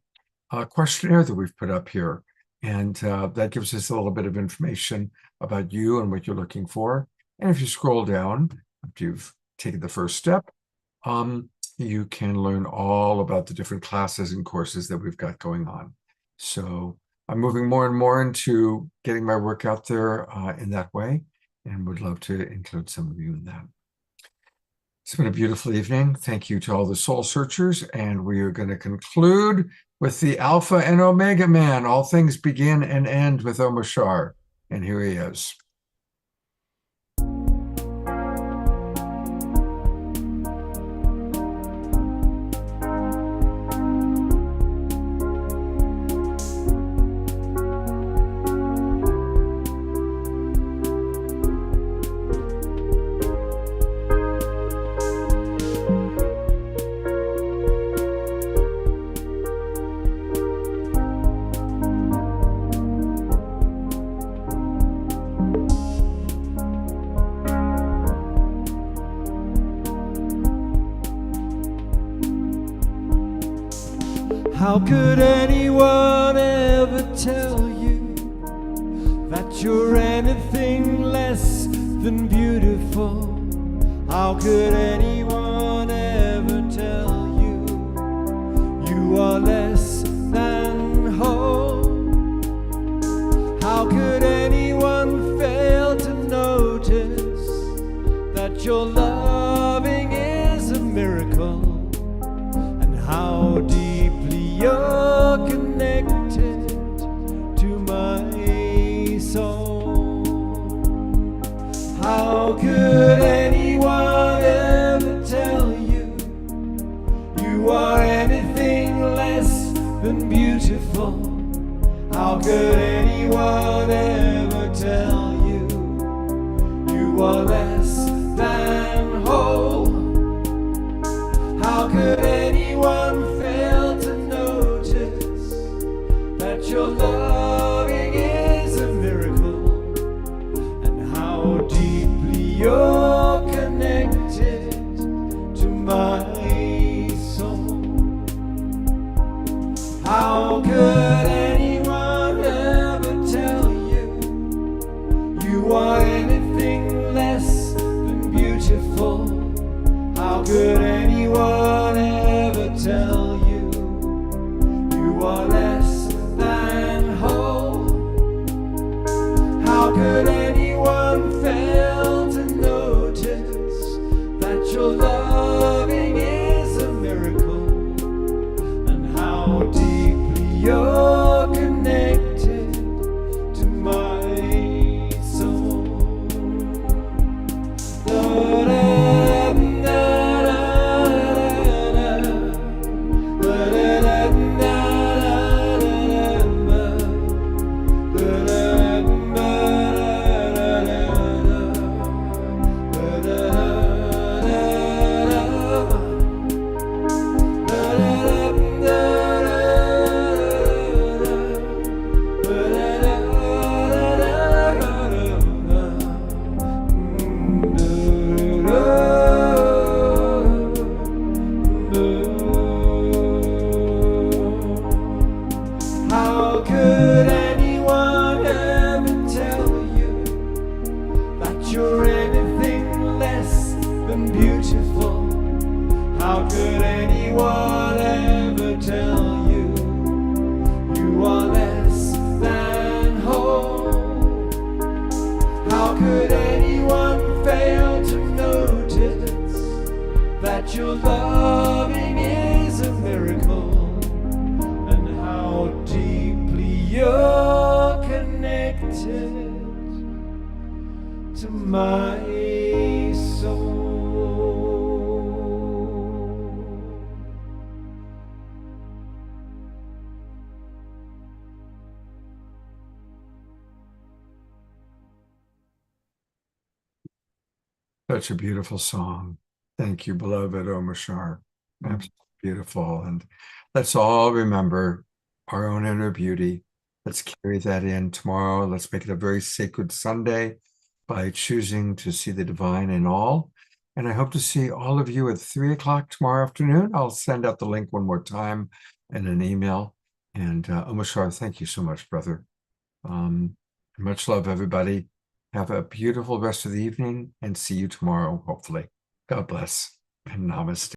questionnaire that we've put up here, and that gives us a little bit of information about you and what you're looking for. And if you scroll down, after you've taken the first step, you can learn all about the different classes and courses that we've got going on. So I'm moving more and more into getting my work out there in that way, and would love to include some of you in that. It's been a beautiful evening. Thank you to all the soul searchers. And we are going to conclude with the Alpha and Omega Man. All things begin and end with Omashar. And here he is. How could anyone ever tell you that you're anything less than beautiful? How could anyone ever tell you you are less than whole? How could anyone fail to notice that your loving is a miracle, and how deeply you're connected to my soul? How could anyone ever tell you you are anything less than beautiful? How could anyone ever tell you you are less than whole? How could anyone fail to notice that your loving is a miracle, and how deeply you're connected to my soul? How could anyone ever tell you you are anything less than beautiful? How could anyone ever tell you you are less than whole? How could anyone fail to notice that your loving is a miracle, and how deeply you're connected to my soul? How could anyone ever tell you that you're anything less than beautiful? How could anyone ever tell you you are less than whole? How could anyone fail to notice that your loving is a miracle, and how deeply you're connected to my soul? Such a beautiful song. Thank you, beloved Omashar. Absolutely beautiful. And let's all remember our own inner beauty. Let's carry that in tomorrow. Let's make it a very sacred Sunday by choosing to see the divine in all. And I hope to see all of you at 3 o'clock tomorrow afternoon. I'll send out the link one more time in an email. And Omashar, thank you so much, brother. Much love, everybody. Have a beautiful rest of the evening and see you tomorrow, hopefully. God bless and namaste.